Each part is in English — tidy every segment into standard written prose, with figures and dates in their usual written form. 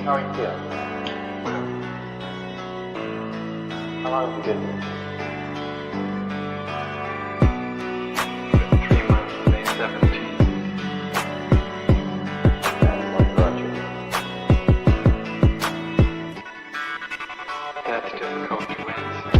How are you feeling? How long have you been here? 3 months, May 17th. And what brought you? That's difficult to answer.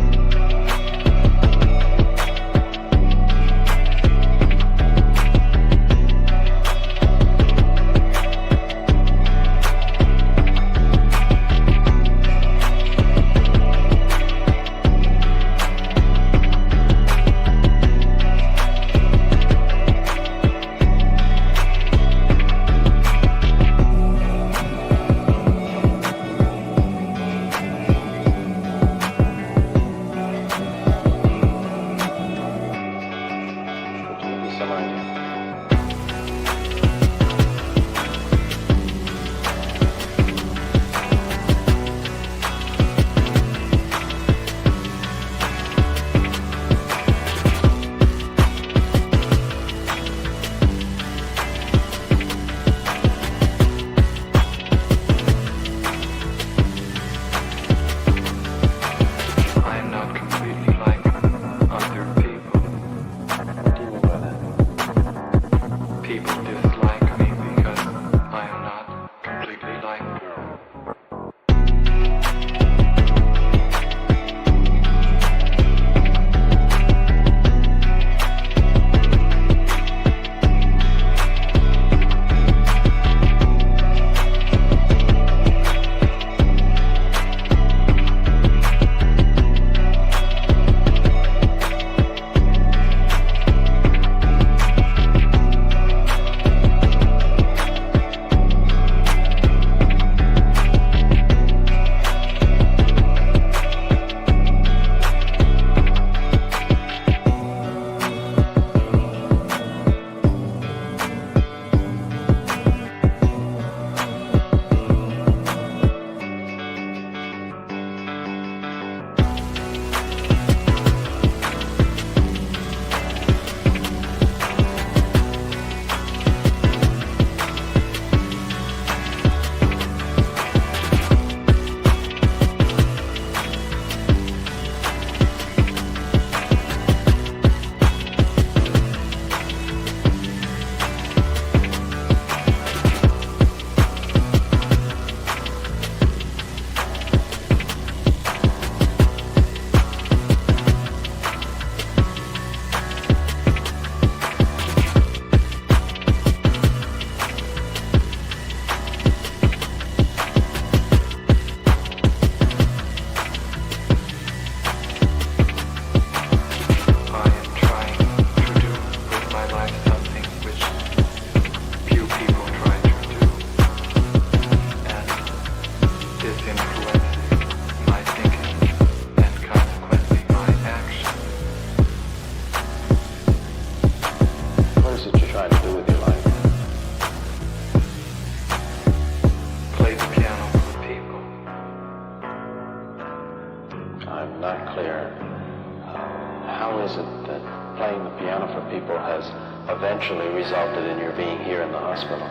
Eventually resulted in your being here in the hospital.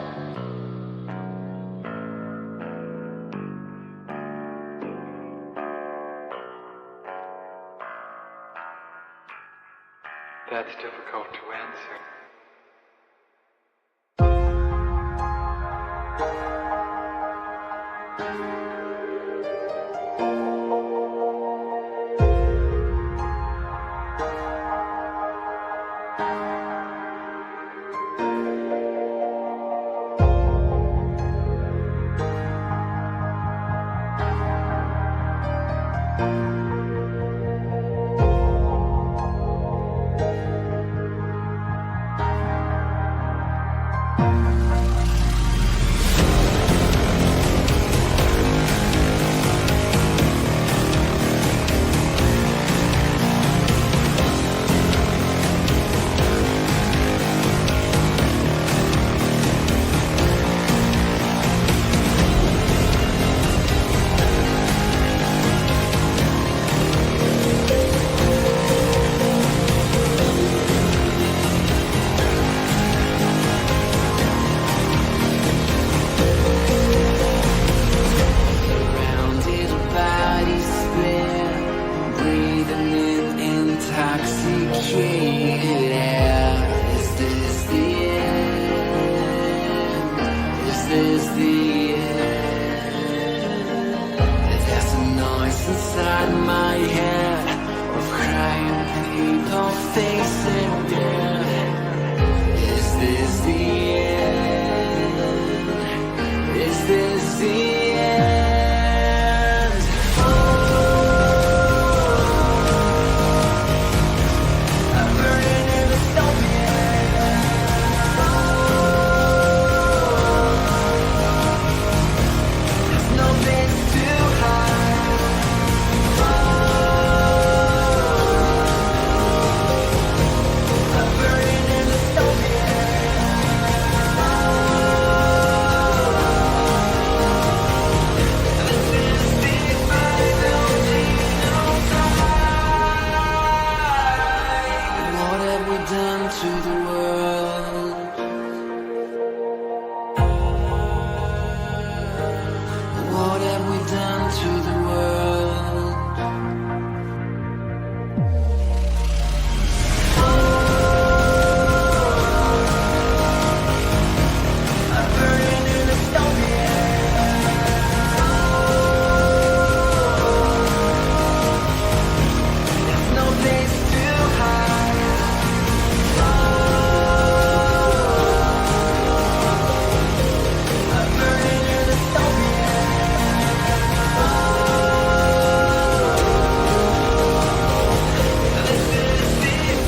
That's difficult to answer. the end. There's a noise inside my head of crying people facing death. Is this the end? Is this the end? Oh, I'm burning in the dystopian. There's no place to hide. I'm burning in the What have we done to the world? What have we done to the world? I'm burning in the There's no place to hide. I'm burning in the This is the final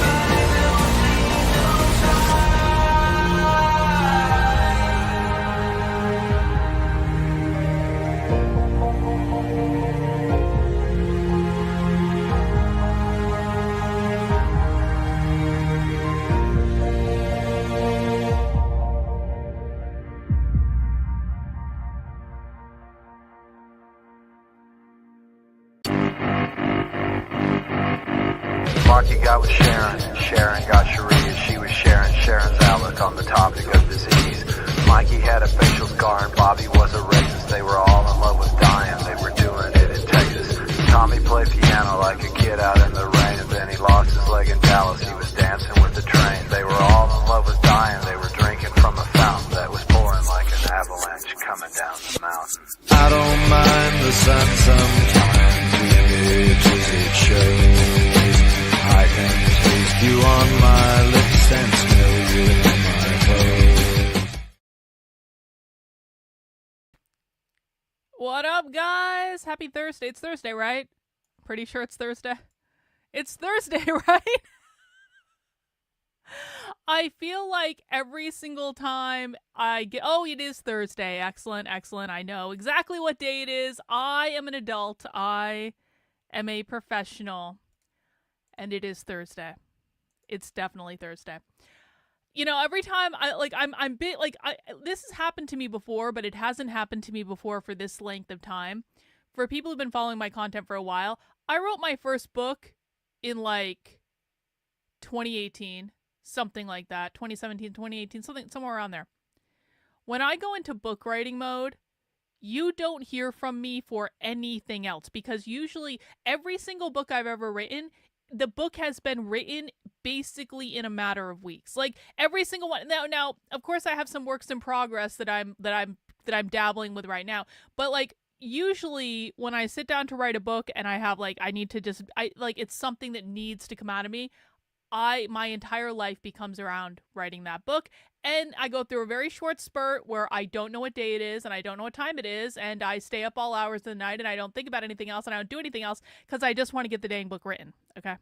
Marky got with Sharon, Sharon got Sharia. She was sharing Sharon's outlook on the topic of disease. Mikey had a facial scar and Bobby was a racist. They were all in love with dying, they were doing it in Texas. Tommy played piano like a kid out in the rain, and then he lost his leg in Dallas. He was dancing with the train. They were all in love with dying, they were drinking from a fountain that was pouring like an avalanche coming down the mountain. I don't mind the sun sometimes, the images it shows. I can taste you on my lips and smell you in my clothes. What up, guys? Happy Thursday. It's Thursday, right? Pretty sure it's Thursday. It's Thursday, right? I feel like every single time I get... Oh, it is Thursday. Excellent, excellent. I know exactly what day it is. I am an adult. I am a professional. And it is Thursday. It's definitely Thursday. You know, every time I'm bit like this has happened to me before, but it hasn't happened to me before for this length of time. For people who've been following my content for a while, I wrote my first book in like 2018, something like that, 2017, 2018, somewhere around there. When I go into book writing mode, you don't hear from me for anything else, because usually every single book I've ever written, the book has been written basically in a matter of weeks. Like every single one. Now, of course, I have some works in progress that I'm dabbling with right now. But like usually, when I sit down to write a book and I have it's something that needs to come out of me, my entire life becomes around writing that book. And I go through a very short spurt where I don't know what day it is and I don't know what time it is, and I stay up all hours of the night and I don't think about anything else and I don't do anything else because I just want to get the dang book written, okay?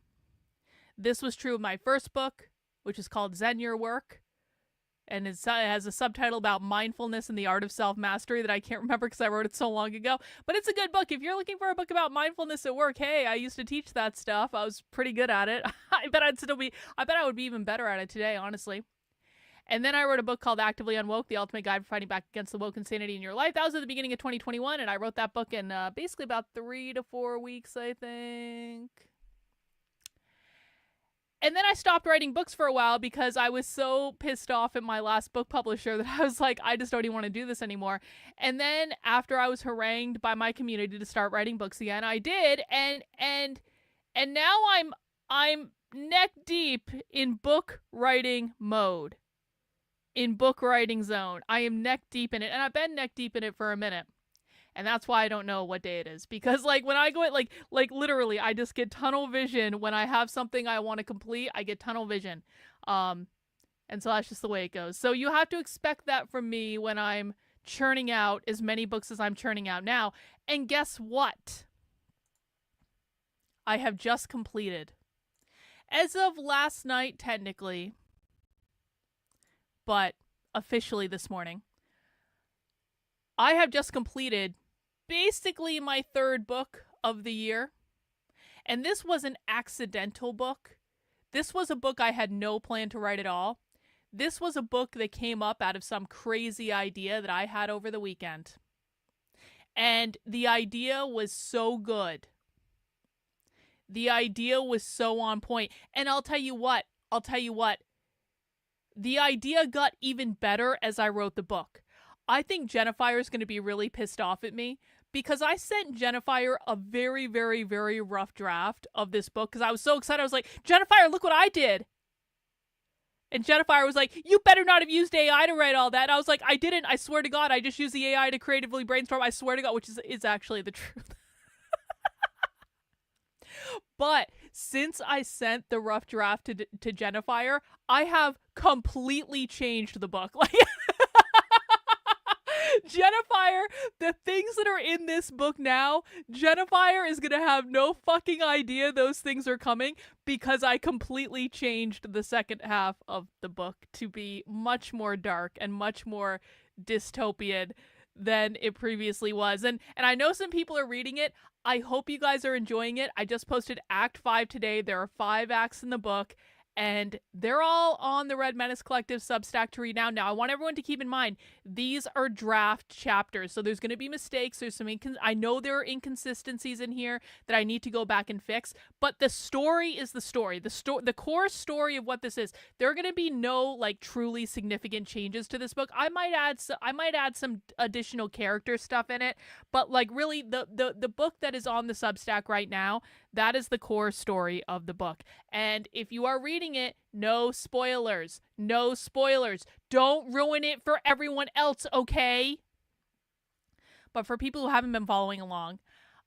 This was true of my first book, which is called Zen Your Work, and it has a subtitle about mindfulness and the art of self-mastery that I can't remember because I wrote it so long ago, but it's a good book. If you're looking for a book about mindfulness at work, hey, I used to teach that stuff. I was pretty good at it. I bet I would be even better at it today, honestly. And then I wrote a book called Actively Unwoke, The Ultimate Guide for Fighting Back Against the Woke Insanity in Your Life. That was at the beginning of 2021, and I wrote that book in basically about 3 to 4 weeks, I think. And then I stopped writing books for a while because I was so pissed off at my last book publisher that I was like, I just don't even want to do this anymore. And then after I was harangued by my community to start writing books again, I did, and now I'm neck deep in book writing mode. in book writing zone. I am neck deep in it, and I've been neck deep in it for a minute. And that's why I don't know what day it is. Because, like, when I go, like literally, I just get tunnel vision. When I have something I want to complete, I get tunnel vision. And so that's just the way it goes. So you have to expect that from me when I'm churning out as many books as I'm churning out now. And guess what? I have just completed. As of last night, technically, but officially this morning, I have just completed basically my third book of the year. And this was an accidental book. This was a book I had no plan to write at all. This was a book that came up out of some crazy idea that I had over the weekend. And the idea was so good. The idea was so on point. And I'll tell you what. The idea got even better as I wrote the book. I think Jennifer is going to be really pissed off at me because I sent Jennifer a very, very, very rough draft of this book because I was so excited. I was like, Jennifer, look what I did. And Jennifer was like, you better not have used AI to write all that. And I was like, I didn't. I swear to God, I just used the AI to creatively brainstorm. I swear to God, which is actually the truth. But since I sent the rough draft to Jennifer, I have completely changed the book. Like, Jennifer, the things that are in this book now, Jennifer is going to have no fucking idea those things are coming because I completely changed the second half of the book to be much more dark and much more dystopian than it previously was. And I know some people are reading it. I hope you guys are enjoying it. I just posted Act 5 today. There are 5 acts in the book, and they're all on the Red Menace Collective Substack to read now. Now, I want everyone to keep in mind, these are draft chapters, so there's going to be mistakes. There's some I know there are inconsistencies in here that I need to go back and fix, but the story is the story. The core story of what this is. There are going to be no, like, truly significant changes to this book. I might add some additional character stuff in it, but, like, really, the book that is on the Substack right now, that is the core story of the book. And if you are reading it, no spoilers. No spoilers. Don't ruin it for everyone else, okay? But for people who haven't been following along,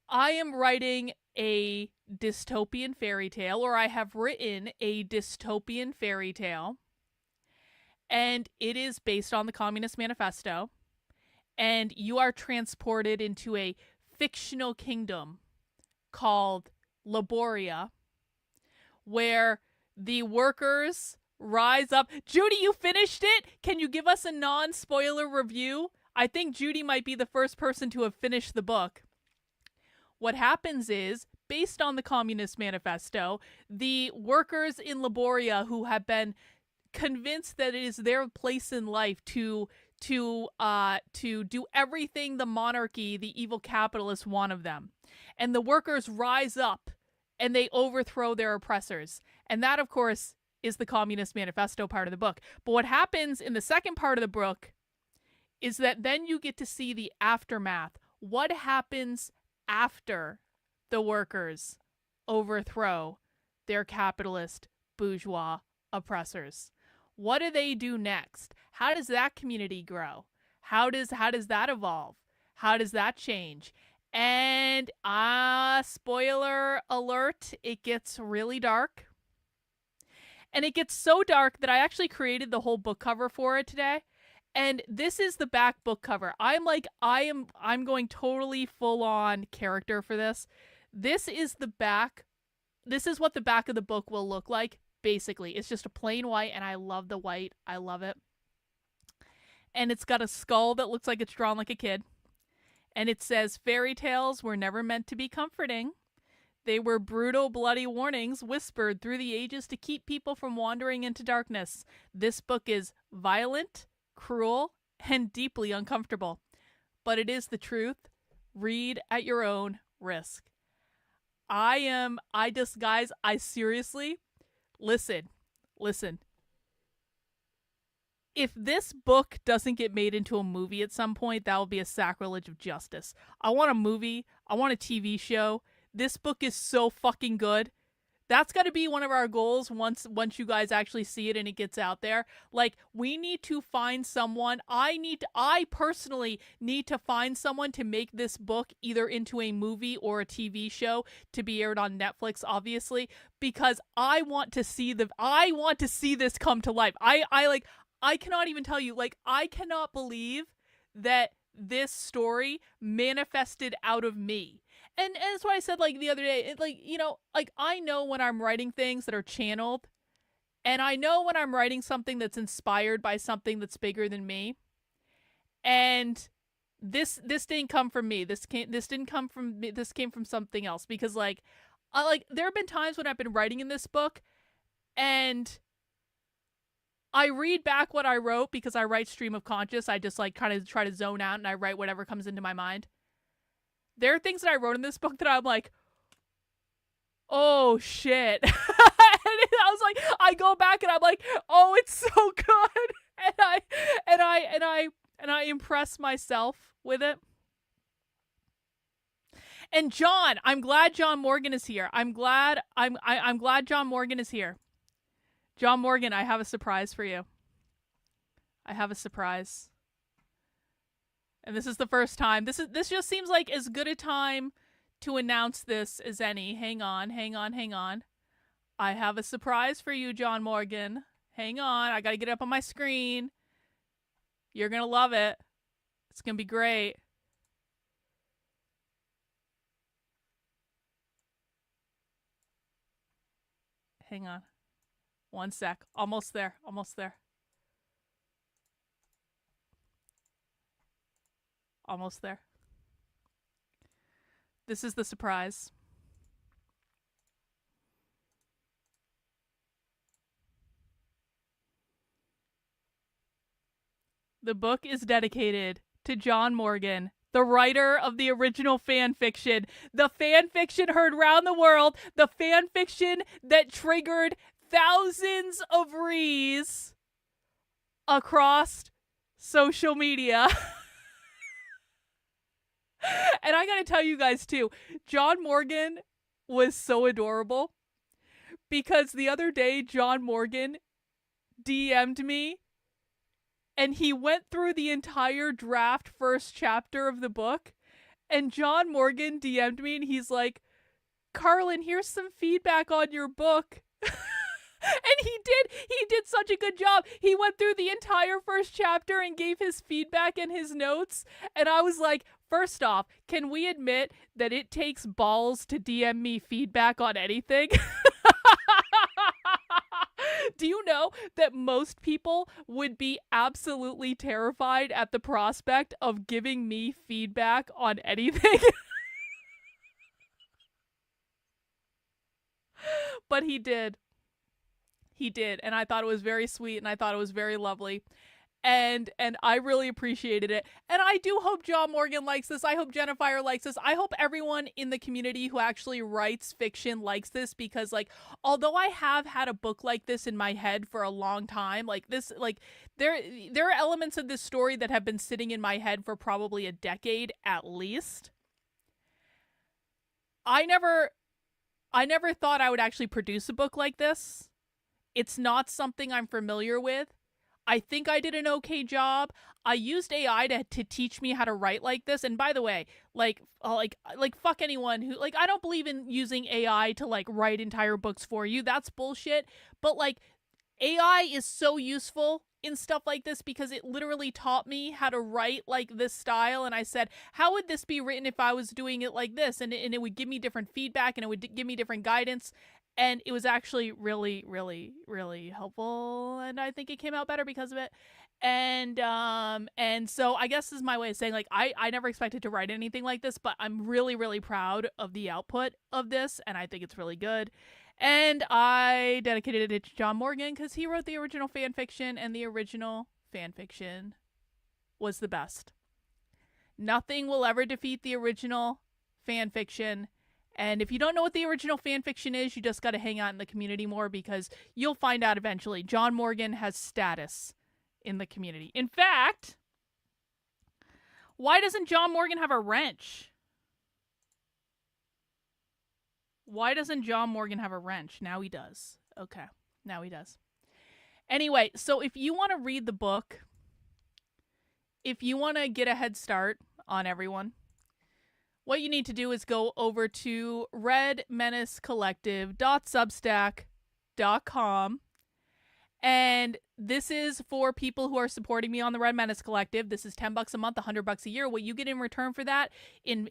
I am writing a dystopian fairy tale, or I have written a dystopian fairy tale. And it is based on the Communist Manifesto. And you are transported into a fictional kingdom called Laboria, where the workers rise up. Judy, you finished it? Can you give us a non-spoiler review? I think Judy might be the first person to have finished the book. What happens is, based on the Communist Manifesto, the workers in Laboria who have been convinced that it is their place in life to do everything the monarchy, the evil capitalists want of them. And the workers rise up and they overthrow their oppressors. And that, of course, is the Communist Manifesto part of the book. But what happens in the second part of the book is that then you get to see the aftermath. What happens after the workers overthrow their capitalist bourgeois oppressors? What do they do next? How does that community grow? How does that evolve? How does that change? And spoiler alert, it gets really dark. And it gets so dark that I actually created the whole book cover for it today. And this is the back book cover. I'm going totally full on character for this. This is the back. This is what the back of the book will look like. Basically, it's just a plain white, and I love the white. I love it. And it's got a skull that looks like it's drawn like a kid. And it says, fairy tales were never meant to be comforting. They were brutal, bloody warnings whispered through the ages to keep people from wandering into darkness. This book is violent, cruel, and deeply uncomfortable. But it is the truth. Read at your own risk. Guys, I seriously, listen. If this book doesn't get made into a movie at some point, that will be a sacrilege of justice. I want a movie. I want a TV show. This book is so fucking good That's got to be one of our goals once you guys actually see it and it gets out there. Like, we need to find someone. I personally need to find someone to make this book either into a movie or a TV show to be aired on Netflix, obviously, because I want to see this come to life. I cannot even tell you, like, I cannot believe that this story manifested out of me. And that's why I said, like, the other day, I know when I'm writing things that are channeled, and I know when I'm writing something that's inspired by something that's bigger than me. And this didn't come from me. This didn't come from me. This came from something else. Because, there have been times when I've been writing in this book, and I read back what I wrote because I write stream of conscious. I just, kind of try to zone out, and I write whatever comes into my mind. There are things that I wrote in this book that I'm like, oh shit. And I was like, I go back and I'm like, oh, it's so good. And I impress myself with it. And John, I'm glad John Morgan is here. I'm glad John Morgan is here. John Morgan, I have a surprise for you. I have a surprise. And this is the first time. This just seems like as good a time to announce this as any. Hang on. I have a surprise for you, John Morgan. Hang on. I gotta get it up on my screen. You're gonna love it. It's gonna be great. Hang on. One sec. Almost there. Almost there. This is the surprise. The book is dedicated to John Morgan, the writer of the original fan fiction. The fan fiction heard round the world. The fan fiction that triggered thousands of rees across social media. And I gotta tell you guys too, John Morgan was so adorable because the other day John Morgan DM'd me and he went through the entire draft first chapter of the book, and John Morgan DM'd me and he's like, Carlin, here's some feedback on your book. And he did such a good job. He went through the entire first chapter and gave his feedback and his notes. And I was like, first off, can we admit that it takes balls to DM me feedback on anything? Do you know that most people would be absolutely terrified at the prospect of giving me feedback on anything? But he did. He did, and I thought it was very sweet, and I thought it was very lovely, and I really appreciated it. And I do hope John Morgan likes this. I hope Jennifer likes this. I hope everyone in the community who actually writes fiction likes this, because, although I have had a book like this in my head for a long time, there are elements of this story that have been sitting in my head for probably a decade at least. I never thought I would actually produce a book like this. It's not something I'm familiar with. I think I did an okay job. I used AI to teach me how to write like this. And by the way, fuck anyone who, I don't believe in using AI to, write entire books for you. That's bullshit. But, AI is so useful in stuff like this because it literally taught me how to write this style. And I said, how would this be written if I was doing it like this? And it would give me different feedback, and it would give me different guidance. And it was actually really, really, really helpful. And I think it came out better because of it. And so I guess this is my way of saying, I never expected to write anything like this, but I'm really, really proud of the output of this. And I think it's really good. And I dedicated it to John Morgan because he wrote the original fan fiction, and the original fan fiction was the best. Nothing will ever defeat the original fan fiction. And if you don't know what the original fan fiction is, you just got to hang out in the community more, because you'll find out eventually. John Morgan has status in the community. In fact, why doesn't John Morgan have a wrench? Why doesn't John Morgan have a wrench? Now he does. Okay. Now he does. Anyway, so if you want to read the book, if you want to get a head start on everyone, what you need to do is go over to redmenacecollective.substack.com. And this is for people who are supporting me on the Red Menace Collective. This is $10 a month, $100 a year. What you get in return for that, and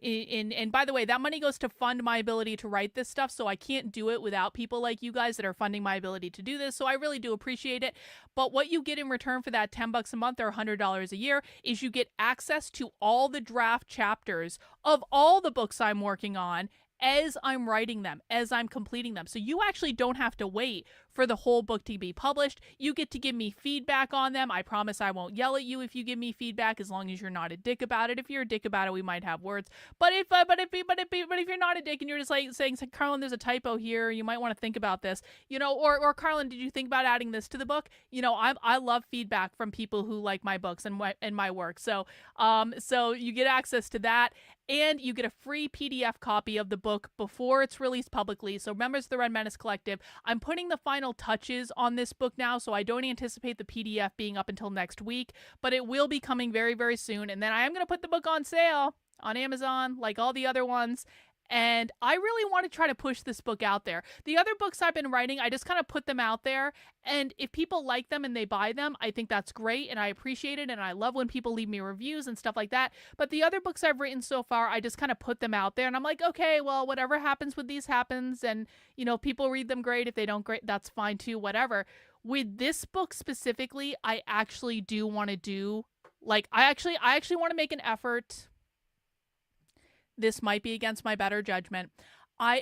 by the way, that money goes to fund my ability to write this stuff. So I can't do it without people like you guys that are funding my ability to do this. So I really do appreciate it. But what you get in return for that $10 a month or $100 a year is you get access to all the draft chapters of all the books I'm working on as I'm writing them, as I'm completing them. So you actually don't have to wait for the whole book to be published. You get to give me feedback on them. I promise I won't yell at you if you give me feedback, as long as you're not a dick about it. If you're a dick about it, we might have words. But if you're not a dick and you're just like saying, Carlin, there's a typo here, you might want to think about this, you know, or Carlin, did you think about adding this to the book? You know, I love feedback from people who like my books and my work. So you get access to that. And you get a free PDF copy of the book before it's released publicly. So members of the Red Menace Collective, I'm putting the final touches on this book now, so I don't anticipate the PDF being up until next week, but it will be coming very, very soon. And then I am going to put the book on sale on Amazon, like all the other ones. And I really want to try to push this book out there. The other books I've been writing, I just kind of put them out there. And if people like them and they buy them, I think that's great. And I appreciate it. And I love when people leave me reviews and stuff like that. But the other books I've written so far, I just kind of put them out there. And I'm like, okay, well, whatever happens with these happens. And, you know, people read them, great. If they don't, great, that's fine too, whatever. With this book specifically, I actually do want to do, like, I actually want to make an effort. This might be against my better judgment. I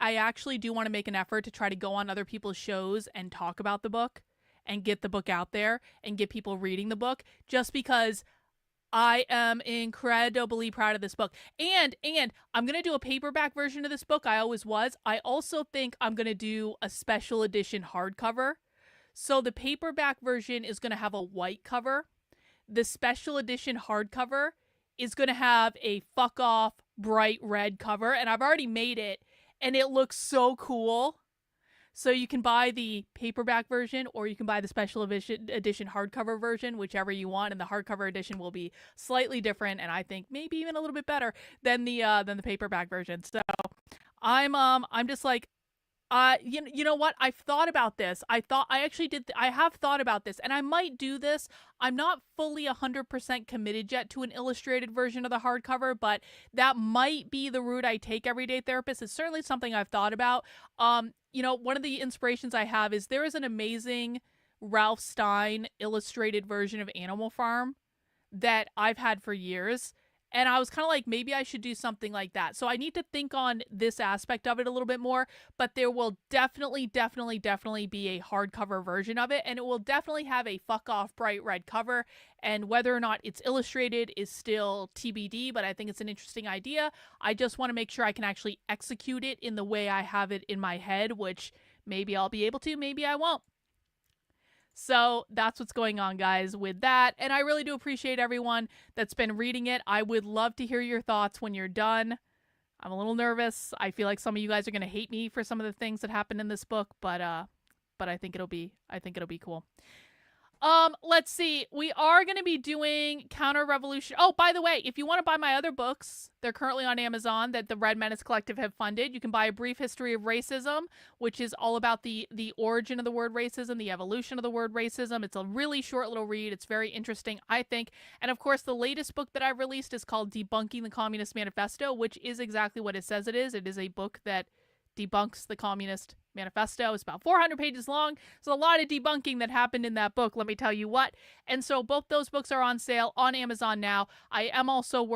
actually do want to make an effort to try to go on other people's shows and talk about the book and get the book out there and get people reading the book, just because I am incredibly proud of this book. And I'm going to do a paperback version of this book. I always was. I also think I'm going to do a special edition hardcover. So the paperback version is going to have a white cover. The special edition hardcover is going to have a fuck off bright red cover, and I've already made it, and it looks so cool. So you can buy the paperback version, or you can buy the special edition hardcover version, whichever you want, and the hardcover edition will be slightly different, and I think maybe even a little bit better than the paperback version. So I'm just like, you know what? I've thought about this. I have thought about this, and I might do this. I'm not fully 100% committed yet to an illustrated version of the hardcover, but that might be the route I take, Everyday Therapist. It's certainly something I've thought about. You know, one of the inspirations I have is there is an amazing Ralph Stein illustrated version of Animal Farm that I've had for years. And I was kind of like, maybe I should do something like that. So I need to think on this aspect of it a little bit more, but there will definitely be a hardcover version of it. And it will definitely have a fuck off bright red cover. And whether or not it's illustrated is still TBD, but I think it's an interesting idea. I just want to make sure I can actually execute it in the way I have it in my head, which maybe I'll be able to, maybe I won't. So that's what's going on, guys, with that. And I really do appreciate everyone that's been reading it. I would love to hear your thoughts when you're done. I'm a little nervous. I feel like some of you guys are going to hate me for some of the things that happened in this book, but I think it'll be cool. Let's see. We are going to be doing Counterrevolution. Oh, by the way, if you want to buy my other books, they're currently on Amazon that the Red Menace Collective have funded. You can buy A Brief History of Racism, which is all about the origin of the word racism, the evolution of the word racism. It's a really short little read. It's very interesting, I think. And of course, the latest book that I've released is called Debunking the Communist Manifesto, which is exactly what it says it is. It is a book that debunks the Communist Manifesto. It's about 400 pages long. There's a lot of debunking that happened in that book, let me tell you what. And so both those books are on sale on Amazon now. I am also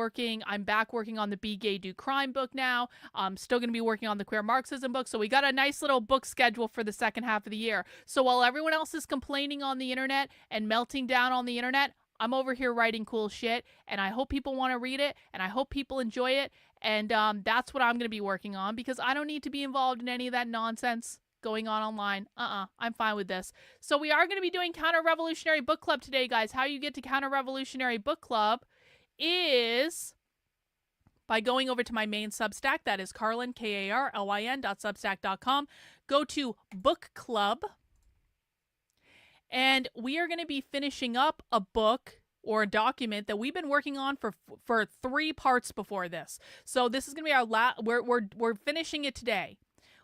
I'm back working on the Be Gay Do Crime book now. I'm still going to be working on the Queer Marxism book. So we got a nice little book schedule for the second half of the year. So while everyone else is complaining on the internet and melting down on the internet, I'm over here writing cool shit, and I hope people want to read it, and I hope people enjoy it, and that's what I'm going to be working on, because I don't need to be involved in any of that nonsense going on online. I'm fine with this. So we are going to be doing Counter-Revolutionary Book Club today, guys. How you get to Counter-Revolutionary Book Club is by going over to my main Substack. That is Carlin, KARLYN.substack.com. Go to Book Club. And we are going to be finishing up a book or a document that we've been working on for 3 parts before this. So this is going to be our we're finishing it today.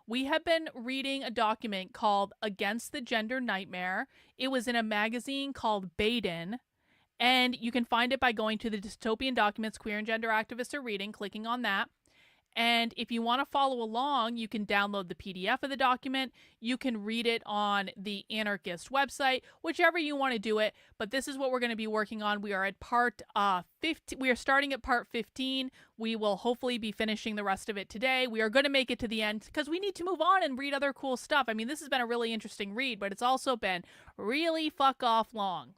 We have been reading a document called Against the Gender Nightmare. It was in a magazine called Baden, and you can find it by going to the Dystopian Documents Queer and Gender Activists Are Reading, clicking on that. And if you want to follow along, you can download the PDF of the document. You can read it on the Anarchist website, whichever you want to do it. But this is what we're going to be working on. We are at part 15. We are starting at part 15. We will hopefully be finishing the rest of it today. We are going to make it to the end because we need to move on and read other cool stuff. I mean, this has been a really interesting read, but it's also been really fuck off long.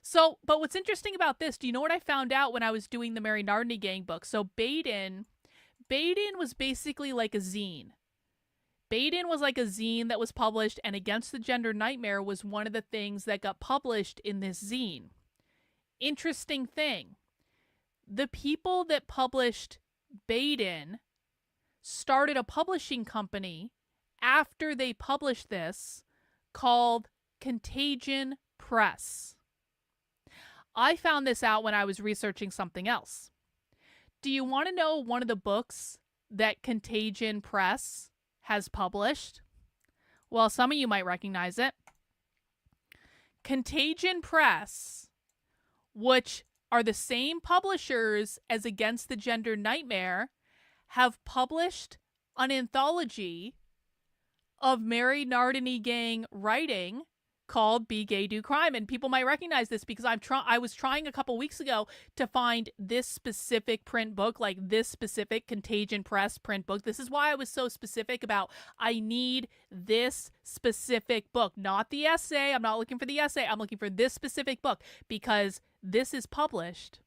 So, but what's interesting about this, do you know what I found out when I was doing the Mary Nardini Gang book? So Baden was basically like a zine. Baden was like a zine that was published, and Against the Gender Nightmare was one of the things that got published in this zine. Interesting thing. The people that published Baden started a publishing company after they published this called Contagion Press. I found this out when I was researching something else. Do you want to know one of the books that Contagion Press has published? Well, some of you might recognize it. Contagion Press, which are the same publishers as Against the Gender Nightmare, have published an anthology of Mary Nardini Gang writing called Be Gay, Do Crime. And people might recognize this because I was trying a couple weeks ago to find this specific print book, like this specific Contagion Press print book. This is why I was so specific about I need this specific book, not the essay. I'm not looking for the essay. I'm looking for this specific book because this is published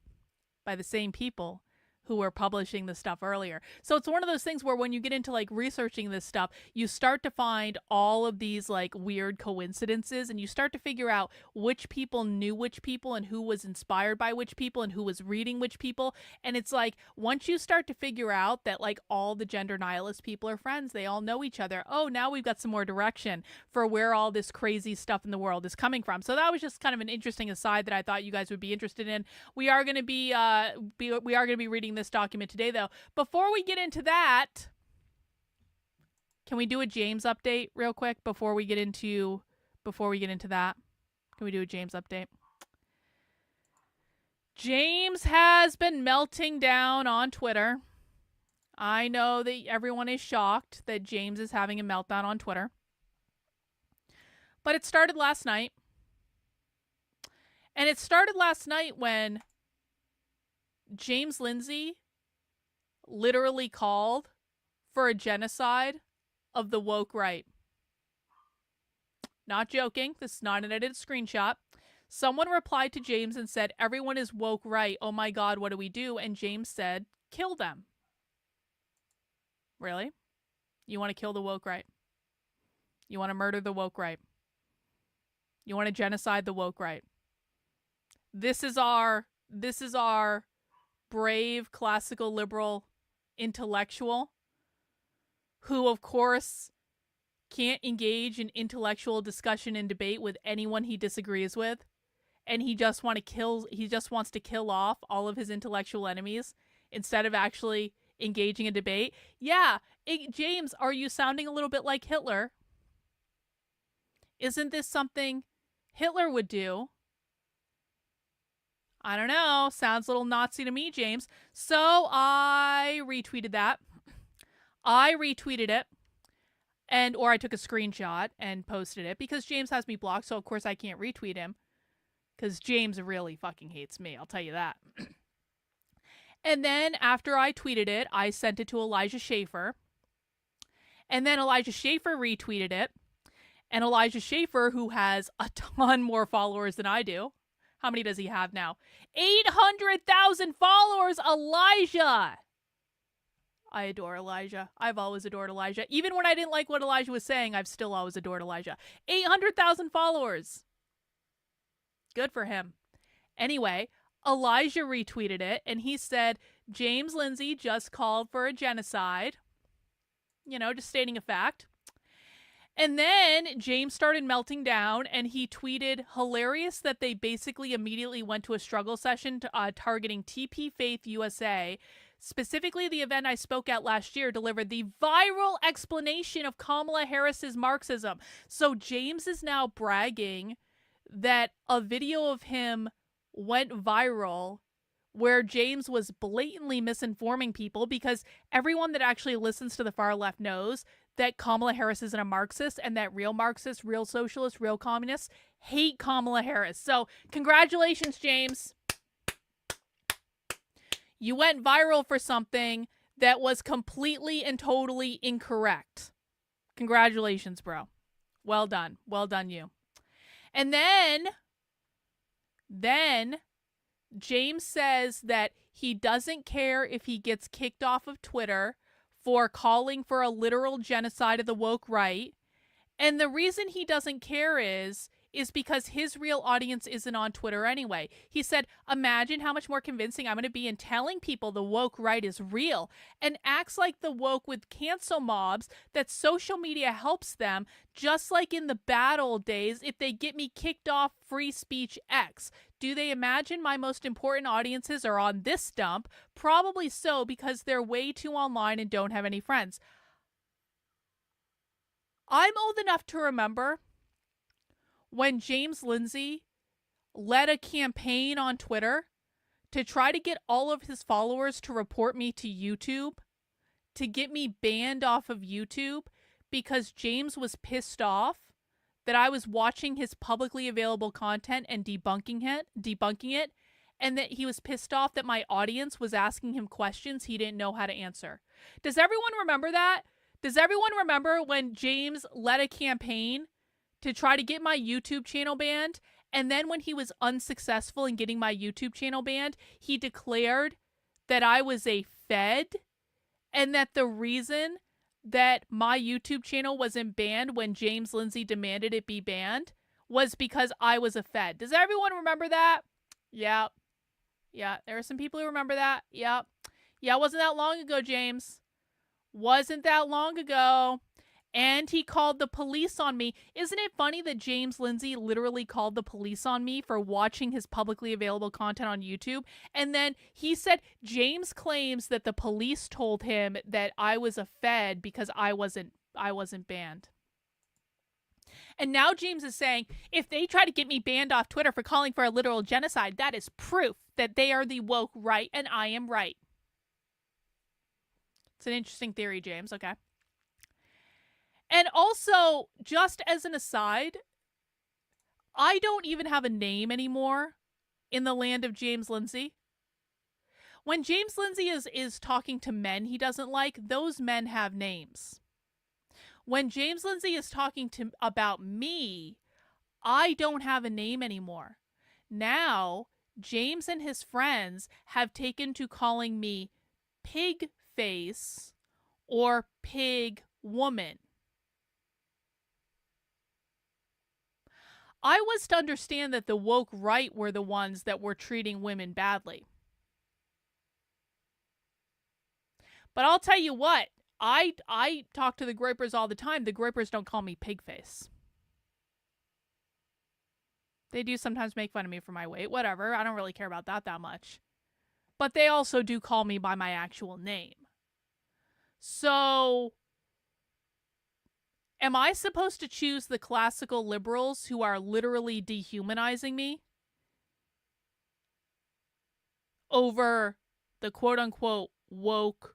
by the same people who were publishing the stuff earlier. So it's one of those things where when you get into like researching this stuff, you start to find all of these like weird coincidences, and you start to figure out which people knew which people and who was inspired by which people and who was reading which people. And it's like, once you start to figure out that like all the gender nihilist people are friends, they all know each other. Oh, now we've got some more direction for where all this crazy stuff in the world is coming from. So that was just kind of an interesting aside that I thought you guys would be interested in. We are going to be reading this document today, though. Before we get into that, can we do a James update real quick before we get into that? Can we do a James update? James has been melting down on Twitter. I know that everyone is shocked that James is having a meltdown on Twitter. But it started last night. And it started last night when James Lindsay literally called for a genocide of the woke right. Not joking. This is not an edited screenshot. Someone replied to James and said, "Everyone is woke right. Oh my God, what do we do?" And James said, "Kill them." Really? You want to kill the woke right? You want to murder the woke right? You want to genocide the woke right? This is our brave classical liberal intellectual who, of course, can't engage in intellectual discussion and debate with anyone he disagrees with, and he just wants to kill off all of his intellectual enemies instead of actually engaging in debate. Yeah, James, are you sounding a little bit like Hitler? Isn't this something Hitler would do? I don't know. Sounds a little Nazi to me, James. So I retweeted that. I retweeted it. Or I took a screenshot and posted it because James has me blocked. So of course I can't retweet him because James really fucking hates me. I'll tell you that. And then after I tweeted it, I sent it to Elijah Schaefer. And then Elijah Schaefer retweeted it. And Elijah Schaefer, who has a ton more followers than I do. How many does he have now? 800,000 followers, Elijah! I adore Elijah. I've always adored Elijah. Even when I didn't like what Elijah was saying, I've still always adored Elijah. 800,000 followers. Good for him. Anyway, Elijah retweeted it, and he said, James Lindsay just called for a genocide. You know, just stating a fact. And then James started melting down, and he tweeted, hilarious that they basically immediately went to a struggle session targeting TP Faith USA. Specifically, the event I spoke at last year delivered the viral explanation of Kamala Harris's Marxism. So James is now bragging that a video of him went viral where James was blatantly misinforming people, because everyone that actually listens to the far left knows that Kamala Harris isn't a Marxist, and that real Marxists, real socialists, real communists hate Kamala Harris. So congratulations, James. You went viral for something that was completely and totally incorrect. Congratulations, bro. Well done. Well done, you. And then James says that he doesn't care if he gets kicked off of Twitter for calling for a literal genocide of the woke right. And the reason he doesn't care is because his real audience isn't on Twitter anyway. He said, imagine how much more convincing I'm going to be in telling people the woke right is real, and acts like the woke with cancel mobs that social media helps them, just like in the bad old days if they get me kicked off Free Speech X. Do they imagine my most important audiences are on this dump? Probably so, because they're way too online and don't have any friends. I'm old enough to remember when James Lindsay led a campaign on Twitter to try to get all of his followers to report me to YouTube, to get me banned off of YouTube, because James was pissed off that I was watching his publicly available content and debunking it, and that he was pissed off that my audience was asking him questions he didn't know how to answer. Does everyone remember that? Does everyone remember when James led a campaign to try to get my YouTube channel banned, and then when he was unsuccessful in getting my YouTube channel banned, he declared that I was a Fed, and that the reason that my YouTube channel wasn't banned when James Lindsay demanded it be banned was because I was a Fed. Does everyone remember that? Yeah. Yeah, there are some people who remember that. Yeah. Yeah, it wasn't that long ago, James. Wasn't that long ago. And he called the police on me. Isn't it funny that James Lindsay literally called the police on me for watching his publicly available content on YouTube? And then he said James claims that the police told him that I was a Fed because I wasn't banned. And now James is saying, if they try to get me banned off Twitter for calling for a literal genocide, that is proof that they are the woke right and I am right. It's an interesting theory, James. Okay. And also, just as an aside, I don't even have a name anymore in the land of James Lindsay. When James Lindsay is talking to men he doesn't like, those men have names. When James Lindsay is talking about me, I don't have a name anymore. Now, James and his friends have taken to calling me pig face or pig woman. I was to understand that the woke right were the ones that were treating women badly. But I'll tell you what, I talk to the Groypers all the time. The Groypers don't call me pig face. They do sometimes make fun of me for my weight. Whatever, I don't really care about that much. But they also do call me by my actual name. So, am I supposed to choose the classical liberals who are literally dehumanizing me over the quote-unquote woke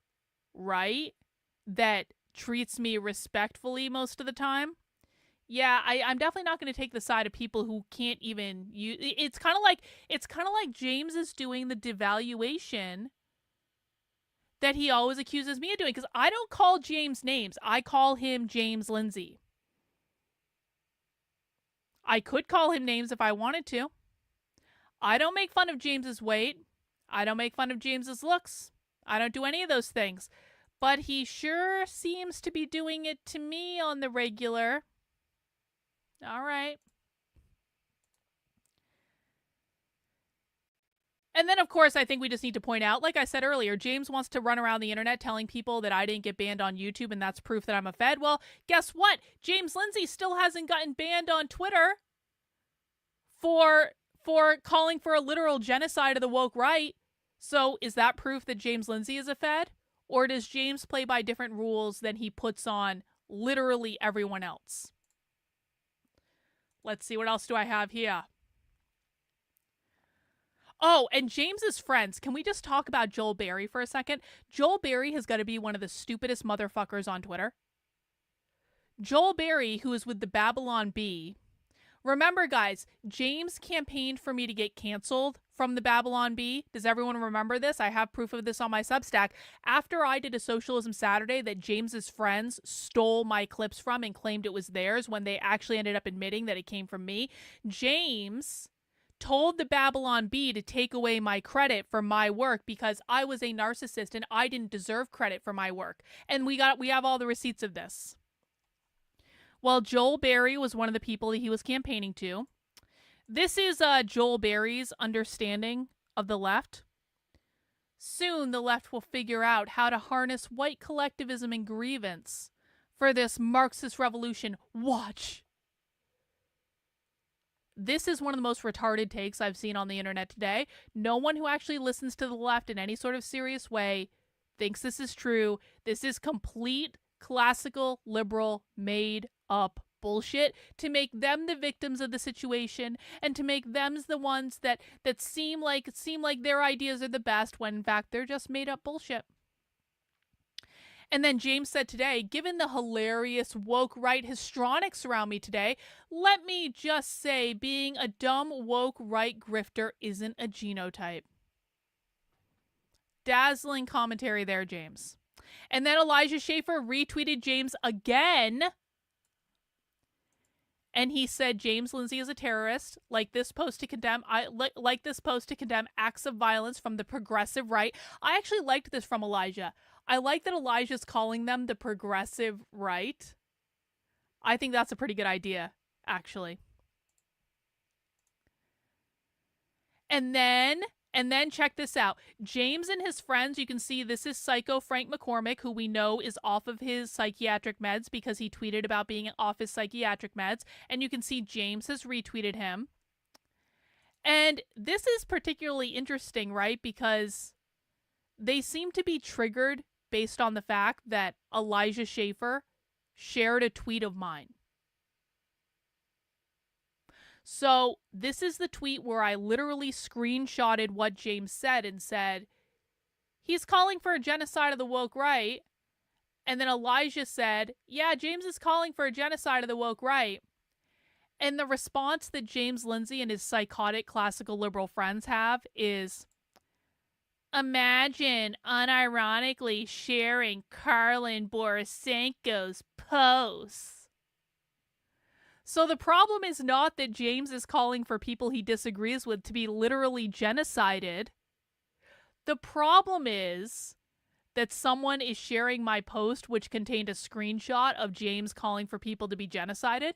right that treats me respectfully most of the time? Yeah, I'm definitely not going to take the side of people who can't even use. It's kind of like James is doing the devaluation that he always accuses me of doing, because I don't call James names. I call him James Lindsay. I could call him names if I wanted to. I don't make fun of James's weight. I don't make fun of James's looks. I don't do any of those things. But he sure seems to be doing it to me on the regular. All right. And then, of course, I think we just need to point out, like I said earlier, James wants to run around the internet telling people that I didn't get banned on YouTube and that's proof that I'm a Fed. Well, guess what? James Lindsay still hasn't gotten banned on Twitter for calling for a literal genocide of the woke right. So is that proof that James Lindsay is a Fed? Or does James play by different rules than he puts on literally everyone else? Let's see, what else do I have here? Oh, and James's friends. Can we just talk about Joel Berry for a second? Joel Berry has got to be one of the stupidest motherfuckers on Twitter. Joel Berry, who is with the Babylon Bee. Remember, guys, James campaigned for me to get canceled from the Babylon Bee. Does everyone remember this? I have proof of this on my Substack. After I did a Socialism Saturday that James's friends stole my clips from and claimed it was theirs when they actually ended up admitting that it came from me, James told the Babylon Bee to take away my credit for my work because I was a narcissist and I didn't deserve credit for my work. And we have all the receipts of this. Well, Joel Berry was one of the people that he was campaigning to. This is Joel Berry's understanding of the left. Soon the left will figure out how to harness white collectivism and grievance for this Marxist revolution. Watch. This is one of the most retarded takes I've seen on the internet today. No one who actually listens to the left in any sort of serious way thinks this is true. This is complete classical liberal made up bullshit to make them the victims of the situation and to make them the ones that seem like their ideas are the best when in fact they're just made up bullshit. And then James said today, given the hilarious woke right histrionics around me today, let me just say being a dumb woke right grifter isn't a genotype. Dazzling commentary there, James. And then Elijah Schaefer retweeted James again. And he said James Lindsay is a terrorist. Like this post to condemn acts of violence from the progressive right. I actually liked this from Elijah. I like that Elijah's calling them the progressive right. I think that's a pretty good idea, actually. And then check this out. James and his friends, you can see this is Psycho Frank McCormick, who we know is off of his psychiatric meds because he tweeted about being off his psychiatric meds. And you can see James has retweeted him. And this is particularly interesting, right? Because they seem to be triggered based on the fact that Elijah Schaefer shared a tweet of mine. So this is the tweet where I literally screenshotted what James said and said, he's calling for a genocide of the woke right. And then Elijah said, yeah, James is calling for a genocide of the woke right. And the response that James Lindsay and his psychotic classical liberal friends have is, imagine unironically sharing Karlin Borisenko's posts. So the problem is not that James is calling for people he disagrees with to be literally genocided. The problem is that someone is sharing my post which contained a screenshot of James calling for people to be genocided.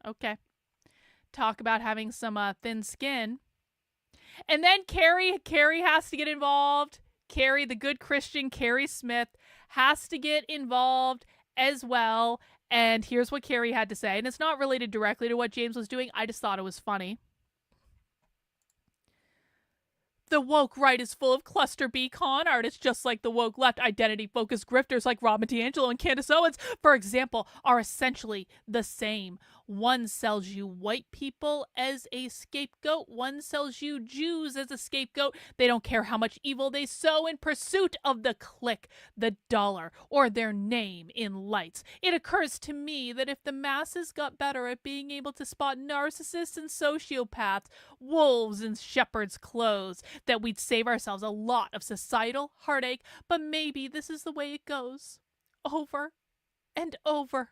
Okay. Talk about having some thin skin. And then Carrie has to get involved. Carrie, the good Christian Carrie Smith, has to get involved as well. And here's what Carrie had to say. And it's not related directly to what James was doing. I just thought it was funny. The woke right is full of cluster B con artists, just like the woke left. Identity-focused grifters like Robin DiAngelo and Candace Owens, for example, are essentially the same. One sells you white people as a scapegoat. One sells you Jews as a scapegoat. They don't care how much evil they sow in pursuit of the click, the dollar, or their name in lights. It occurs to me that if the masses got better at being able to spot narcissists and sociopaths, wolves in shepherd's clothes, that we'd save ourselves a lot of societal heartache. But maybe this is the way it goes. Over and over.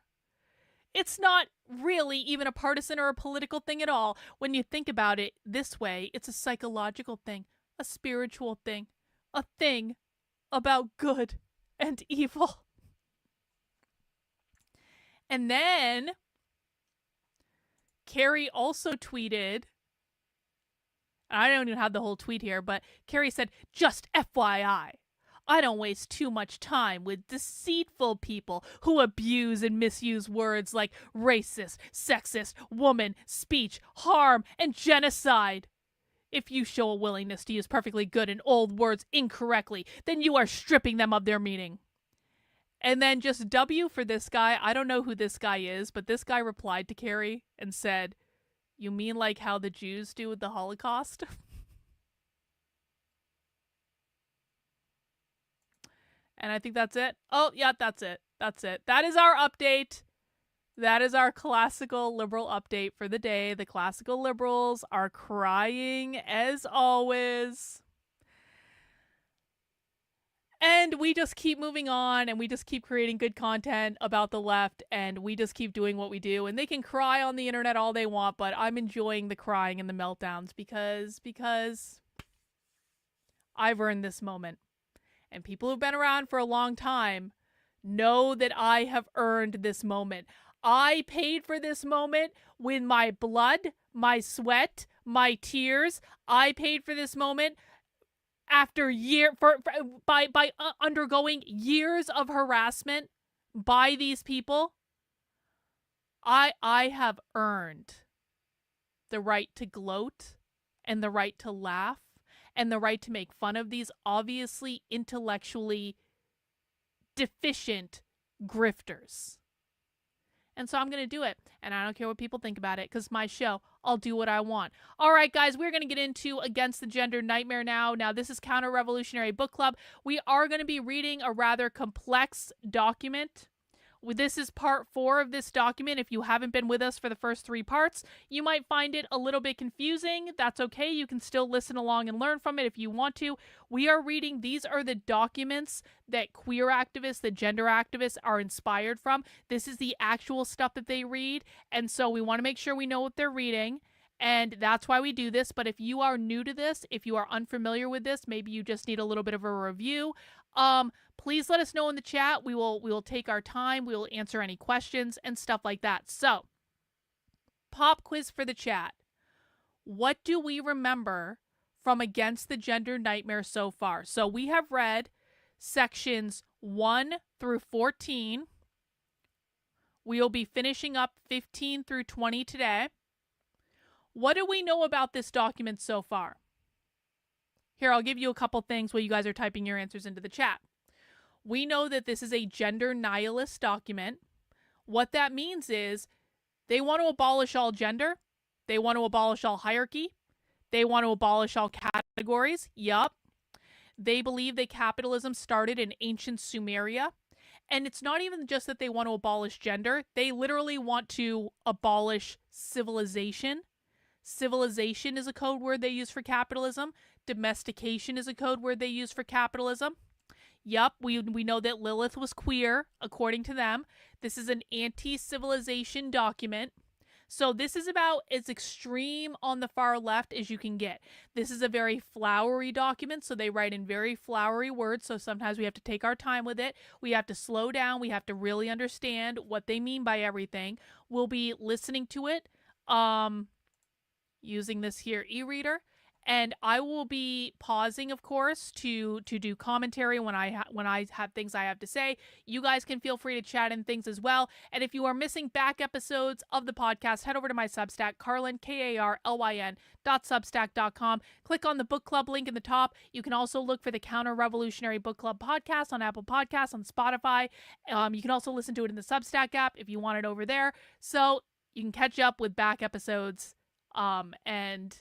It's not really even a partisan or a political thing at all. When you think about it this way, it's a psychological thing, a spiritual thing, a thing about good and evil. And then Carrie also tweeted I don't even have the whole tweet here, but Carrie said, just FYI, I don't waste too much time with deceitful people who abuse and misuse words like racist, sexist, woman, speech, harm, and genocide. If you show a willingness to use perfectly good and old words incorrectly, then you are stripping them of their meaning. And then just W for this guy. I don't know who this guy is, but this guy replied to Carrie and said, you mean like how the Jews do with the Holocaust? And I think that's it. Oh, yeah, that's it. That's it. That is our update. That is our classical liberal update for the day. The classical liberals are crying as always. And we just keep moving on, and we just keep creating good content about the left, and we just keep doing what we do. And they can cry on the internet all they want, but I'm enjoying the crying and the meltdowns because I've earned this moment. And people who've been around for a long time know that I have earned this moment. I paid for this moment with my blood, my sweat, my tears. I paid for this moment after by undergoing years of harassment by these people. I have earned the right to gloat and the right to laugh and the right to make fun of these obviously intellectually deficient grifters. And so I'm going to do it. And I don't care what people think about it because it's my show. I'll do what I want. All right, guys, we're going to get into Against the Gender Nightmare now. Now, this is Counter-Revolutionary Book Club. We are going to be reading a rather complex document. This is part 4 of this document. If you haven't been with us for the first 3 parts, you might find it a little bit confusing. That's okay. You can still listen along and learn from it if you want to. We are reading, these are the documents that queer activists, that gender activists are inspired from. This is the actual stuff that they read. And so we want to make sure we know what they're reading. And that's why we do this. But if you are new to this, if you are unfamiliar with this, maybe you just need a little bit of a review, please let us know in the chat. We will take our time. We will answer any questions and stuff like that. So, pop quiz for the chat. What do we remember from Against the Gender Nightmare so far? So we have read sections 1 through 14. We will be finishing up 15 through 20 today. What do we know about this document so far? Here, I'll give you a couple things while you guys are typing your answers into the chat. We know that this is a gender nihilist document. What that means is they want to abolish all gender. They want to abolish all hierarchy. They want to abolish all categories. Yup. They believe that capitalism started in ancient Sumeria. And it's not even just that they want to abolish gender. They literally want to abolish civilization. Civilization is a code word they use for capitalism. Domestication is a code word they use for capitalism. Yup, we know that Lilith was queer, according to them. This is an anti-civilization document. So this is about as extreme on the far left as you can get. This is a very flowery document, so they write in very flowery words, so sometimes we have to take our time with it. We have to slow down. We have to really understand what they mean by everything. We'll be listening to it using this here e-reader. And I will be pausing, of course, to do commentary when I have things I have to say. You guys can feel free to chat in things as well. And if you are missing back episodes of the podcast, head over to my Substack, Carlin, KARLYN.substack.com. Click on the book club link in the top. You can also look for the Counter-Revolutionary Book Club podcast on Apple Podcasts, on Spotify. You can also listen to it in the Substack app if you want it over there. So you can catch up with back episodes. And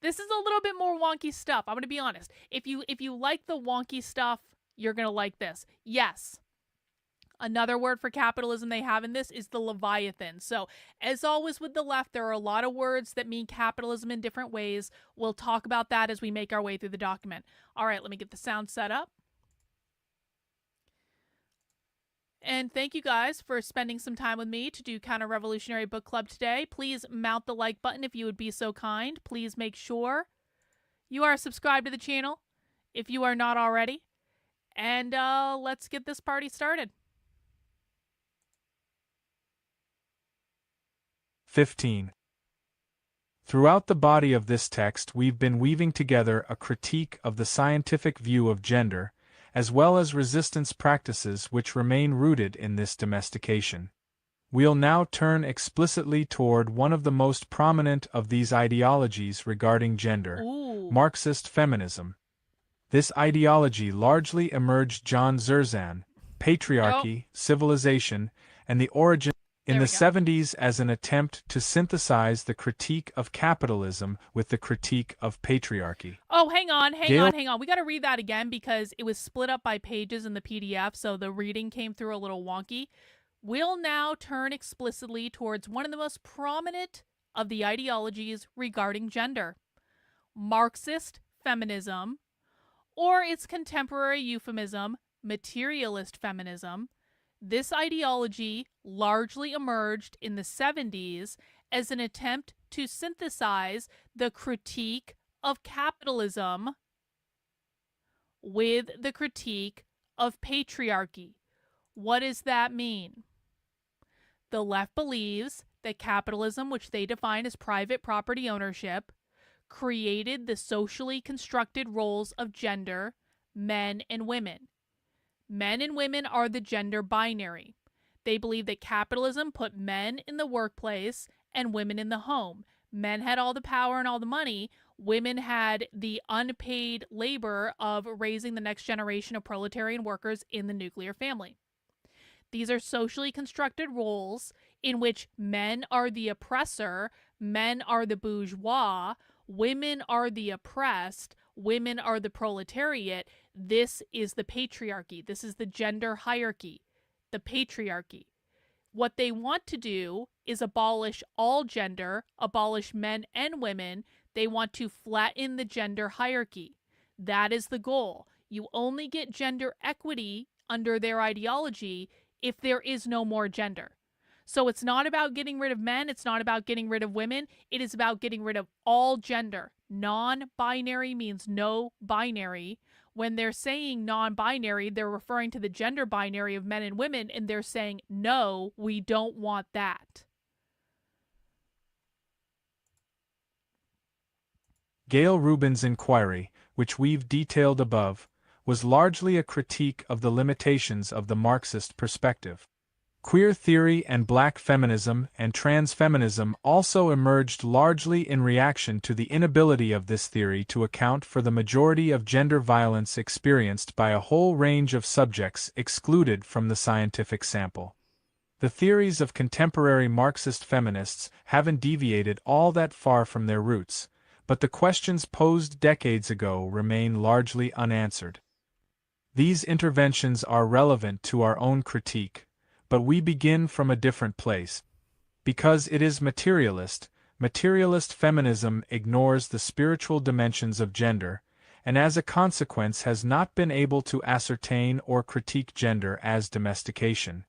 this is a little bit more wonky stuff. I'm going to be honest. If you like the wonky stuff, you're going to like this. Yes. Another word for capitalism they have in this is the Leviathan. So, as always with the left, there are a lot of words that mean capitalism in different ways. We'll talk about that as we make our way through the document. All right, let me get the sound set up. And thank you guys for spending some time with me to do Counter-Revolutionary Book Club today. Please mount the like button if you would be so kind. Please make sure you are subscribed to the channel if you are not already. And let's get this party started. 15. Throughout the body of this text, we've been weaving together a critique of the scientific view of gender, as well as resistance practices which remain rooted in this domestication. We'll now turn explicitly toward one of the most prominent of these ideologies regarding gender, Ooh. Marxist feminism. This ideology largely emerged John Zerzan, Patriarchy, Civilization, and the Origin in the 70s as an attempt to synthesize the critique of capitalism with the critique of patriarchy. Oh, hang on. We got to read that again because it was split up by pages in the PDF, so the reading came through a little wonky. We'll now turn explicitly towards one of the most prominent of the ideologies regarding gender, Marxist feminism, or its contemporary euphemism, materialist feminism. This ideology largely emerged in the 70s as an attempt to synthesize the critique of capitalism with the critique of patriarchy. What does that mean? The left believes that capitalism, which they define as private property ownership, created the socially constructed roles of gender, men and women. Men and women are the gender binary. They believe that capitalism put men in the workplace and women in the home. Men had all the power and all the money. Women had the unpaid labor of raising the next generation of proletarian workers in the nuclear family. These are socially constructed roles in which men are the oppressor, men are the bourgeois, women are the oppressed, women are the proletariat. This is the patriarchy. This is the gender hierarchy, the patriarchy. What they want to do is abolish all gender, abolish men and women. They want to flatten the gender hierarchy. That is the goal. You only get gender equity under their ideology if there is no more gender. So it's not about getting rid of men. It's not about getting rid of women. It is about getting rid of all gender. Non-binary means no binary. When they're saying non-binary, they're referring to the gender binary of men and women, and they're saying, no, we don't want that. Gail Rubin's inquiry, which we've detailed above, was largely a critique of the limitations of the Marxist perspective. Queer theory and black feminism and trans feminism also emerged largely in reaction to the inability of this theory to account for the majority of gender violence experienced by a whole range of subjects excluded from the scientific sample. The theories of contemporary Marxist feminists haven't deviated all that far from their roots, but the questions posed decades ago remain largely unanswered. These interventions are relevant to our own critique, but we begin from a different place. Because it is materialist, materialist feminism ignores the spiritual dimensions of gender, and as a consequence has not been able to ascertain or critique gender as domestication.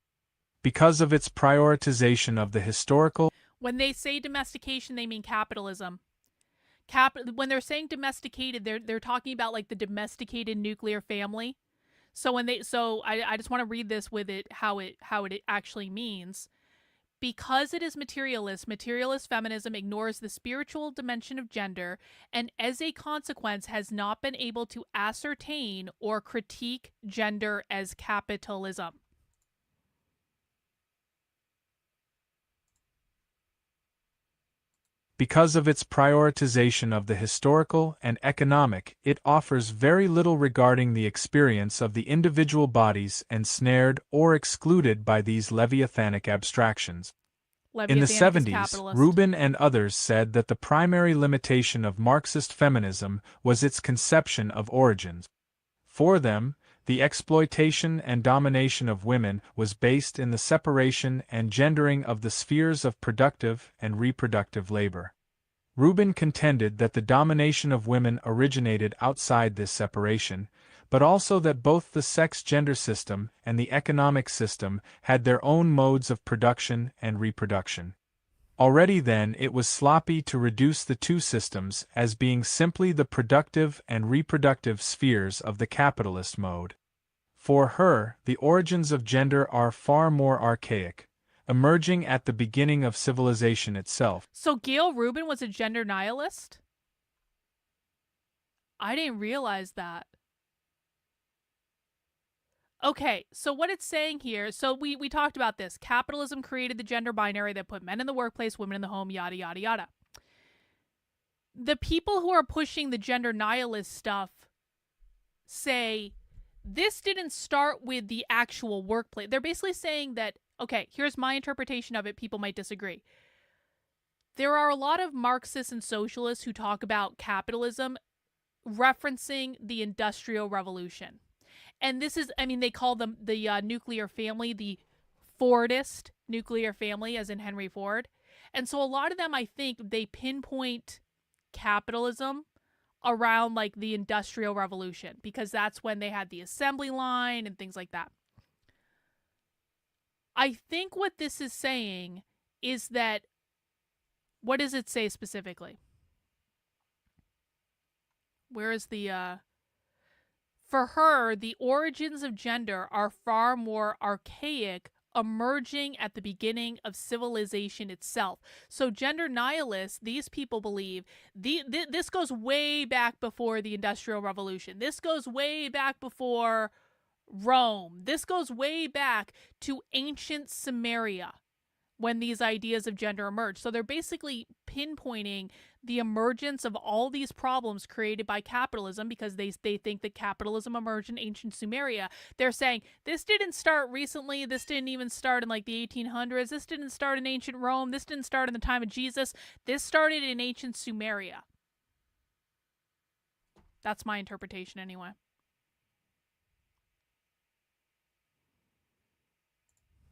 Because of its prioritization of the historical. When they say domestication, they mean capitalism. When they're saying domesticated, they're talking about like the domesticated nuclear family. So I just want to read this with it how it actually means. Because it is materialist feminism ignores the spiritual dimension of gender, and as a consequence has not been able to ascertain or critique gender as capitalism. Because of its prioritization of the historical and economic, it offers very little regarding the experience of the individual bodies ensnared or excluded by these leviathanic abstractions. In the 70s, Rubin and others said that the primary limitation of Marxist feminism was its conception of origins. For them, the exploitation and domination of women was based in the separation and gendering of the spheres of productive and reproductive labor. Rubin contended that the domination of women originated outside this separation, but also that both the sex-gender system and the economic system had their own modes of production and reproduction. Already then it was sloppy to reduce the two systems as being simply the productive and reproductive spheres of the capitalist mode. For her, the origins of gender are far more archaic. emerging at the beginning of civilization itself. So Gail Rubin was a gender nihilist? I didn't realize that. Okay, so what it's saying here, so we talked about this. Capitalism created the gender binary that put men in the workplace, women in the home, yada, yada, yada. The people who are pushing the gender nihilist stuff say this didn't start with the actual workplace. They're basically saying that, okay, here's my interpretation of it. People might disagree. There are a lot of Marxists and socialists who talk about capitalism referencing the Industrial Revolution. And this is, I mean, they call them the nuclear family, the Fordist nuclear family, as in Henry Ford. And so a lot of them, I think, they pinpoint capitalism around like the Industrial Revolution, because that's when they had the assembly line and things like that. I think what this is saying is that, what does it say specifically? Where is the, for her, the origins of gender are far more archaic, emerging at the beginning of civilization itself. So gender nihilists, these people believe, this goes way back before the Industrial Revolution. This goes way back before Rome. This goes way back to ancient Sumeria when these ideas of gender emerged. So they're basically pinpointing the emergence of all these problems created by capitalism, because they think that capitalism emerged in ancient Sumeria. They're saying this didn't start recently. This didn't even start in like the 1800s. This didn't start in ancient Rome. This didn't start in the time of Jesus. This started in ancient Sumeria. That's my interpretation anyway.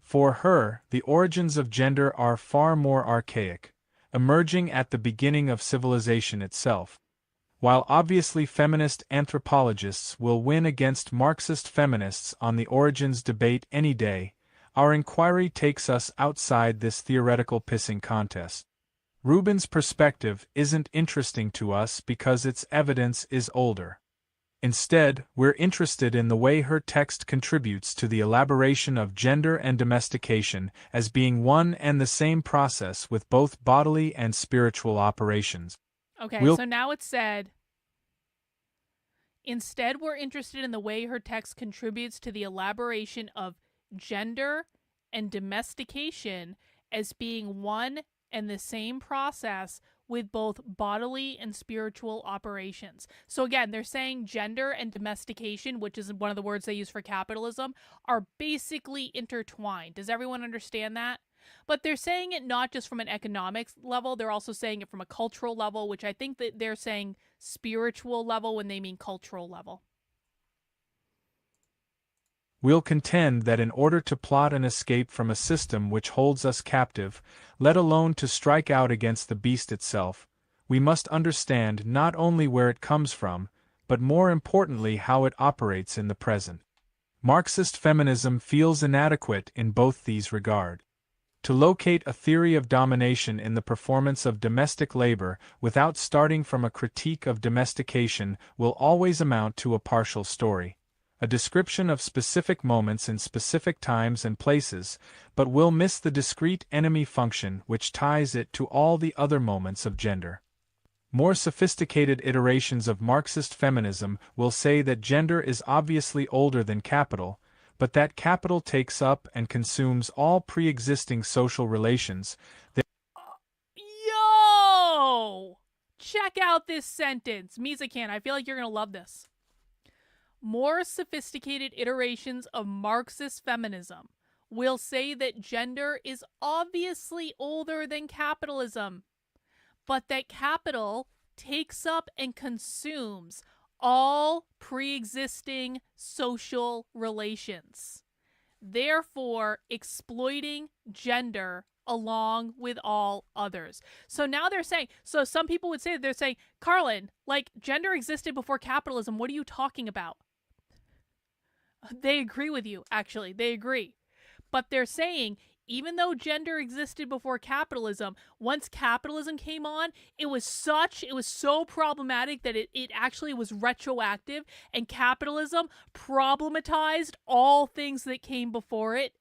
For her, the origins of gender are far more archaic, emerging at the beginning of civilization itself. While obviously feminist anthropologists will win against Marxist feminists on the origins debate any day, our inquiry takes us outside this theoretical pissing contest. Rubin's perspective isn't interesting to us because its evidence is older. Instead, we're interested in the way her text contributes to the elaboration of gender and domestication as being one and the same process with both bodily and spiritual operations. Okay, so now it's said, instead we're interested in the way her text contributes to the elaboration of gender and domestication as being one and the same process with both bodily and spiritual operations. So again, they're saying gender and domestication, which is one of the words they use for capitalism, are basically intertwined. Does everyone understand that? But they're saying it not just from an economics level, they're also saying it from a cultural level, which I think that they're saying spiritual level when they mean cultural level. We'll contend that in order to plot an escape from a system which holds us captive, let alone to strike out against the beast itself, we must understand not only where it comes from, but more importantly how it operates in the present. Marxist feminism feels inadequate in both these regards. To locate a theory of domination in the performance of domestic labor without starting from a critique of domestication will always amount to a partial story, a description of specific moments in specific times and places, but will miss the discrete enemy function which ties it to all the other moments of gender. More sophisticated iterations of Marxist feminism will say that gender is obviously older than capital, but that capital takes up and consumes all pre-existing social relations. Yo! Check out this sentence. Mizakan, I feel like you're going to love this. More sophisticated iterations of Marxist feminism will say that gender is obviously older than capitalism, but that capital takes up and consumes all pre-existing social relations, therefore exploiting gender along with all others. So now they're saying, so some people would say, they're saying, Carlin, like gender existed before capitalism, what are you talking about? They agree with you, actually, they agree. But they're saying, even though gender existed before capitalism, once capitalism came on, it was so problematic that it actually was retroactive, and capitalism problematized all things that came before it.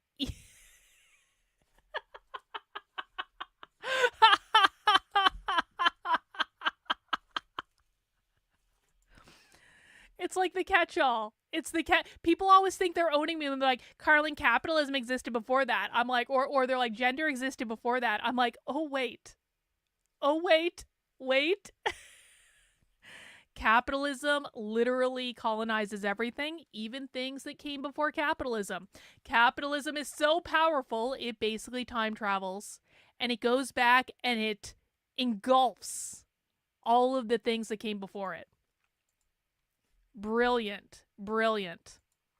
It's like the catch-all. It's the people always think they're owning me when they're like, Carlin, capitalism existed before that. I'm like, or they're like, gender existed before that. I'm like, oh wait. Capitalism literally colonizes everything, even things that came before capitalism. Capitalism is so powerful, it basically time travels, and it goes back and it engulfs all of the things that came before it. Brilliant.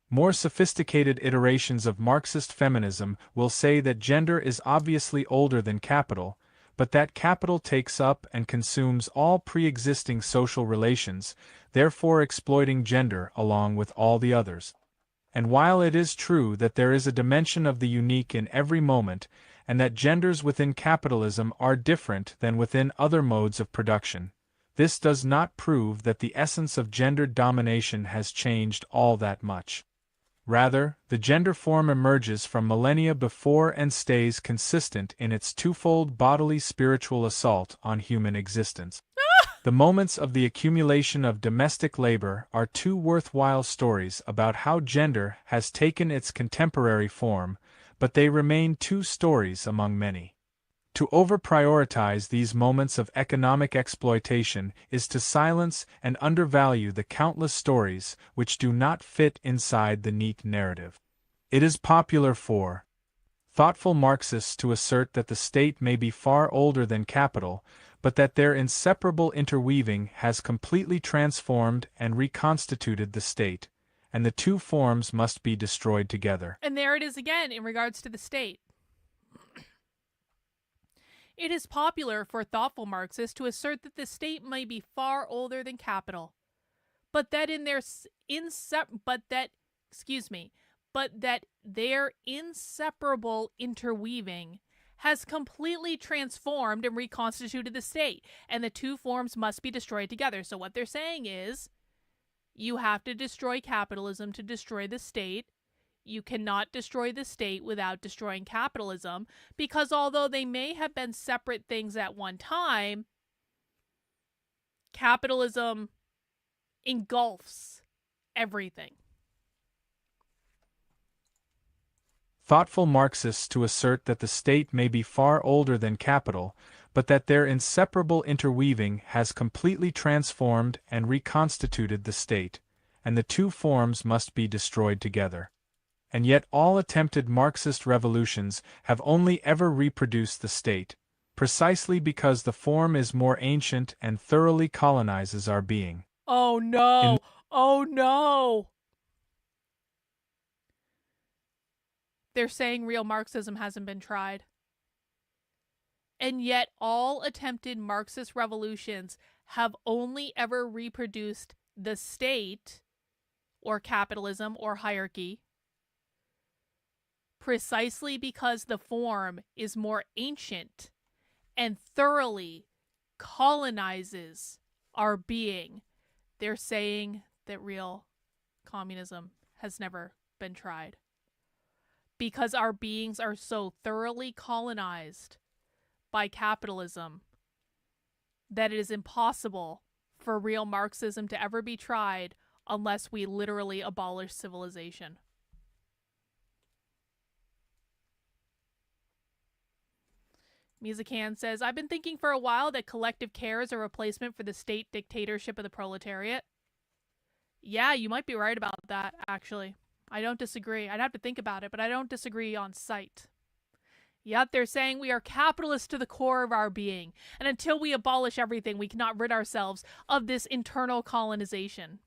More sophisticated iterations of Marxist feminism will say that gender is obviously older than capital, but that capital takes up and consumes all pre-existing social relations, therefore exploiting gender along with all the others. And while it is true that there is a dimension of the unique in every moment, and that genders within capitalism are different than within other modes of production, this does not prove that the essence of gender domination has changed all that much. Rather, the gender form emerges from millennia before and stays consistent in its twofold bodily spiritual assault on human existence. The moments of the accumulation of domestic labor are two worthwhile stories about how gender has taken its contemporary form, but they remain two stories among many. To over-prioritize these moments of economic exploitation is to silence and undervalue the countless stories which do not fit inside the neat narrative. It is popular for thoughtful Marxists to assert that the state may be far older than capital, but that their inseparable interweaving has completely transformed and reconstituted the state, and the two forms must be destroyed together. And there it is again in regards to the state. It is popular for thoughtful Marxists to assert that the state may be far older than capital, but that their inseparable interweaving has completely transformed and reconstituted the state, and the two forms must be destroyed together. So what they're saying is, you have to destroy capitalism to destroy the state. You cannot destroy the state without destroying capitalism, because although they may have been separate things at one time, capitalism engulfs everything. Thoughtful Marxists to assert that the state may be far older than capital, but that their inseparable interweaving has completely transformed and reconstituted the state, and the two forms must be destroyed together. And yet all attempted Marxist revolutions have only ever reproduced the state, precisely because the form is more ancient and thoroughly colonizes our being. Oh no! Oh no! They're saying real Marxism hasn't been tried. And yet all attempted Marxist revolutions have only ever reproduced the state, or capitalism, or hierarchy, precisely because the form is more ancient and thoroughly colonizes our being. They're saying that real communism has never been tried, because our beings are so thoroughly colonized by capitalism that it is impossible for real Marxism to ever be tried unless we literally abolish civilization. Mizakan says, I've been thinking for a while that collective care is a replacement for the state dictatorship of the proletariat. Yeah, you might be right about that, actually. I don't disagree. I'd have to think about it, but I don't disagree on sight. Yet they're saying we are capitalists to the core of our being, and until we abolish everything, we cannot rid ourselves of this internal colonization.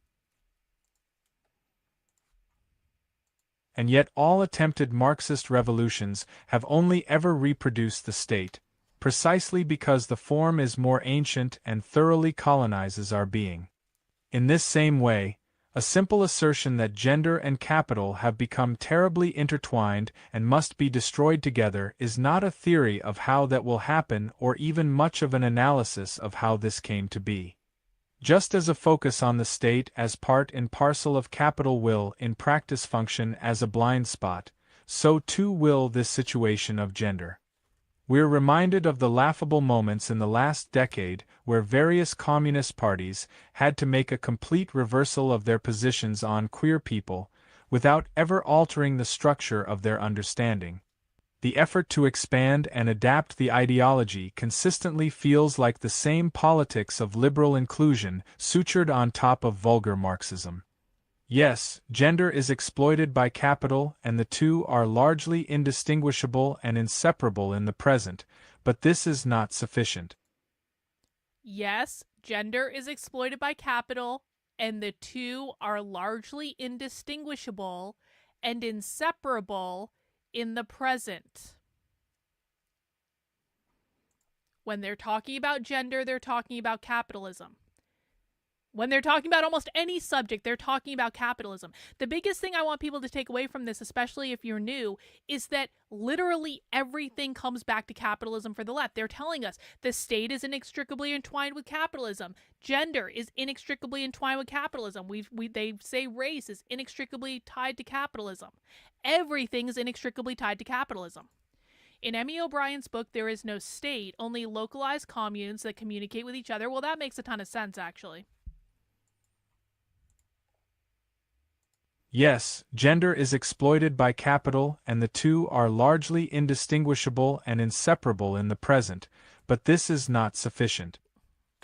And yet all attempted Marxist revolutions have only ever reproduced the state, precisely because the form is more ancient and thoroughly colonizes our being. In this same way, a simple assertion that gender and capital have become terribly intertwined and must be destroyed together is not a theory of how that will happen or even much of an analysis of how this came to be. Just as a focus on the state as part and parcel of capital will in practice function as a blind spot, so too will this situation of gender. We're reminded of the laughable moments in the last decade where various communist parties had to make a complete reversal of their positions on queer people, without ever altering the structure of their understanding. The effort to expand and adapt the ideology consistently feels like the same politics of liberal inclusion sutured on top of vulgar Marxism. Yes, gender is exploited by capital and the two are largely indistinguishable and inseparable in the present, but this is not sufficient. Yes, gender is exploited by capital, and the two are largely indistinguishable and inseparable in the present. When they're talking about gender, they're talking about capitalism. When they're talking about almost any subject, they're talking about capitalism. The biggest thing I want people to take away from this, especially if you're new, is that literally everything comes back to capitalism for the left. They're telling us the state is inextricably entwined with capitalism. Gender is inextricably entwined with capitalism. They say race is inextricably tied to capitalism. Everything is inextricably tied to capitalism. In Emmy O'Brien's book, There Is No State, only localized communes that communicate with each other. Well, that makes a ton of sense, actually. Yes, gender is exploited by capital and the two are largely indistinguishable and inseparable in the present, but this is not sufficient.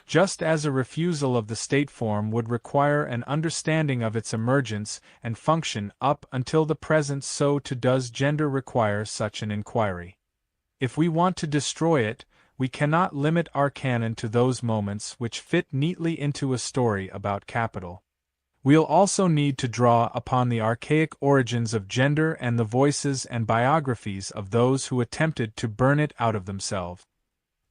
Just as a refusal of the state form would require an understanding of its emergence and function up until the present, so too does gender require such an inquiry. If we want to destroy it, we cannot limit our canon to those moments which fit neatly into a story about capital. We'll also need to draw upon the archaic origins of gender and the voices and biographies of those who attempted to burn it out of themselves.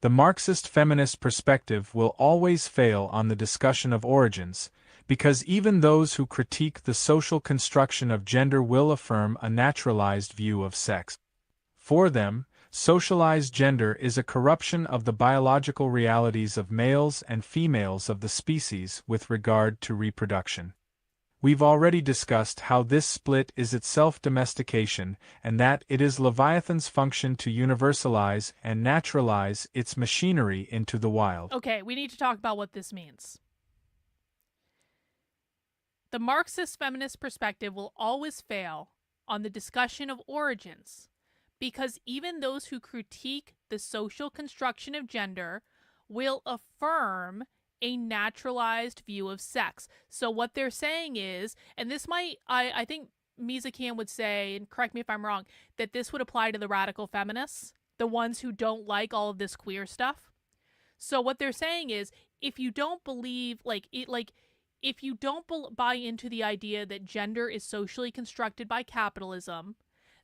The Marxist feminist perspective will always fail on the discussion of origins, because even those who critique the social construction of gender will affirm a naturalized view of sex. For them, socialized gender is a corruption of the biological realities of males and females of the species with regard to reproduction. We've already discussed how this split is itself domestication, and that it is Leviathan's function to universalize and naturalize its machinery into the wild. Okay, we need to talk about what this means. The Marxist feminist perspective will always fail on the discussion of origins, because even those who critique the social construction of gender will affirm a naturalized view of sex. So what they're saying is, and this might, I think Mizakian would say, and correct me if I'm wrong, that this would apply to the radical feminists, the ones who don't like all of this queer stuff. So what they're saying is, if you don't believe, if you don't buy into the idea that gender is socially constructed by capitalism,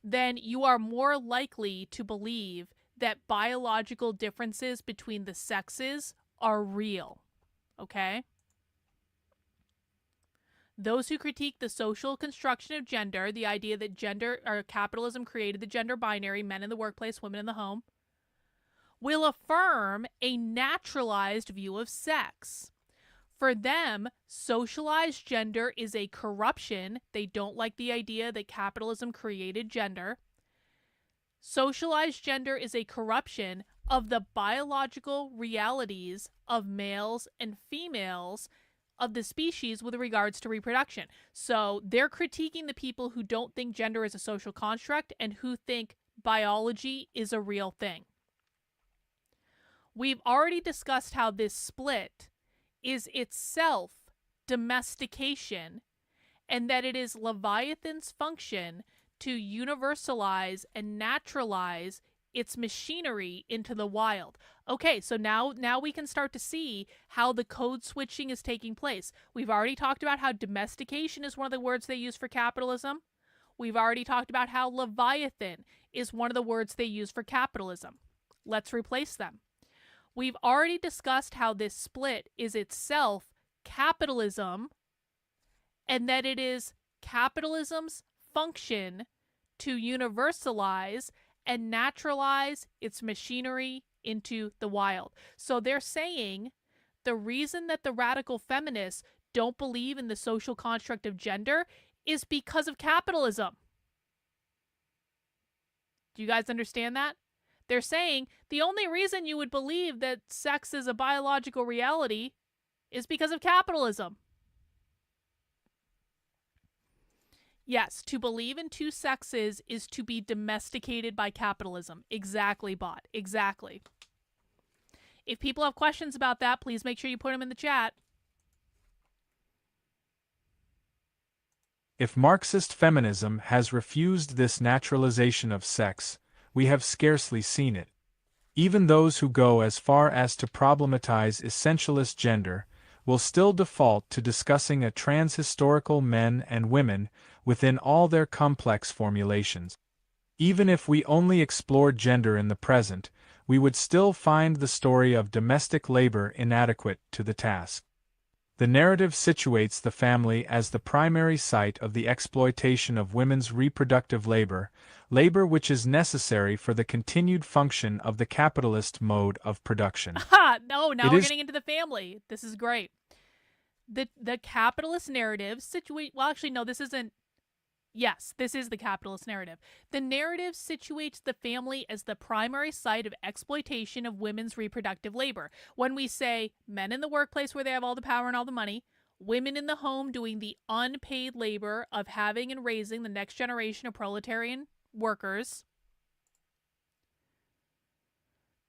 then you are more likely to believe that biological differences between the sexes are real. Okay? Those who critique the social construction of gender, the idea that gender or capitalism created the gender binary, men in the workplace, women in the home, will affirm a naturalized view of sex. For them, socialized gender is a corruption. They don't like the idea that capitalism created gender. Socialized gender is a corruption of the biological realities of males and females of the species with regards to reproduction. So they're critiquing the people who don't think gender is a social construct and who think biology is a real thing. We've already discussed how this split is itself domestication, and that it is Leviathan's function to universalize and naturalize its machinery into the wild. Okay, so now we can start to see how the code switching is taking place. We've already talked about how domestication is one of the words they use for capitalism. We've already talked about how Leviathan is one of the words they use for capitalism. Let's replace them. We've already discussed how this split is itself capitalism, and that it is capitalism's function to universalize and naturalize its machinery into the wild. So they're saying the reason that the radical feminists don't believe in the social construct of gender is because of capitalism. Do you guys understand that? They're saying the only reason you would believe that sex is a biological reality is because of capitalism. Yes, to believe in two sexes is to be domesticated by capitalism. Exactly, bot. Exactly. If people have questions about that, please make sure you put them in the chat. If Marxist feminism has refused this naturalization of sex, we have scarcely seen it. Even those who go as far as to problematize essentialist gender will still default to discussing a transhistorical men and women within all their complex formulations. Even if we only explored gender in the present, we would still find the story of domestic labor inadequate to the task. The narrative situates the family as the primary site of the exploitation of women's reproductive labor, labor which is necessary for the continued function of the capitalist mode of production. No, now we're getting into the family. This is great. The capitalist narrative well, actually, no, this isn't. Yes, this is the capitalist narrative. The narrative situates the family as the primary site of exploitation of women's reproductive labor. When we say men in the workplace where they have all the power and all the money, women in the home doing the unpaid labor of having and raising the next generation of proletarian workers.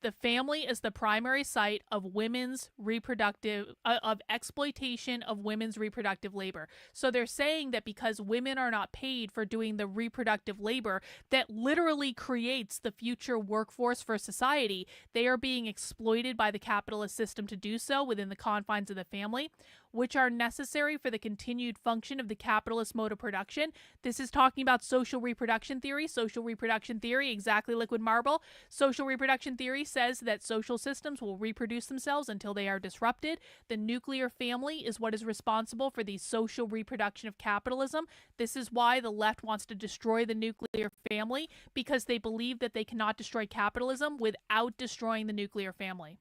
The family is the primary site of of exploitation of women's reproductive labor. So they're saying that because women are not paid for doing the reproductive labor that literally creates the future workforce for society, they are being exploited by the capitalist system to do so within the confines of the family, which are necessary for the continued function of the capitalist mode of production. This is talking about social reproduction theory. Social reproduction theory, exactly liquid marble. Social reproduction theory says that social systems will reproduce themselves until they are disrupted. The nuclear family is what is responsible for the social reproduction of capitalism. This is why the left wants to destroy the nuclear family, because they believe that they cannot destroy capitalism without destroying the nuclear family.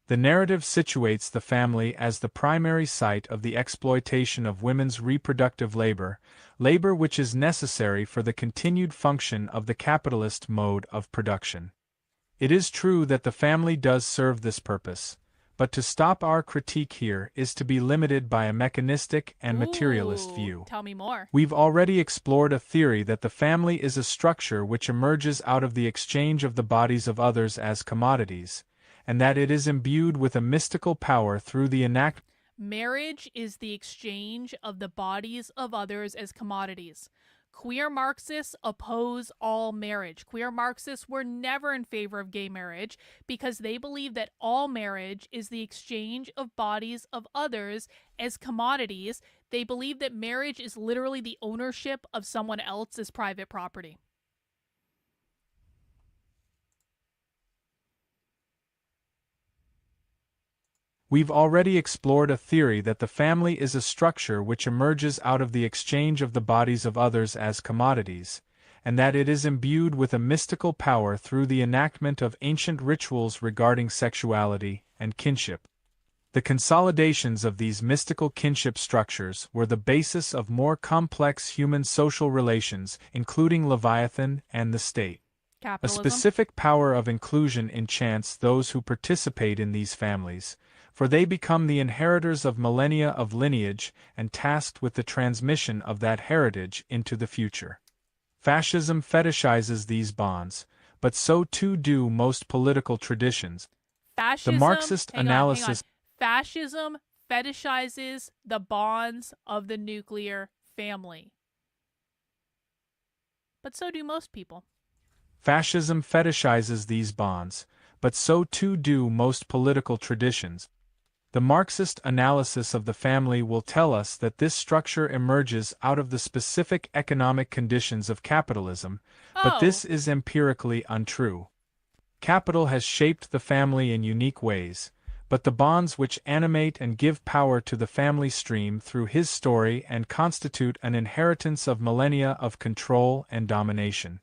The narrative situates the family as the primary site of the exploitation of women's reproductive labor, labor which is necessary for the continued function of the capitalist mode of production. It is true that the family does serve this purpose, but to stop our critique here is to be limited by a mechanistic and materialist view. Tell me more. We've already explored a theory that the family is a structure which emerges out of the exchange of the bodies of others as commodities, and that it is imbued with a mystical power through the Marriage is the exchange of the bodies of others as commodities. Queer Marxists oppose all marriage. Queer Marxists were never in favor of gay marriage because they believe that all marriage is the exchange of bodies of others as commodities. They believe that marriage is literally the ownership of someone else's private property. We've already explored a theory that the family is a structure which emerges out of the exchange of the bodies of others as commodities, and that it is imbued with a mystical power through the enactment of ancient rituals regarding sexuality and kinship. The consolidations of these mystical kinship structures were the basis of more complex human social relations, including Leviathan and the state. Capitalism. A specific power of inclusion enchants those who participate in these families, for they become the inheritors of millennia of lineage and tasked with the transmission of that heritage into the future. Fascism fetishizes these bonds, but so too do most political traditions. Fascism, the Marxist analysis. Fascism fetishizes the bonds of the nuclear family. But so do most people. Fascism fetishizes these bonds, but so too do most political traditions. The Marxist analysis of the family will tell us that this structure emerges out of the specific economic conditions of capitalism, but this is empirically untrue. Capital has shaped the family in unique ways, but the bonds which animate and give power to the family stream through his story and constitute an inheritance of millennia of control and domination.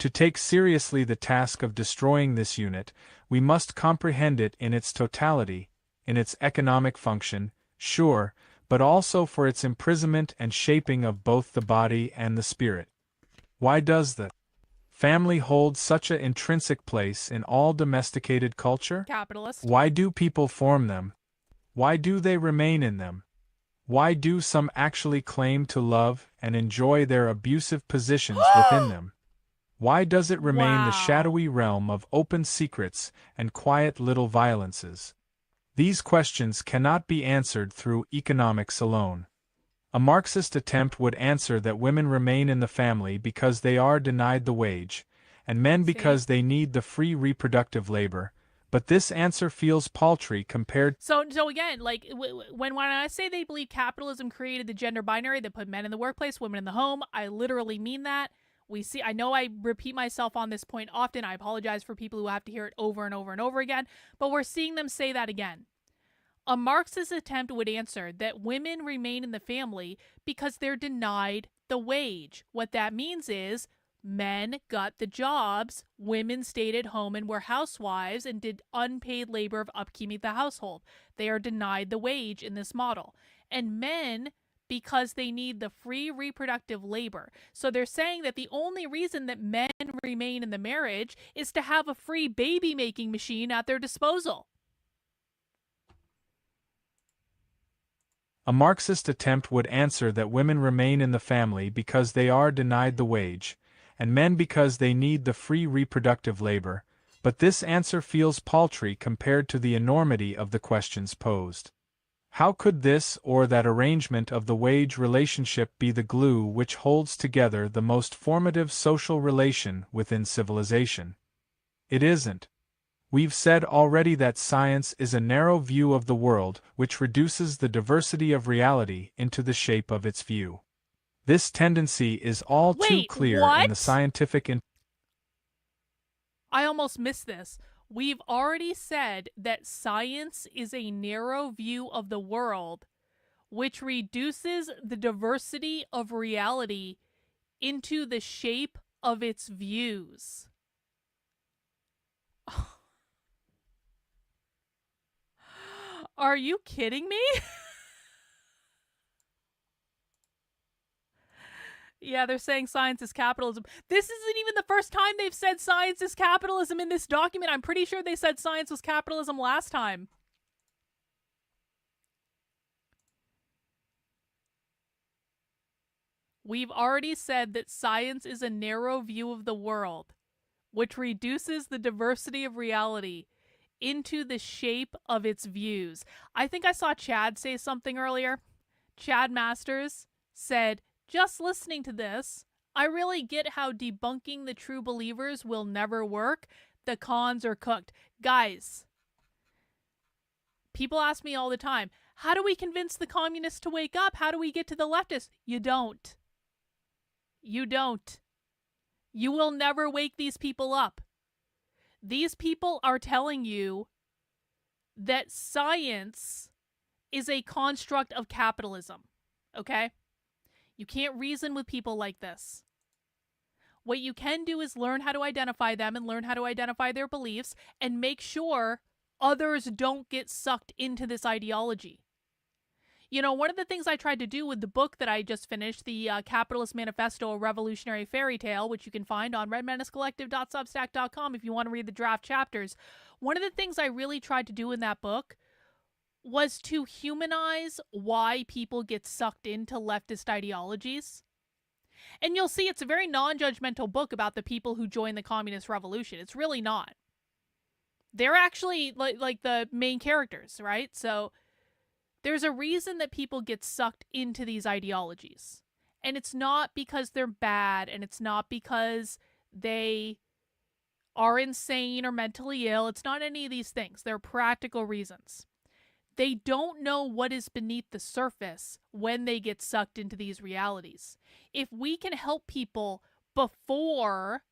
To take seriously the task of destroying this unit, we must comprehend it in its totality, in its economic function, sure, but also for its imprisonment and shaping of both the body and the spirit. Why does the family hold such an intrinsic place in all domesticated culture? Capitalist. Why do people form them? Why do they remain in them? Why do some actually claim to love and enjoy their abusive positions within them? Why does it remain the shadowy realm of open secrets and quiet little violences? These questions cannot be answered through economics alone. A Marxist attempt would answer that women remain in the family because they are denied the wage, and men because they need the free reproductive labor, but this answer feels paltry compared. So again, like when I say they believe capitalism created the gender binary that put men in the workplace, women in the home, I literally mean that. I know I repeat myself on this point often. I apologize for people who have to hear it over and over and over again, but we're seeing them say that again. A Marxist attempt would answer that women remain in the family because they're denied the wage. What that means is men got the jobs, women stayed at home and were housewives and did unpaid labor of upkeeping the household. They are denied the wage in this model. And men, because they need the free reproductive labor. So they're saying that the only reason that men remain in the marriage is to have a free baby-making machine at their disposal. A Marxist attempt would answer that women remain in the family because they are denied the wage, and men because they need the free reproductive labor, but this answer feels paltry compared to the enormity of the questions posed. How could this or that arrangement of the wage relationship be the glue which holds together the most formative social relation within civilization? It isn't. We've said already that science is a narrow view of the world which reduces the diversity of reality into the shape of its view. This tendency is all too clear in the scientific. I almost missed this. We've already said that science is a narrow view of the world which reduces the diversity of reality into the shape of its views. Are you kidding me? Yeah, they're saying science is capitalism. This isn't even the first time they've said science is capitalism in this document. I'm pretty sure they said science was capitalism last time. We've already said that science is a narrow view of the world, which reduces the diversity of reality into the shape of its views. I think I saw Chad say something earlier. Chad Masters said, just listening to this, I really get how debunking the true believers will never work. The cons are cooked. Guys, people ask me all the time, how do we convince the communists to wake up? How do we get to the leftists? You don't. You don't. You will never wake these people up. These people are telling you that science is a construct of capitalism, okay? You can't reason with people like this. What you can do is learn how to identify them and learn how to identify their beliefs and make sure others don't get sucked into this ideology. You know, one of the things I tried to do with the book that I just finished, the Capitalist Manifesto, a Revolutionary Fairy Tale, which you can find on redmenaccollective.substack.com if you want to read the draft chapters. One of the things I really tried to do in that book was to humanize why people get sucked into leftist ideologies. And you'll see it's a very non-judgmental book about the people who joined the communist revolution. It's really not. They're actually like the main characters, right? So there's a reason that people get sucked into these ideologies. And it's not because they're bad, and it's not because they are insane or mentally ill. It's not any of these things. They're practical reasons. They don't know what is beneath the surface when they get sucked into these realities. If we can help people before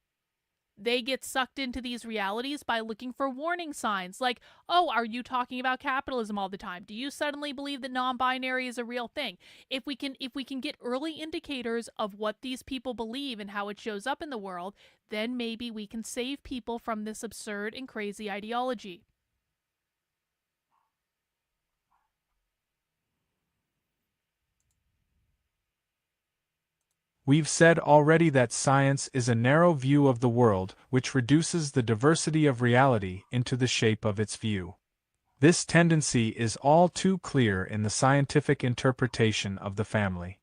they get sucked into these realities by looking for warning signs like, oh, are you talking about capitalism all the time? Do you suddenly believe that non-binary is a real thing? If we can get early indicators of what these people believe and how it shows up in the world, then maybe we can save people from this absurd and crazy ideology. We've said already that science is a narrow view of the world which reduces the diversity of reality into the shape of its view. This tendency is all too clear in the scientific interpretation of the family.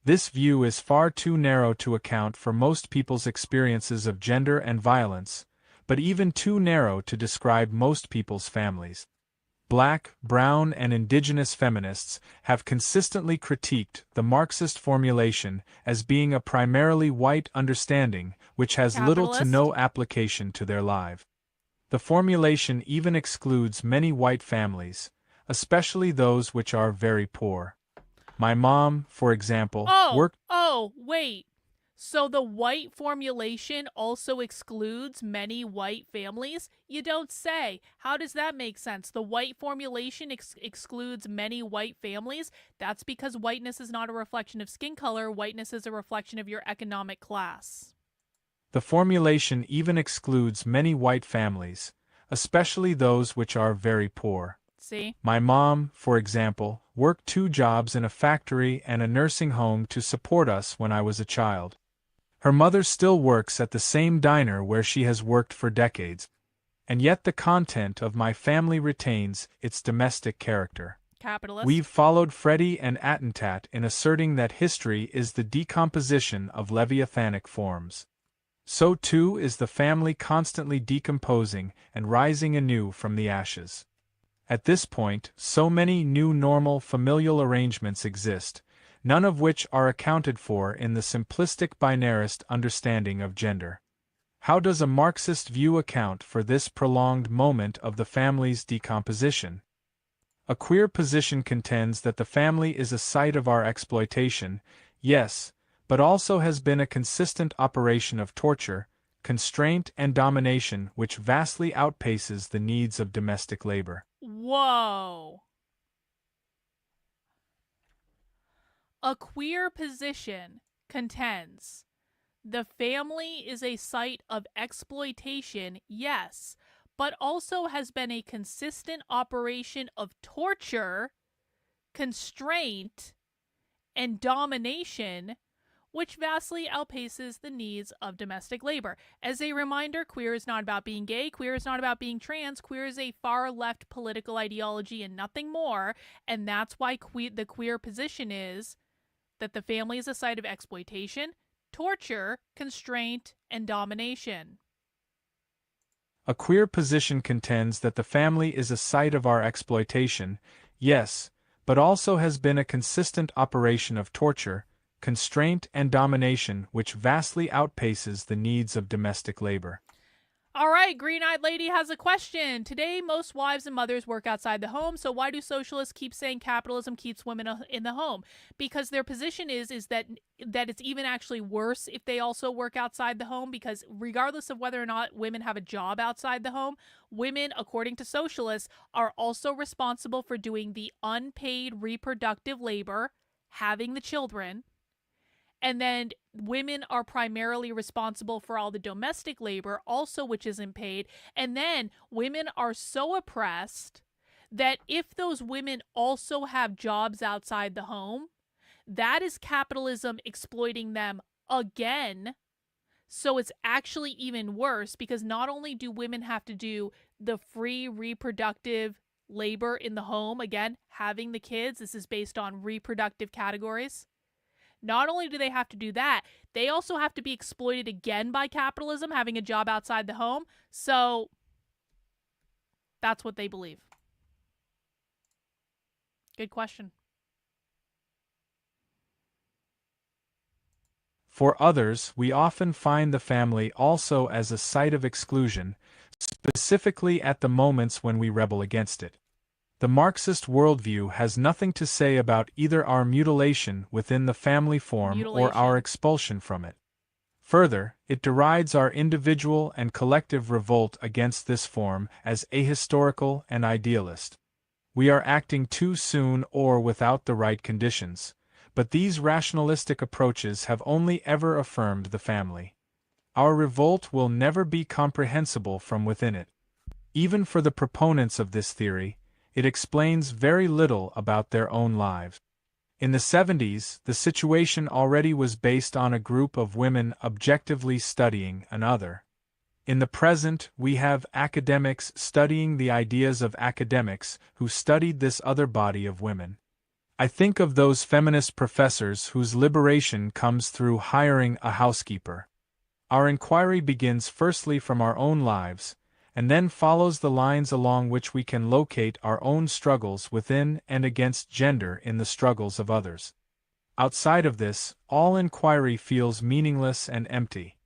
This view is far too narrow to account for most people's experiences of gender and violence, but even too narrow to describe most people's families. Black, brown, and indigenous feminists have consistently critiqued the Marxist formulation as being a primarily white understanding which has little to no application to their life. The formulation even excludes many white families, especially those which are very poor. My mom, for example, worked. Oh, wait. So the white formulation also excludes many white families? You don't say. How does that make sense? The white formulation excludes many white families? That's because whiteness is not a reflection of skin color. Whiteness is a reflection of your economic class. The formulation even excludes many white families, especially those which are very poor. See? My mom, for example, worked 2 jobs in a factory and a nursing home to support us when I was a child. Her mother still works at the same diner where she has worked for decades, and yet the content of my family retains its domestic character. Capitalist. We've followed Freddie and Attentat in asserting that history is the decomposition of leviathanic forms. So too is the family constantly decomposing and rising anew from the ashes. At this point, so many new normal familial arrangements exist, none of which are accounted for in the simplistic binarist understanding of gender. How does a Marxist view account for this prolonged moment of the family's decomposition? A queer position contends that the family is a site of our exploitation, yes, but also has been a consistent operation of torture, constraint, and domination which vastly outpaces the needs of domestic labor. Whoa. A queer position contends the family is a site of exploitation, yes, but also has been a consistent operation of torture, constraint, and domination, which vastly outpaces the needs of domestic labor. As a reminder, queer is not about being gay, queer is not about being trans, queer is a far-left political ideology and nothing more, and that's why the queer position is that the family is a site of exploitation, torture, constraint, and domination. A queer position contends that the family is a site of our exploitation, yes, but also has been a consistent operation of torture, constraint, and domination which vastly outpaces the needs of domestic labor. All right, Green-Eyed Lady has a question. Today, most wives and mothers work outside the home, so why do socialists keep saying capitalism keeps women in the home? Because their position is that it's even actually worse if they also work outside the home, because regardless of whether or not women have a job outside the home, women, according to socialists, are also responsible for doing the unpaid reproductive labor, having the children, and then women are primarily responsible for all the domestic labor, also which isn't paid. And then women are so oppressed that if those women also have jobs outside the home, that is capitalism exploiting them again. So it's actually even worse, because not only do women have to do the free reproductive labor in the home, again, having the kids, this is based on reproductive categories. Not only do they have to do that, they also have to be exploited again by capitalism, having a job outside the home. So that's what they believe. Good question. For others, we often find the family also as a site of exclusion, specifically at the moments when we rebel against it. The Marxist worldview has nothing to say about either our mutilation within the family form or our expulsion from it. Further, it derides our individual and collective revolt against this form as ahistorical and idealist. We are acting too soon or without the right conditions, but these rationalistic approaches have only ever affirmed the family. Our revolt will never be comprehensible from within it. Even for the proponents of this theory, it explains very little about their own lives. In the 70s, the situation already was based on a group of women objectively studying another. In the present, we have academics studying the ideas of academics who studied this other body of women. I think of those feminist professors whose liberation comes through hiring a housekeeper. Our inquiry begins firstly from our own lives, and then follows the lines along which we can locate our own struggles within and against gender in the struggles of others. Outside of this, all inquiry feels meaningless and empty.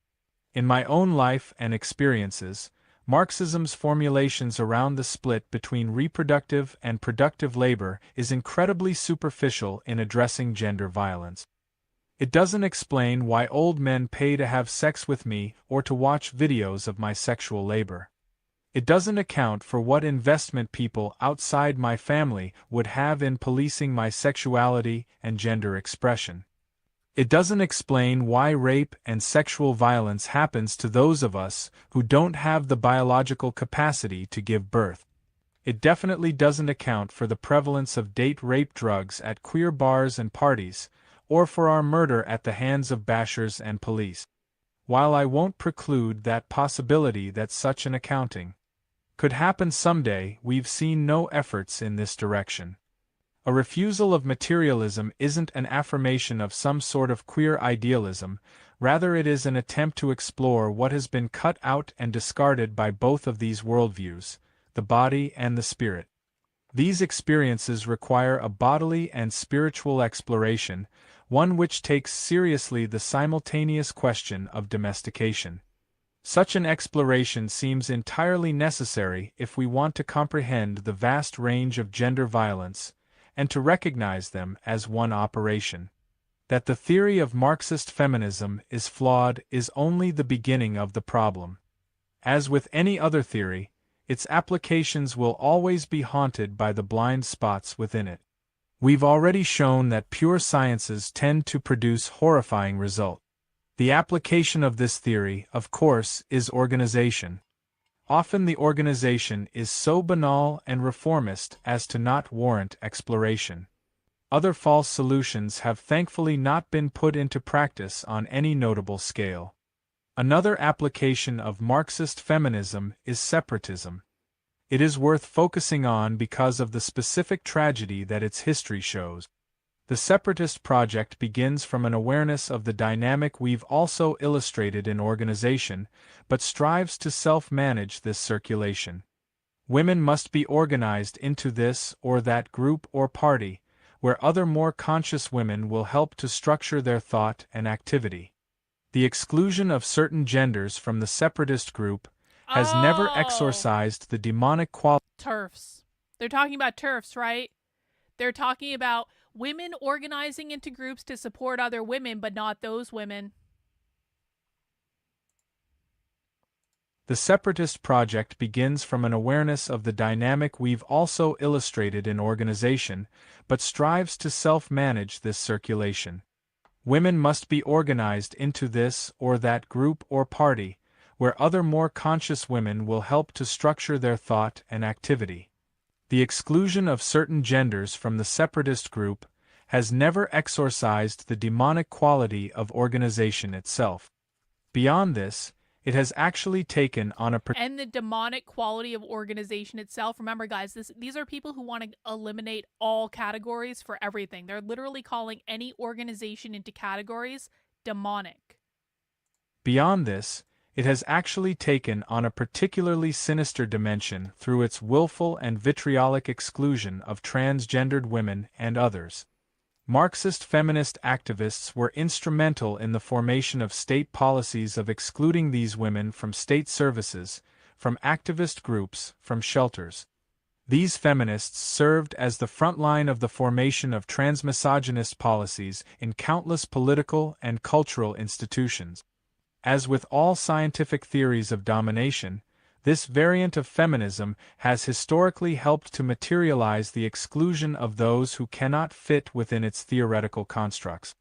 In my own life and experiences, Marxism's formulations around the split between reproductive and productive labor is incredibly superficial in addressing gender violence. It doesn't explain why old men pay to have sex with me or to watch videos of my sexual labor. It doesn't account for what investment people outside my family would have in policing my sexuality and gender expression. It doesn't explain why rape and sexual violence happens to those of us who don't have the biological capacity to give birth. It definitely doesn't account for the prevalence of date rape drugs at queer bars and parties, or for our murder at the hands of bashers and police. While I won't preclude that possibility that such an accounting could happen someday, we've seen no efforts in this direction. A refusal of materialism isn't an affirmation of some sort of queer idealism, rather it is an attempt to explore what has been cut out and discarded by both of these worldviews, the body and the spirit. These experiences require a bodily and spiritual exploration, one which takes seriously the simultaneous question of domestication. Such an exploration seems entirely necessary if we want to comprehend the vast range of gender violence, and to recognize them as one operation. That the theory of Marxist feminism is flawed is only the beginning of the problem. As with any other theory, its applications will always be haunted by the blind spots within it. We've already shown that pure sciences tend to produce horrifying results. The application of this theory, of course, is organization. Often the organization is so banal and reformist as to not warrant exploration. Other false solutions have thankfully not been put into practice on any notable scale. Another application of Marxist feminism is separatism. It is worth focusing on because of the specific tragedy that its history shows. The separatist project begins from an awareness of the dynamic we've also illustrated in organization, but strives to self-manage this circulation. Women must be organized into this or that group or party, where other more conscious women will help to structure their thought and activity. The exclusion of certain genders from the separatist group has never exorcised the demonic quality. TERFs. They're talking about TERFs, right? They're talking about women organizing into groups to support other women, but not those women. The separatist project begins from an awareness of the dynamic we've also illustrated in organization, but strives to self-manage this circulation. Women must be organized into this or that group or party, where other more conscious women will help to structure their thought and activity. The exclusion of certain genders from the separatist group has never exorcised the demonic quality of organization itself. Beyond this, it has actually taken on a and the demonic quality of organization itself. Remember, guys, these are people who want to eliminate all categories for everything. They're literally calling any organization into categories demonic. Beyond this, it has actually taken on a particularly sinister dimension through its willful and vitriolic exclusion of transgendered women and others. Marxist feminist activists were instrumental in the formation of state policies of excluding these women from state services, from activist groups, from shelters. These feminists served as the front line of the formation of transmisogynist policies in countless political and cultural institutions. As with all scientific theories of domination, this variant of feminism has historically helped to materialize the exclusion of those who cannot fit within its theoretical constructs.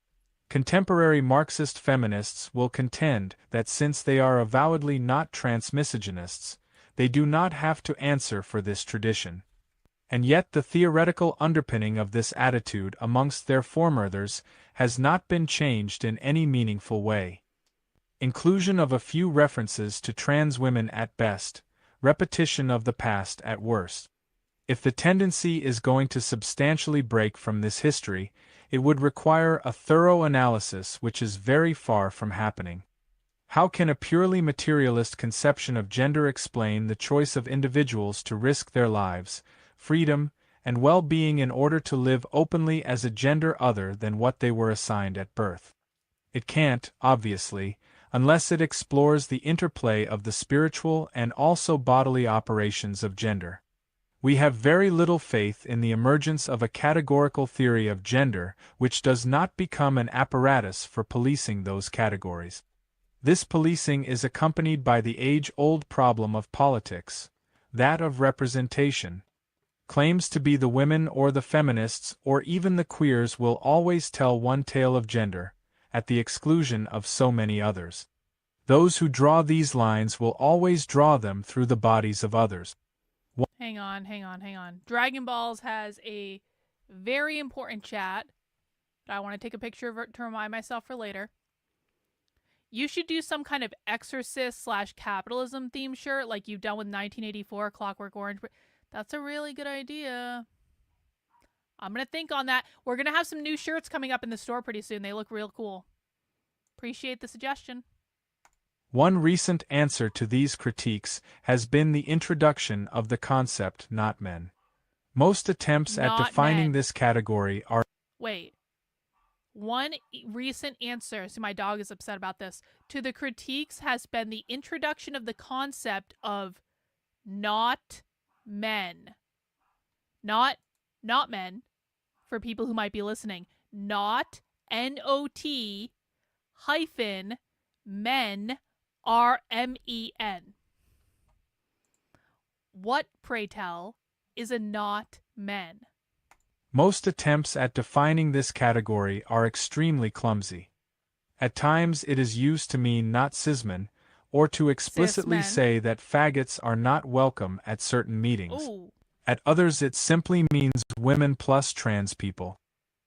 Contemporary Marxist feminists will contend that since they are avowedly not transmisogynists, they do not have to answer for this tradition. And yet the theoretical underpinning of this attitude amongst their foremothers has not been changed in any meaningful way. Inclusion of a few references to trans women at best, repetition of the past at worst. If the tendency is going to substantially break from this history, it would require a thorough analysis which is very far from happening. How can a purely materialist conception of gender explain the choice of individuals to risk their lives, freedom, and well-being in order to live openly as a gender other than what they were assigned at birth? It can't, obviously, unless it explores the interplay of the spiritual and also bodily operations of gender. We have very little faith in the emergence of a categorical theory of gender which does not become an apparatus for policing those categories. This policing is accompanied by the age-old problem of politics, that of representation. Claims to be the women or the feminists or even the queers will always tell one tale of gender, at the exclusion of so many others. Those who draw these lines will always draw them through the bodies of others. Hang on. Dragon Balls has a very important chat that I want to take a picture of it to remind myself for later. You should do some kind of Exorcist/capitalism theme shirt like you've done with 1984 Clockwork Orange. That's a really good idea. I'm going to think on that. We're going to have some new shirts coming up in the store pretty soon. They look real cool. Appreciate the suggestion. One recent answer to these critiques has been the introduction of the concept not men. Most attempts at Not defining men. this category are Wait. One recent answer, so my dog is upset about this, to the critiques has been the introduction of the concept of not men. Not men, for people who might be listening. Not, N-O-T, hyphen, men, R-M-E-N. What, pray tell, is a not men? Most attempts at defining this category are extremely clumsy. At times it is used to mean not cismen, or to explicitly Cis men. say that faggots are not welcome at certain meetings. Ooh. At others it simply means women plus trans people.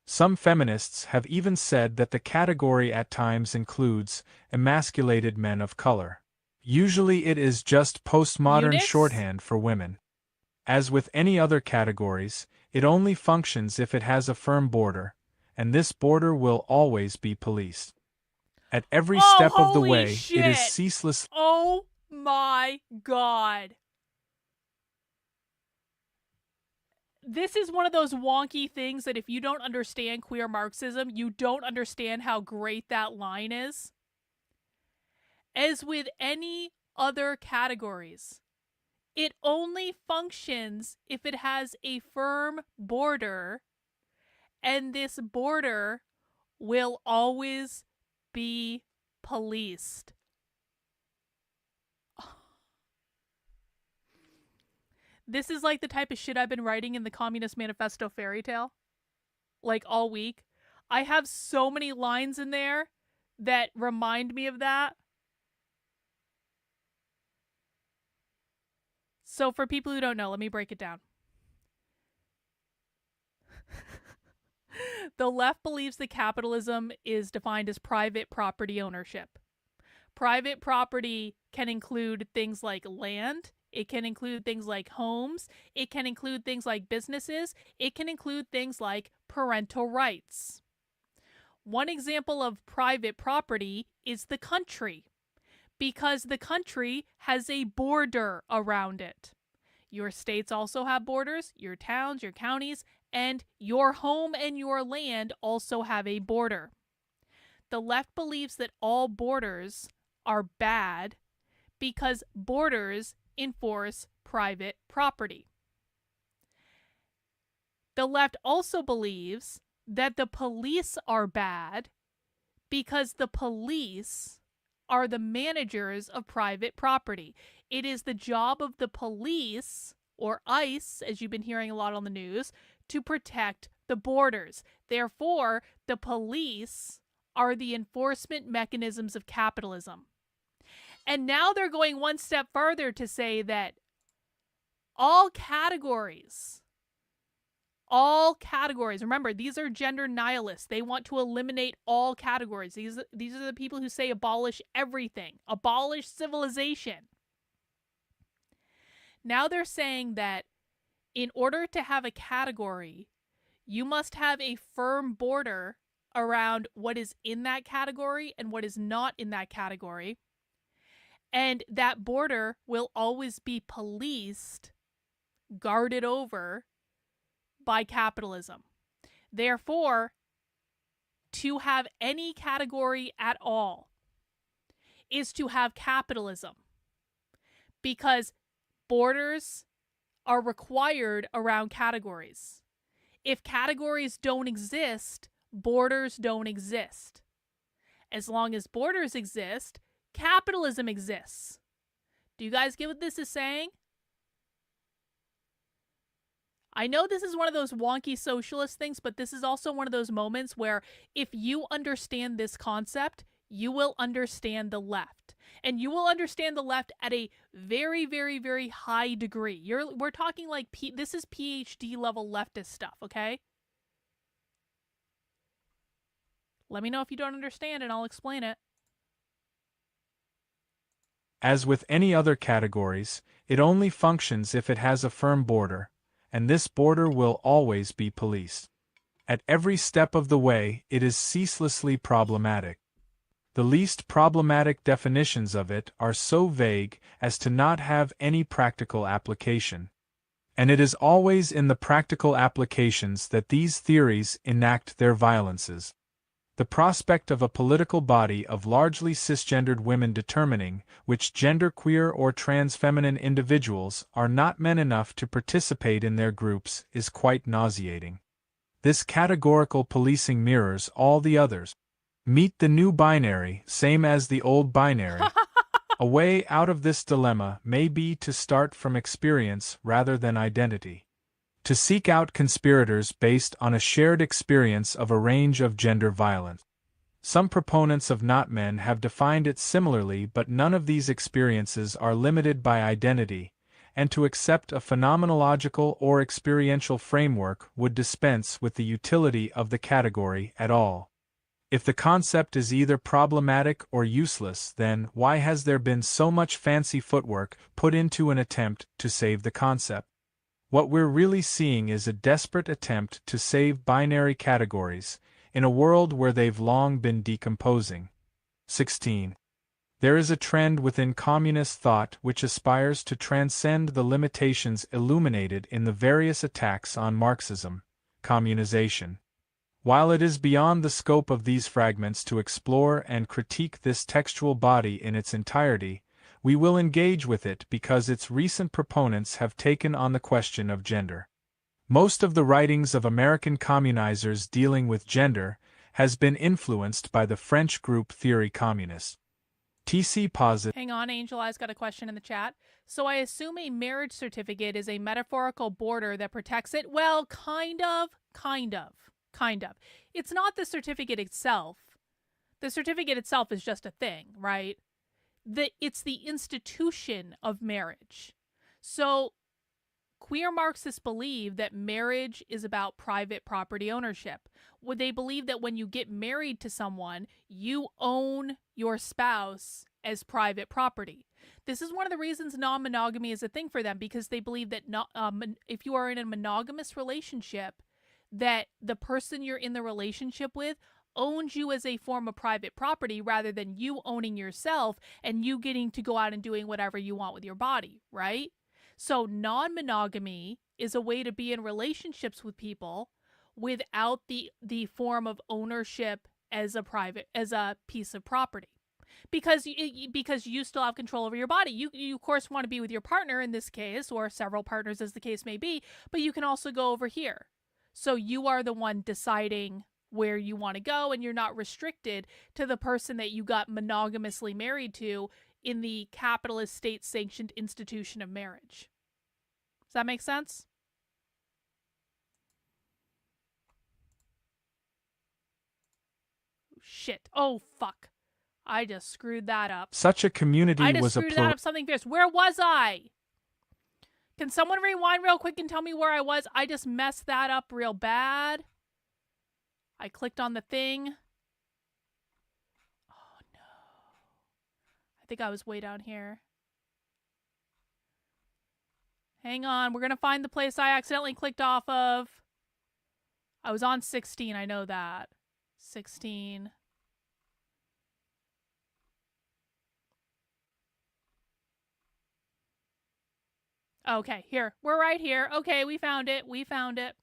Some feminists have even said that the category at times includes emasculated men of color. Usually it is just postmodern Eunuchs? shorthand for women. As with any other categories, it only functions if it has a firm border, and this border will always be policed. At every step of the holy way, shit. it is ceaseless. Oh my god. This is one of those wonky things that if you don't understand queer Marxism, you don't understand how great that line is. As with any other categories, it only functions if it has a firm border, and this border will always be policed. This is like the type of shit I've been writing in the Communist Manifesto fairy tale, like all week. I have so many lines in there that remind me of that. So for people who don't know, let me break it down. The left believes that capitalism is defined as private property ownership. Private property can include things like land. It can include things like homes. It can include things like businesses. It can include things like parental rights. One example of private property is the country, because the country has a border around it. Your states also have borders, your towns, your counties, and your home and your land also have a border. The left believes that all borders are bad because borders enforce private property. The left also believes that the police are bad because the police are the managers of private property. It is the job of the police, or ICE, as you've been hearing a lot on the news, to protect the borders. Therefore, the police are the enforcement mechanisms of capitalism. And now they're going one step further to say that all categories All categories. Remember, these are gender nihilists. They want to eliminate all categories. These are the people who say abolish everything, abolish civilization. Now they're saying that in order to have a category, you must have a firm border around what is in that category and what is not in that category. And that border will always be policed, guarded over by capitalism. Therefore, to have any category at all is to have capitalism, because borders are required around categories. If categories don't exist, borders don't exist. As long as borders exist, capitalism exists. Do you guys get what this is saying? I know this is one of those wonky socialist things, but this is also one of those moments where if you understand this concept, you will understand the left. And you will understand the left at a very, very, very high degree. We're talking like, this is PhD level leftist stuff, okay? Let me know if you don't understand and I'll explain it. As with any other categories, it only functions if it has a firm border, and this border will always be policed. At every step of the way, it is ceaselessly problematic. The least problematic definitions of it are so vague as to not have any practical application. And it is always in the practical applications that these theories enact their violences. The prospect of a political body of largely cisgendered women determining which genderqueer or transfeminine individuals are not men enough to participate in their groups is quite nauseating. This categorical policing mirrors all the others. Meet the new binary, same as the old binary. A way out of this dilemma may be to start from experience rather than identity. To seek out conspirators based on a shared experience of a range of gender violence. Some proponents of not men have defined it similarly, but none of these experiences are limited by identity, and to accept a phenomenological or experiential framework would dispense with the utility of the category at all. If the concept is either problematic or useless, then why has there been so much fancy footwork put into an attempt to save the concept? What we're really seeing is a desperate attempt to save binary categories, in a world where they've long been decomposing. 16. There is a trend within communist thought which aspires to transcend the limitations illuminated in the various attacks on Marxism, communization. While it is beyond the scope of these fragments to explore and critique this textual body in its entirety, we will engage with it because its recent proponents have taken on the question of gender. Most of the writings of American communizers dealing with gender has been influenced by the French group theory communists. T.C. posits. Hang on, Angel Eye's got a question in the chat. So I assume a marriage certificate is a metaphorical border that protects it? Well, kind of. It's not the certificate itself. The certificate itself is just a thing, right? It's the institution of marriage. So queer Marxists believe that marriage is about private property ownership. Would they believe that when you get married to someone, you own your spouse as private property? This is one of the reasons non-monogamy is a thing for them, because they believe that if you are in a monogamous relationship, that the person you're in the relationship with owns you as a form of private property rather than you owning yourself and you getting to go out and doing whatever you want with your body, right? So non-monogamy is a way to be in relationships with people without the form of ownership as a piece of property. Because you still have control over your body. You of course want to be with your partner in this case, or several partners as the case may be, but you can also go over here. So you are the one deciding where you want to go, and you're not restricted to the person that you got monogamously married to in the capitalist state-sanctioned institution of marriage. Does that make sense? Shit. Oh, fuck. I just screwed that up. Such a community was a screwed that up something fierce. Where was I? Can someone rewind real quick and tell me where I was? I just messed that up real bad. I clicked on the thing. Oh no. I think I was way down here. Hang on, we're gonna find the place I accidentally clicked off of. I was on 16, I know that. 16. Okay, here. We're right here. Okay, we found it. We found it.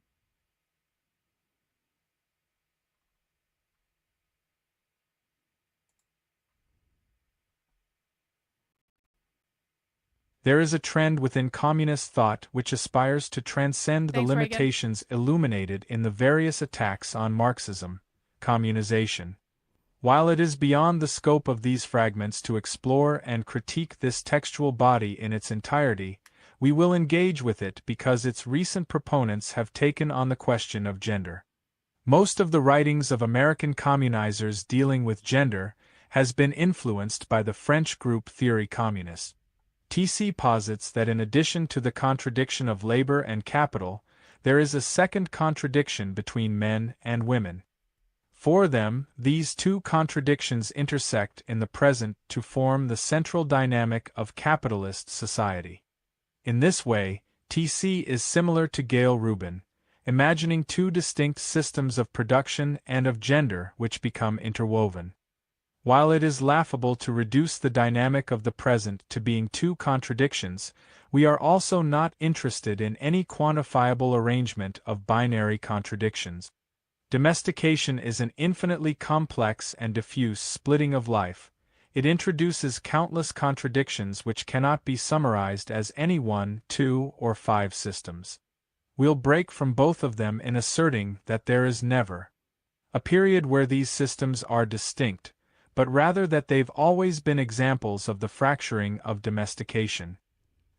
There is a trend within communist thought which aspires to transcend the Thanks, Reagan. limitations illuminated in the various attacks on Marxism, communization. While it is beyond the scope of these fragments to explore and critique this textual body in its entirety, we will engage with it because its recent proponents have taken on the question of gender. Most of the writings of American communizers dealing with gender has been influenced by the French group theory communist. TC posits that in addition to the contradiction of labor and capital, there is a second contradiction between men and women. For them, these two contradictions intersect in the present to form the central dynamic of capitalist society. In this way, TC is similar to Gail Rubin, imagining two distinct systems of production and of gender which become interwoven. While it is laughable to reduce the dynamic of the present to being two contradictions, we are also not interested in any quantifiable arrangement of binary contradictions. Domestication is an infinitely complex and diffuse splitting of life. It introduces countless contradictions which cannot be summarized as any 1, 2, or 5 systems. We'll break from both of them in asserting that there is never a period where these systems are distinct, but rather that they've always been examples of the fracturing of domestication.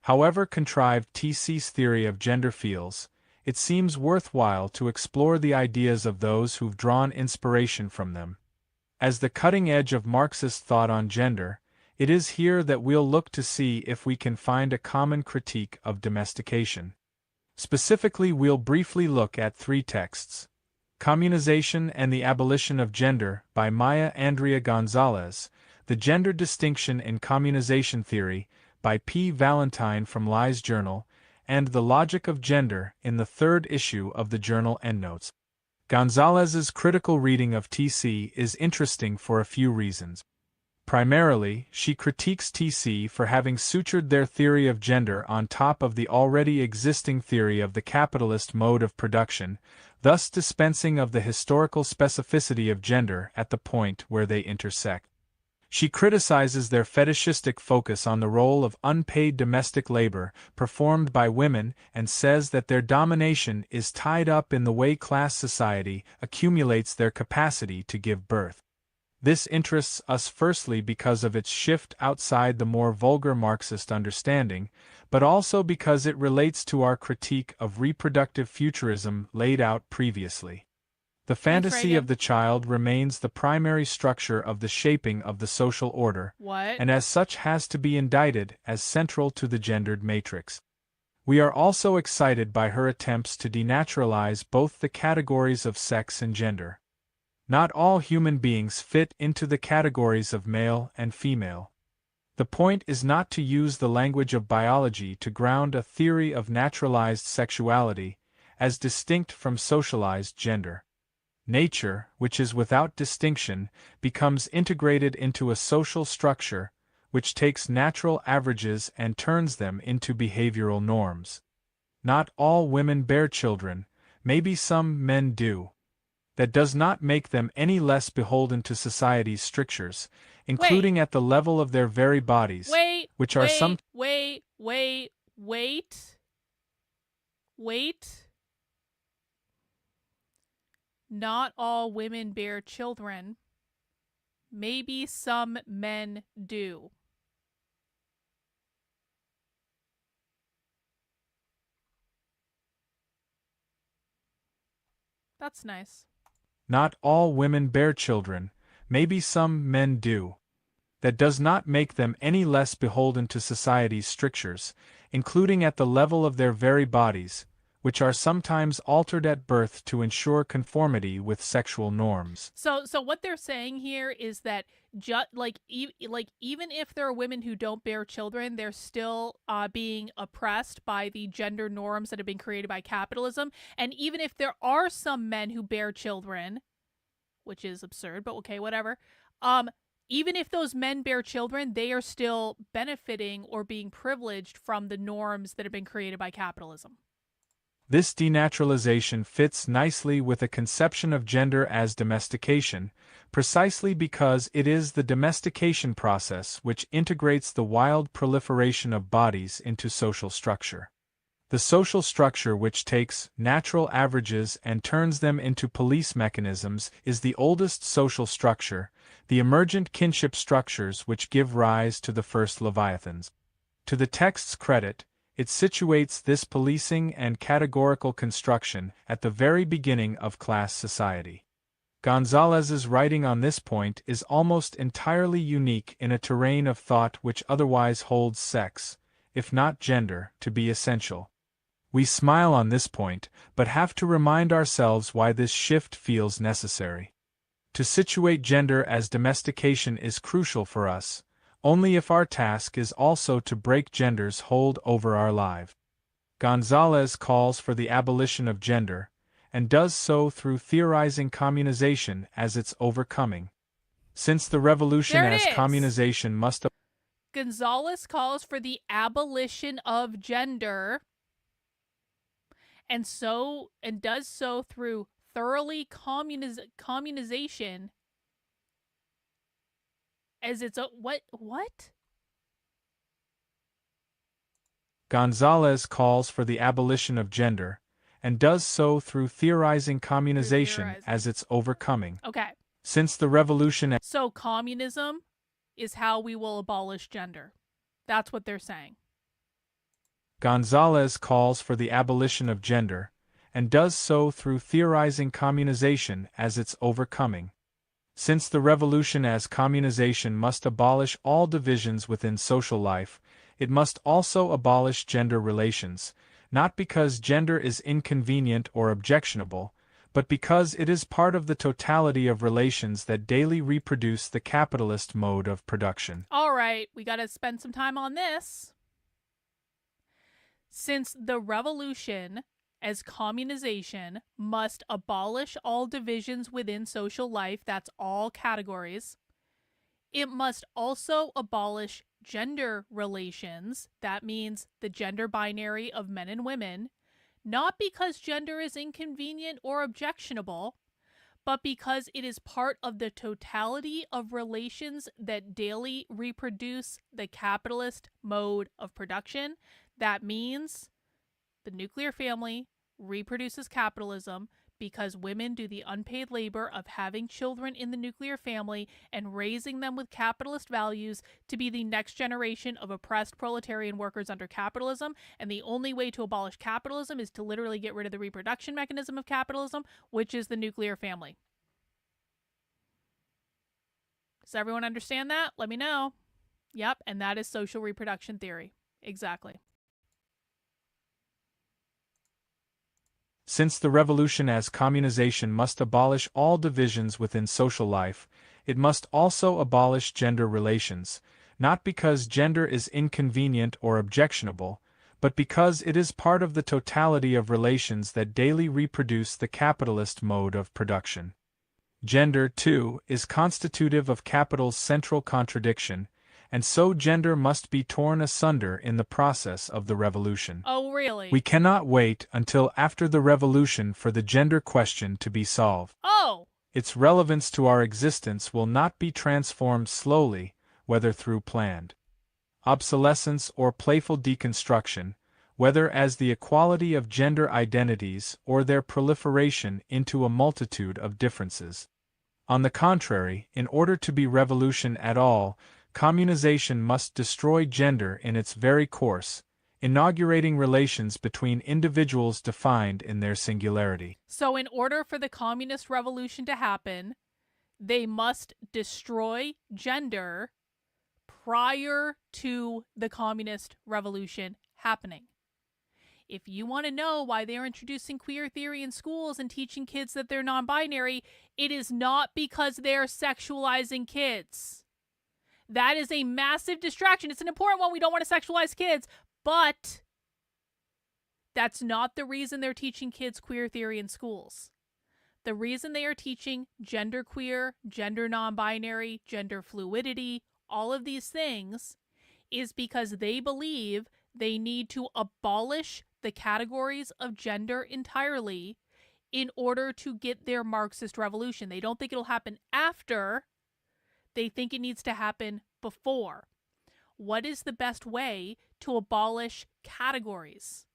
However contrived TC's theory of gender feels, it seems worthwhile to explore the ideas of those who've drawn inspiration from them. As the cutting edge of Marxist thought on gender, it is here that we'll look to see if we can find a common critique of domestication. Specifically, we'll briefly look at 3 texts: Communization and the Abolition of Gender by Maya Andrea Gonzalez, The Gender Distinction in Communization Theory by P. Valentine from Lie's Journal, and The Logic of Gender in the 3rd issue of the journal Endnotes. Gonzalez's critical reading of TC is interesting for a few reasons. Primarily, she critiques TC for having sutured their theory of gender on top of the already existing theory of the capitalist mode of production, thus dispensing of the historical specificity of gender at the point where they intersect. She criticizes their fetishistic focus on the role of unpaid domestic labor performed by women and says that their domination is tied up in the way class society accumulates their capacity to give birth. This interests us firstly because of its shift outside the more vulgar Marxist understanding, but also because it relates to our critique of reproductive futurism laid out previously. The fantasy of the child remains the primary structure of the shaping of the social order, and as such has to be indicted as central to the gendered matrix. We are also excited by her attempts to denaturalize both the categories of sex and gender. Not all human beings fit into the categories of male and female. The point is not to use the language of biology to ground a theory of naturalized sexuality, as distinct from socialized gender. Nature, which is without distinction, becomes integrated into a social structure, which takes natural averages and turns them into behavioral norms. Not all women bear children, maybe some men do. That does not make them any less beholden to society's strictures, including at the level of their very bodies, which are some... Wait. Not all women bear children. Maybe some men do. That's nice. Not all women bear children, maybe some men do. That does not make them any less beholden to society's strictures, including at the level of their very bodies, which are sometimes altered at birth to ensure conformity with sexual norms. So what they're saying here is that even if there are women who don't bear children, they're still being oppressed by the gender norms that have been created by capitalism. And even if there are some men who bear children, which is absurd, but okay, whatever. Even if those men bear children, they are still benefiting or being privileged from the norms that have been created by capitalism. This denaturalization fits nicely with a conception of gender as domestication, precisely because it is the domestication process which integrates the wild proliferation of bodies into social structure. The social structure which takes natural averages and turns them into police mechanisms is the oldest social structure, the emergent kinship structures which give rise to the first Leviathans. To the text's credit, it situates this policing and categorical construction at the very beginning of class society. Gonzalez's writing on this point is almost entirely unique in a terrain of thought which otherwise holds sex, if not gender, to be essential. We smile on this point, but have to remind ourselves why this shift feels necessary. To situate gender as domestication is crucial for us, only if our task is also to break gender's hold over our lives. Gonzalez calls for the abolition of gender, and does so through theorizing communization as its overcoming. Since the revolution There it as is. communization must Gonzalez calls for the abolition of gender, and does so through thoroughly communization as its what? Gonzalez calls for the abolition of gender, and does so through theorizing communization as its overcoming. Okay. Since the revolution So communism is how we will abolish gender. That's what they're saying. Gonzalez calls for the abolition of gender, and does so through theorizing communization as its overcoming. Since the revolution as communization must abolish all divisions within social life, it must also abolish gender relations, not because gender is inconvenient or objectionable, but because it is part of the totality of relations that daily reproduce the capitalist mode of production. All right, we got to spend some time on this. Since the revolution as communization must abolish all divisions within social life, that's all categories, it must also abolish gender relations, that means the gender binary of men and women, not because gender is inconvenient or objectionable, but because it is part of the totality of relations that daily reproduce the capitalist mode of production. That means the nuclear family reproduces capitalism because women do the unpaid labor of having children in the nuclear family and raising them with capitalist values to be the next generation of oppressed proletarian workers under capitalism. And the only way to abolish capitalism is to literally get rid of the reproduction mechanism of capitalism, which is the nuclear family. Does everyone understand that? Let me know. Yep, and that is social reproduction theory. Exactly. Since the revolution as communization must abolish all divisions within social life, it must also abolish gender relations, not because gender is inconvenient or objectionable, but because it is part of the totality of relations that daily reproduce the capitalist mode of production. Gender, too, is constitutive of capital's central contradiction, and so gender must be torn asunder in the process of the revolution. Oh, really? We cannot wait until after the revolution for the gender question to be solved. Oh! Its relevance to our existence will not be transformed slowly, whether through planned obsolescence or playful deconstruction, whether as the equality of gender identities or their proliferation into a multitude of differences. On the contrary, in order to be revolution at all, communization must destroy gender in its very course, inaugurating relations between individuals defined in their singularity. So in order for the communist revolution to happen, they must destroy gender prior to the communist revolution happening. If you want to know why they're introducing queer theory in schools and teaching kids that they're non-binary, it is not because they're sexualizing kids. That is a massive distraction. It's an important one. We don't want to sexualize kids, but that's not the reason they're teaching kids queer theory in schools. The reason they are teaching genderqueer, gender non-binary, gender fluidity, all of these things is because they believe they need to abolish the categories of gender entirely in order to get their Marxist revolution. They don't think it'll happen after. They think it needs to happen before. What is the best way to abolish categories?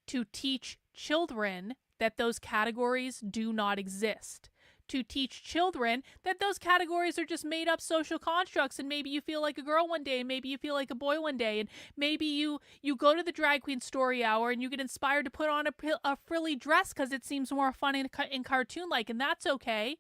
To teach children that those categories do not exist. To teach children that those categories are just made up social constructs, and maybe you feel like a girl one day and maybe you feel like a boy one day, and maybe you go to the drag queen story hour and you get inspired to put on a frilly dress because it seems more fun and cartoon-like, and that's okay.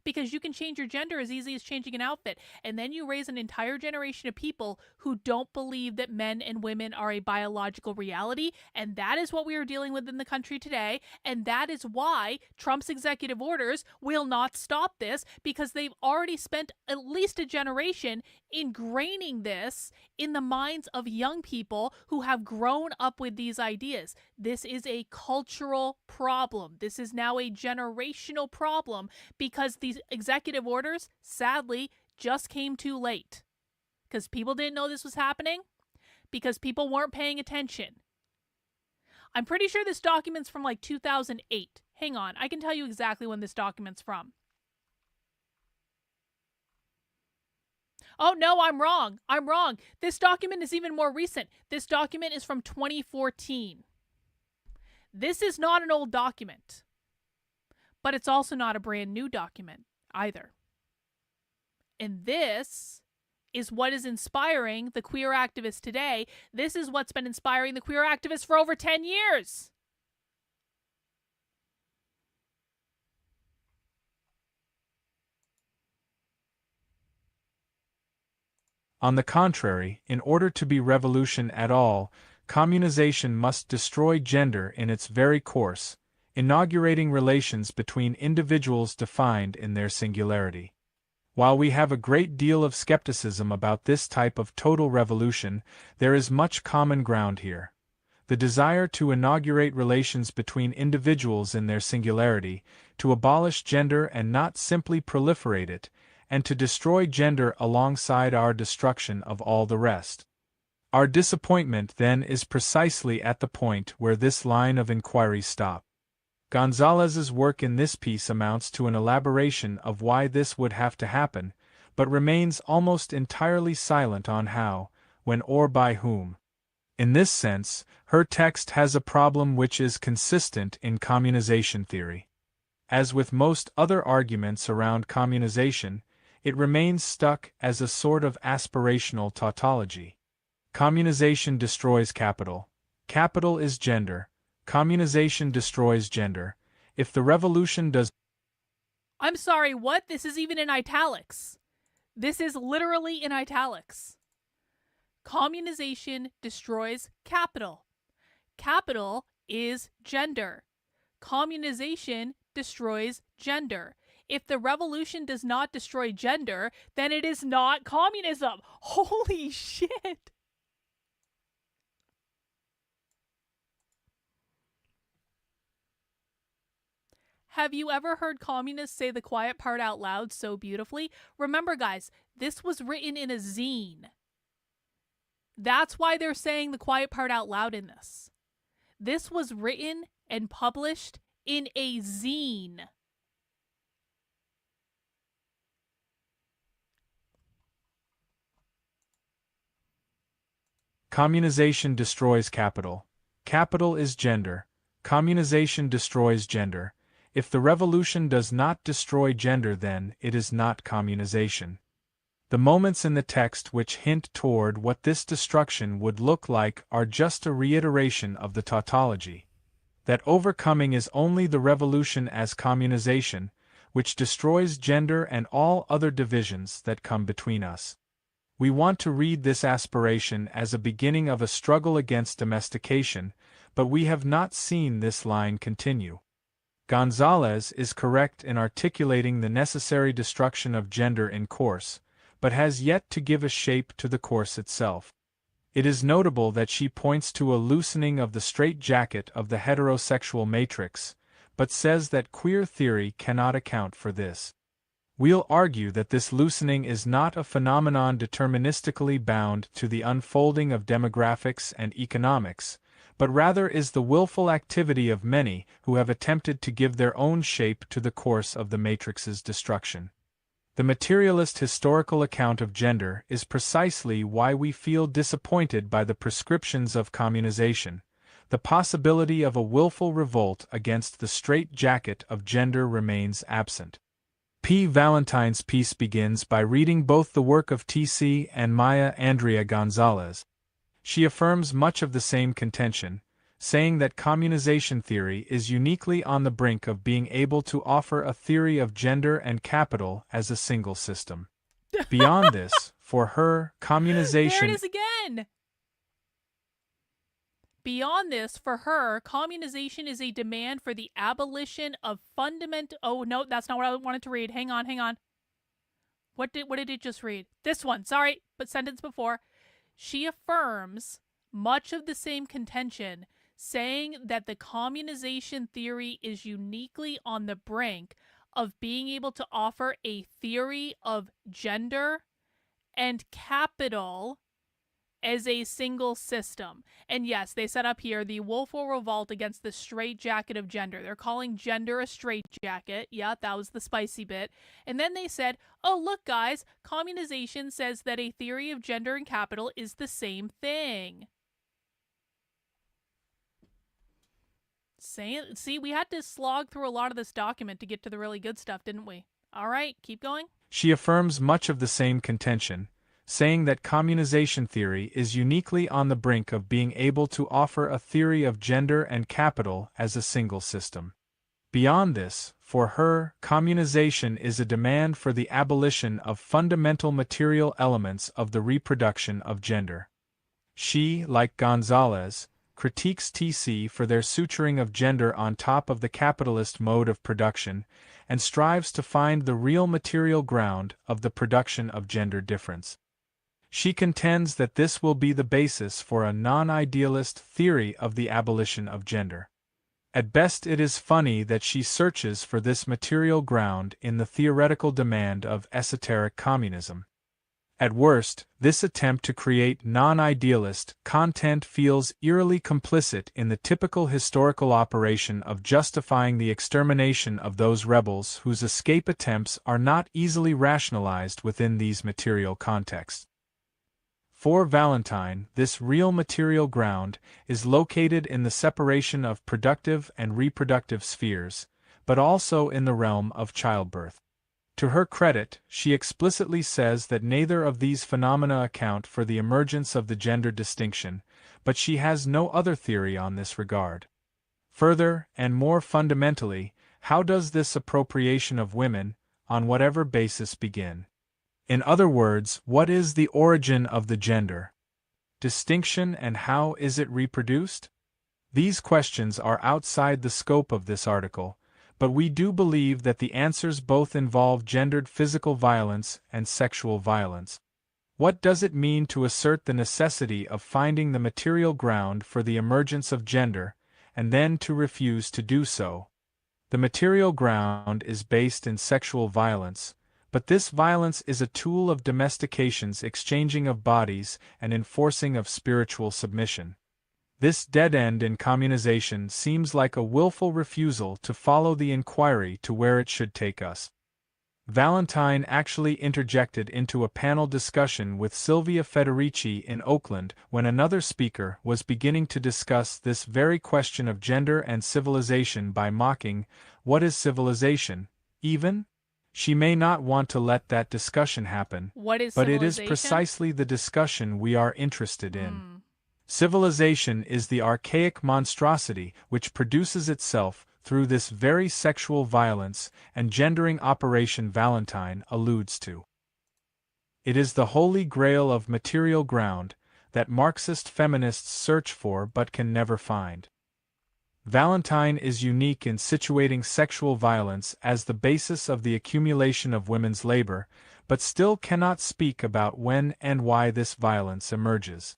Because you can change your gender as easy as changing an outfit. And then you raise an entire generation of people who don't believe that men and women are a biological reality. And that is what we are dealing with in the country today. And that is why Trump's executive orders will not stop this, because they've already spent at least a generation ingraining this in the minds of young people who have grown up with these ideas. This is a cultural problem. This is now a generational problem because these executive orders, sadly, just came too late. Because people didn't know this was happening. Because people weren't paying attention. I'm pretty sure this document's from like 2008. Hang on, I can tell you exactly when this document's from. Oh, no, I'm wrong. I'm wrong. This document is even more recent. This document is from 2014. This is not an old document. But it's also not a brand new document either. And this is what is inspiring the queer activists today. This is what's been inspiring the queer activists for over 10 years. On the contrary, in order to be revolution at all, communization must destroy gender in its very course, inaugurating relations between individuals defined in their singularity. While we have a great deal of skepticism about this type of total revolution, there is much common ground here. The desire to inaugurate relations between individuals in their singularity, to abolish gender and not simply proliferate it, and to destroy gender alongside our destruction of all the rest. Our disappointment then is precisely at the point where this line of inquiry stops. Gonzalez's work in this piece amounts to an elaboration of why this would have to happen, but remains almost entirely silent on how, when or by whom. In this sense, her text has a problem which is consistent in communization theory. As with most other arguments around communization, it remains stuck as a sort of aspirational tautology. Communization destroys capital. Capital is gender. Communization destroys gender. If the revolution does... I'm sorry, what? This is even in italics. This is literally in italics. Communization destroys capital. Capital is gender. Communization destroys gender. If the revolution does not destroy gender, then it is not communism. Holy shit. Have you ever heard communists say the quiet part out loud so beautifully? Remember, guys, this was written in a zine. That's why they're saying the quiet part out loud in this. This was written and published in a zine. Communization destroys capital. Capital is gender. Communization destroys gender. If the revolution does not destroy gender, then it is not communization. The moments in the text which hint toward what this destruction would look like are just a reiteration of the tautology. That overcoming is only the revolution as communization, which destroys gender and all other divisions that come between us. We want to read this aspiration as a beginning of a struggle against domestication, but we have not seen this line continue. Gonzalez is correct in articulating the necessary destruction of gender in course, but has yet to give a shape to the course itself. It is notable that she points to a loosening of the straitjacket of the heterosexual matrix, but says that queer theory cannot account for this. We'll argue that this loosening is not a phenomenon deterministically bound to the unfolding of demographics and economics, but rather is the willful activity of many who have attempted to give their own shape to the course of the matrix's destruction. The materialist historical account of gender is precisely why we feel disappointed by the prescriptions of communization. The possibility of a willful revolt against the straitjacket of gender remains absent. P. Valentine's piece begins by reading both the work of T.C. and Maya Andrea Gonzalez. She affirms much of the same contention, saying that communization theory is uniquely on the brink of being able to offer a theory of gender and capital as a single system. Beyond this, for her, communization... There it is again! Beyond this, for her, communization is a demand for the abolition of fundamental... Oh, no, that's not what I wanted to read. Hang on. What did it just read? This one, sorry, but sentence before. She affirms much of the same contention, saying that the communization theory is uniquely on the brink of being able to offer a theory of gender and capital as a single system. And yes, they set up here the willful revolt against the straitjacket of gender. They're calling gender a straitjacket. Yeah, that was the spicy bit. And then they said, oh, look, guys, communization says that a theory of gender and capital is the same thing. See, we had to slog through a lot of this document to get to the really good stuff, didn't we? All right, keep going. She affirms much of the same contention, saying that communization theory is uniquely on the brink of being able to offer a theory of gender and capital as a single system. Beyond this, for her, communization is a demand for the abolition of fundamental material elements of the reproduction of gender. She, like Gonzalez, critiques T.C. for their suturing of gender on top of the capitalist mode of production, and strives to find the real material ground of the production of gender difference. She contends that this will be the basis for a non-idealist theory of the abolition of gender. At best, it is funny that she searches for this material ground in the theoretical demand of esoteric communism. At worst, this attempt to create non-idealist content feels eerily complicit in the typical historical operation of justifying the extermination of those rebels whose escape attempts are not easily rationalized within these material contexts. For Valentine, this real material ground is located in the separation of productive and reproductive spheres, but also in the realm of childbirth. To her credit, she explicitly says that neither of these phenomena account for the emergence of the gender distinction, but she has no other theory on this regard. Further, and more fundamentally, how does this appropriation of women, on whatever basis, begin? In other words, what is the origin of the gender distinction and how is it reproduced? These questions are outside the scope of this article, but we do believe that the answers both involve gendered physical violence and sexual violence. What does it mean to assert the necessity of finding the material ground for the emergence of gender, and then to refuse to do so? The material ground is based in sexual violence, but this violence is a tool of domestication's exchanging of bodies and enforcing of spiritual submission. This dead end in communization seems like a willful refusal to follow the inquiry to where it should take us. Valentine actually interjected into a panel discussion with Sylvia Federici in Oakland when another speaker was beginning to discuss this very question of gender and civilization by mocking, "What is civilization, even?" She may not want to let that discussion happen, What is but it is civilization? precisely the discussion we are interested in. Civilization is the archaic monstrosity which produces itself through this very sexual violence and gendering operation Valentine alludes to. It is the holy grail of material ground that Marxist feminists search for but can never find. Valentine is unique in situating sexual violence as the basis of the accumulation of women's labor, but still cannot speak about when and why this violence emerges.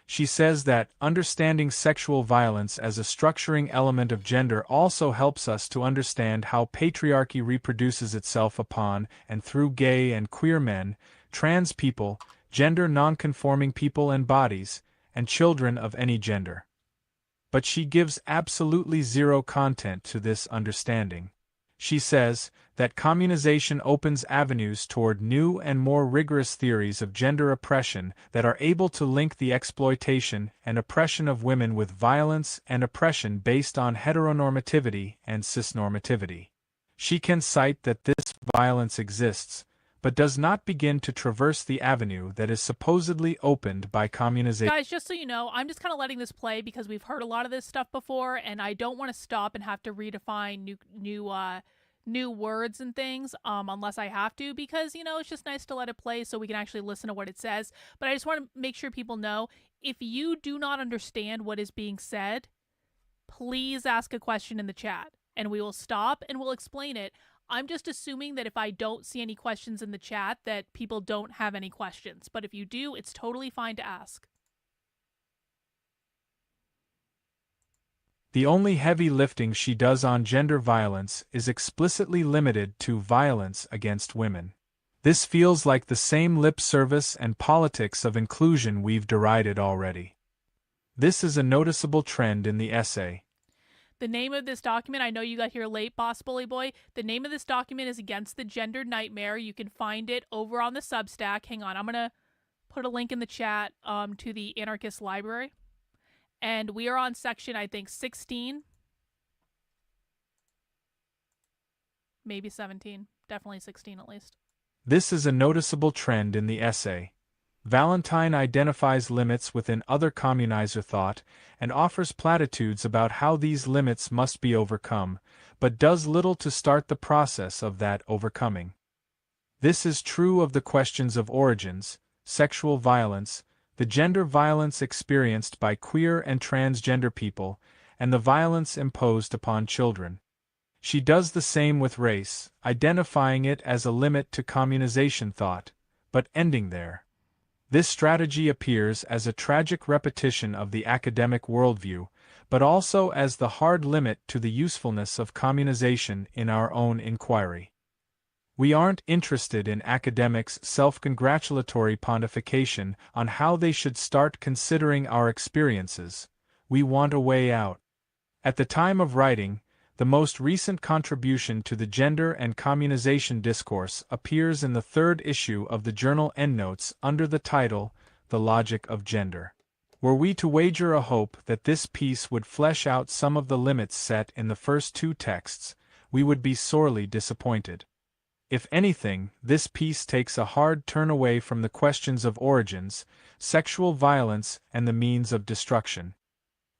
She says that understanding sexual violence as a structuring element of gender also helps us to understand how patriarchy reproduces itself upon and through gay and queer men, trans people, gender non-conforming people and bodies, and children of any gender. But she gives absolutely zero content to this understanding. She says that communization opens avenues toward new and more rigorous theories of gender oppression that are able to link the exploitation and oppression of women with violence and oppression based on heteronormativity and cisnormativity. She can cite that this violence exists, but does not begin to traverse the avenue that is supposedly opened by communization. Guys, just so you know, I'm just kind of letting this play because we've heard a lot of this stuff before, and I don't want to stop and have to redefine new words and things unless I have to, because, you know, it's just nice to let it play so we can actually listen to what it says. But I just want to make sure people know, if you do not understand what is being said, please ask a question in the chat, and we will stop and we'll explain it. I'm just assuming that if I don't see any questions in the chat, that people don't have any questions. But if you do, it's totally fine to ask. The only heavy lifting she does on gender violence is explicitly limited to violence against women. This feels like the same lip service and politics of inclusion we've derided already. This is a noticeable trend in the essay. The name of this document, I know you got here late, Boss Bully Boy. The name of this document is Against the Gender Nightmare. You can find it over on the Substack. Hang on, I'm going to put a link in the chat to the Anarchist Library. And we are on section, I think, 16. Maybe 17. Definitely 16 at least. This is a noticeable trend in the essay. Valentine identifies limits within other communizer thought and offers platitudes about how these limits must be overcome, but does little to start the process of that overcoming. This is true of the questions of origins, sexual violence, the gender violence experienced by queer and transgender people, and the violence imposed upon children. She does the same with race, identifying it as a limit to communization thought, but ending there. This strategy appears as a tragic repetition of the academic worldview, but also as the hard limit to the usefulness of communization in our own inquiry. We aren't interested in academics' self-congratulatory pontification on how they should start considering our experiences. We want a way out. At the time of writing, the most recent contribution to the gender and communization discourse appears in the third issue of the journal Endnotes under the title, The Logic of Gender. Were we to wager a hope that this piece would flesh out some of the limits set in the first two texts, we would be sorely disappointed. If anything, this piece takes a hard turn away from the questions of origins, sexual violence, and the means of destruction.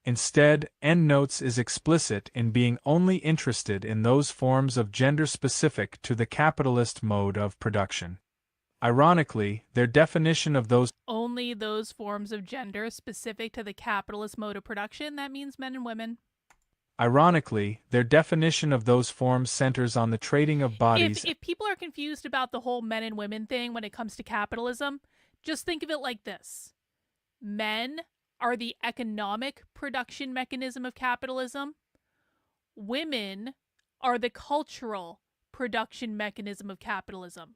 Instead, Endnotes is explicit in being only interested in those forms of gender specific to the capitalist mode of production. Ironically, their definition of those Only those forms of gender specific to the capitalist mode of production, that means men and women. Ironically, their definition of those forms centers on the trading of bodies. If people are confused about the whole men and women thing when it comes to capitalism, just think of it like this. Men are the economic production mechanism of capitalism. Women are the cultural production mechanism of capitalism.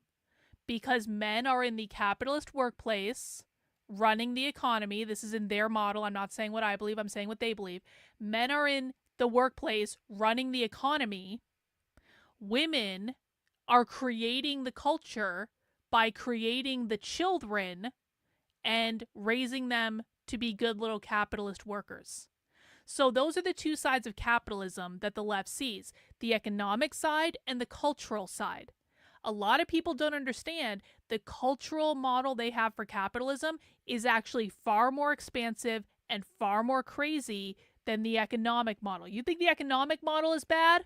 Because men are in the capitalist workplace, running the economy. This is in their model. I'm not saying what I believe. I'm saying what they believe. Men are in the workplace, running the economy. Women are creating the culture by creating the children and raising them to be good little capitalist workers. So those are the two sides of capitalism that the left sees, the economic side and the cultural side. A lot of people don't understand the cultural model they have for capitalism is actually far more expansive and far more crazy than the economic model. You think the economic model is bad?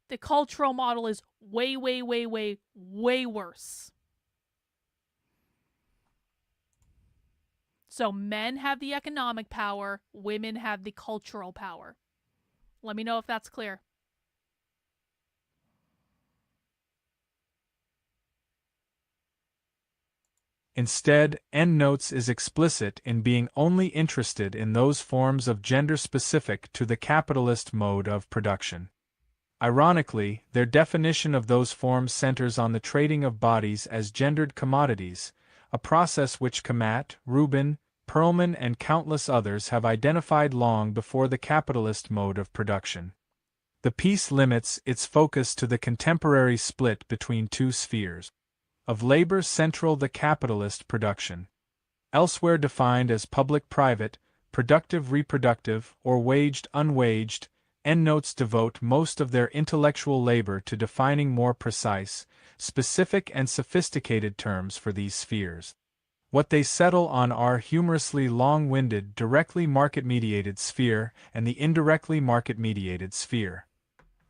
The cultural model is way, way, way, way, way worse. So men have the economic power, women have the cultural power. Let me know if that's clear. Instead, EndNotes is explicit in being only interested in those forms of gender specific to the capitalist mode of production. Ironically, their definition of those forms centers on the trading of bodies as gendered commodities, a process which Kamat, Rubin, Perlman and countless others have identified long before the capitalist mode of production. The piece limits its focus to the contemporary split between two spheres of labor central the capitalist production. Elsewhere defined as public-private, productive-reproductive, or waged-unwaged, EndNotes devote most of their intellectual labor to defining more precise, specific and sophisticated terms for these spheres. What they settle on are humorously long-winded directly market-mediated sphere and the indirectly market-mediated sphere.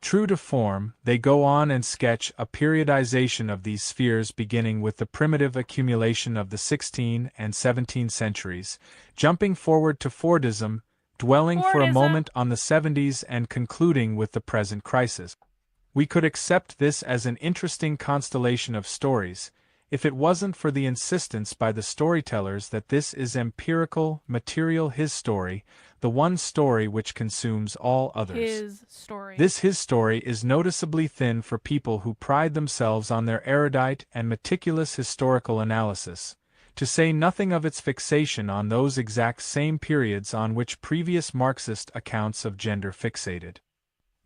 True to form, they go on and sketch a periodization of these spheres beginning with the primitive accumulation of the 16th and 17th centuries, jumping forward to Fordism, dwelling for a moment on the 70s and concluding with the present crisis. We could accept this as an interesting constellation of stories, if it wasn't for the insistence by the storytellers that this is empirical, material his story, the one story which consumes all others. His story. This his story is noticeably thin for people who pride themselves on their erudite and meticulous historical analysis, to say nothing of its fixation on those exact same periods on which previous Marxist accounts of gender fixated.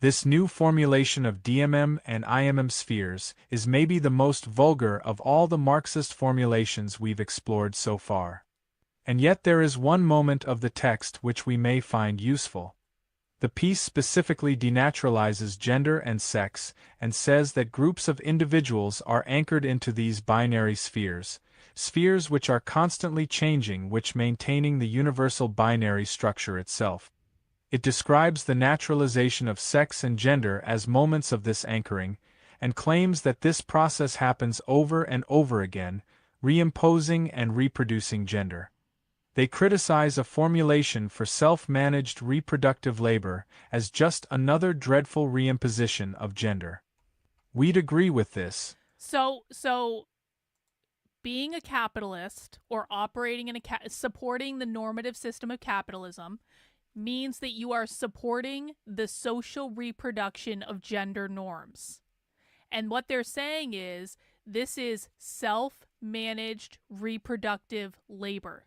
This new formulation of DMM and IMM spheres is maybe the most vulgar of all the Marxist formulations we've explored so far. And yet there is one moment of the text which we may find useful. The piece specifically denaturalizes gender and sex and says that groups of individuals are anchored into these binary spheres, spheres which are constantly changing which maintaining the universal binary structure itself. It describes the naturalization of sex and gender as moments of this anchoring, and claims that this process happens over and over again, reimposing and reproducing gender. They criticize a formulation for self-managed reproductive labor as just another dreadful reimposition of gender. We'd agree with this. So being a capitalist or operating in supporting the normative system of capitalism means that you are supporting the social reproduction of gender norms. And what they're saying is this is self-managed reproductive labor.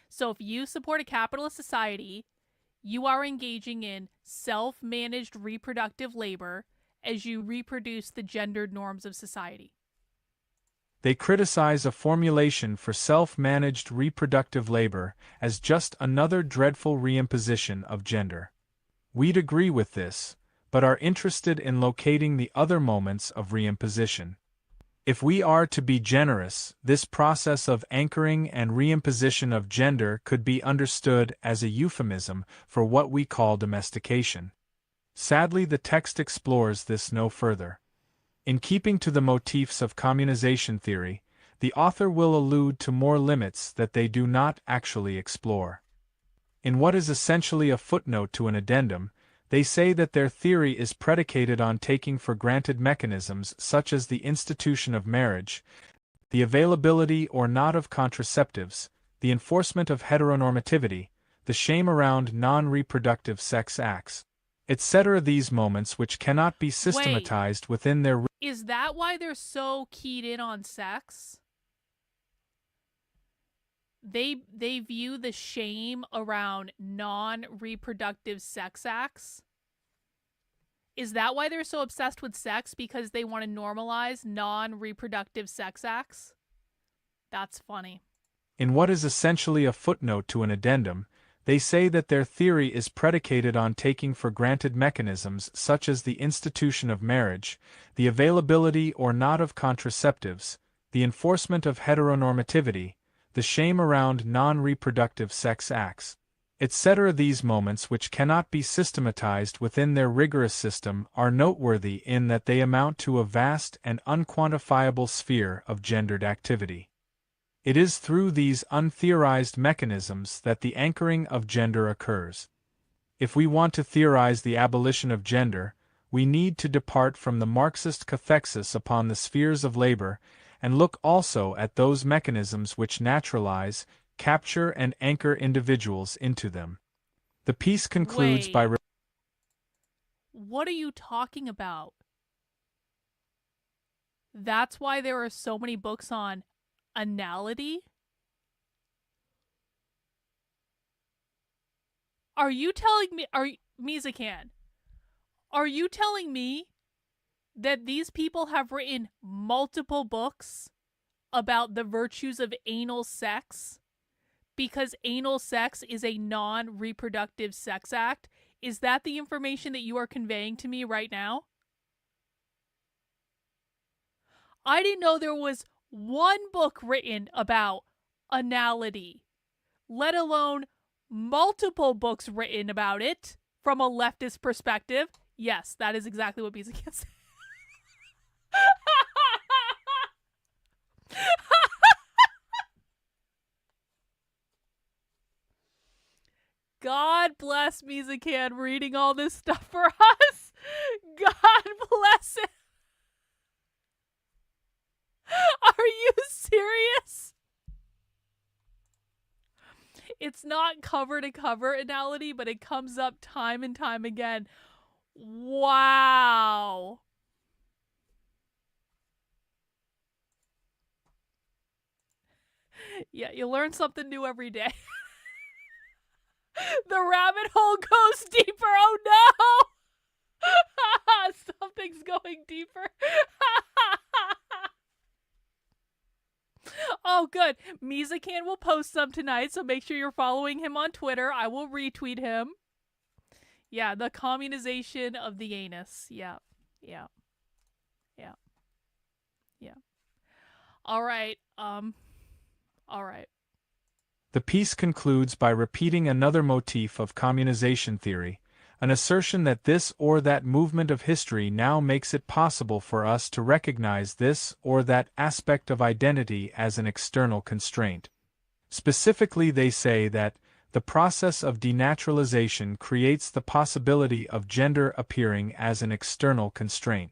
So if you support a capitalist society, you are engaging in self-managed reproductive labor as you reproduce the gendered norms of society. They criticize a formulation for self-managed reproductive labor as just another dreadful reimposition of gender. We'd agree with this, but are interested in locating the other moments of reimposition. If we are to be generous, this process of anchoring and reimposition of gender could be understood as a euphemism for what we call domestication. Sadly, the text explores this no further. In keeping to the motifs of communization theory, the author will allude to more limits that they do not actually explore. In what is essentially a footnote to an addendum, they say that their theory is predicated on taking for granted mechanisms such as the institution of marriage, the availability or not of contraceptives, the enforcement of heteronormativity, the shame around non-reproductive sex acts, etc. These moments which cannot be systematized within their... Is that why they're so keyed in on sex? They view the shame around non-reproductive sex acts? Is that why they're so obsessed with sex? Because they want to normalize non-reproductive sex acts? That's funny. In what is essentially a footnote to an addendum, they say that their theory is predicated on taking for granted mechanisms such as the institution of marriage, the availability or not of contraceptives, the enforcement of heteronormativity, the shame around non-reproductive sex acts, etc. These moments which cannot be systematized within their rigorous system are noteworthy in that they amount to a vast and unquantifiable sphere of gendered activity. It is through these untheorized mechanisms that the anchoring of gender occurs. If we want to theorize the abolition of gender, we need to depart from the Marxist cathexis upon the spheres of labor and look also at those mechanisms which naturalize, capture and anchor individuals into them. The piece concludes by what are you talking about? That's why there are so many books on anality? Are you telling me, Mizakan, are you telling me that these people have written multiple books about the virtues of anal sex because anal sex is a non-reproductive sex act? Is that the information that you are conveying to me right now? I didn't know there was one book written about anality, let alone multiple books written about it from a leftist perspective. Yes, that is exactly what Mizakan said. God bless Mizakan reading all this stuff for us. God bless it. Are you serious? It's not cover to cover anality, but it comes up time and time again. Wow. Yeah, you learn something new every day. The rabbit hole goes deeper. Oh no! Something's going deeper. Oh, good. Mizakan will post some tonight, so make sure you're following him on Twitter. I will retweet him. Yeah, the communization of the anus. Yeah. All right. All right. The piece concludes by repeating another motif of communization theory, an assertion that this or that movement of history now makes it possible for us to recognize this or that aspect of identity as an external constraint. Specifically, they say that the process of denaturalization creates the possibility of gender appearing as an external constraint.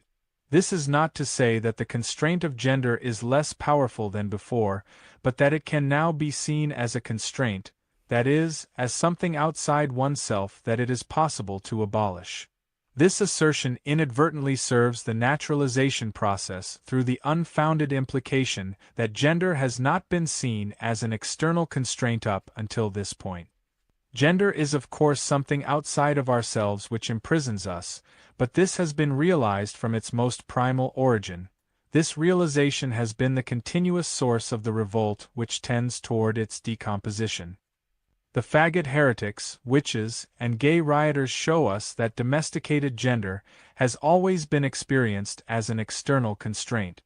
This is not to say that the constraint of gender is less powerful than before, but that it can now be seen as a constraint, that is, as something outside oneself that it is possible to abolish. This assertion inadvertently serves the naturalization process through the unfounded implication that gender has not been seen as an external constraint up until this point. Gender is of course something outside of ourselves which imprisons us, but this has been realized from its most primal origin. This realization has been the continuous source of the revolt which tends toward its decomposition. The faggot heretics, witches, and gay rioters show us that domesticated gender has always been experienced as an external constraint.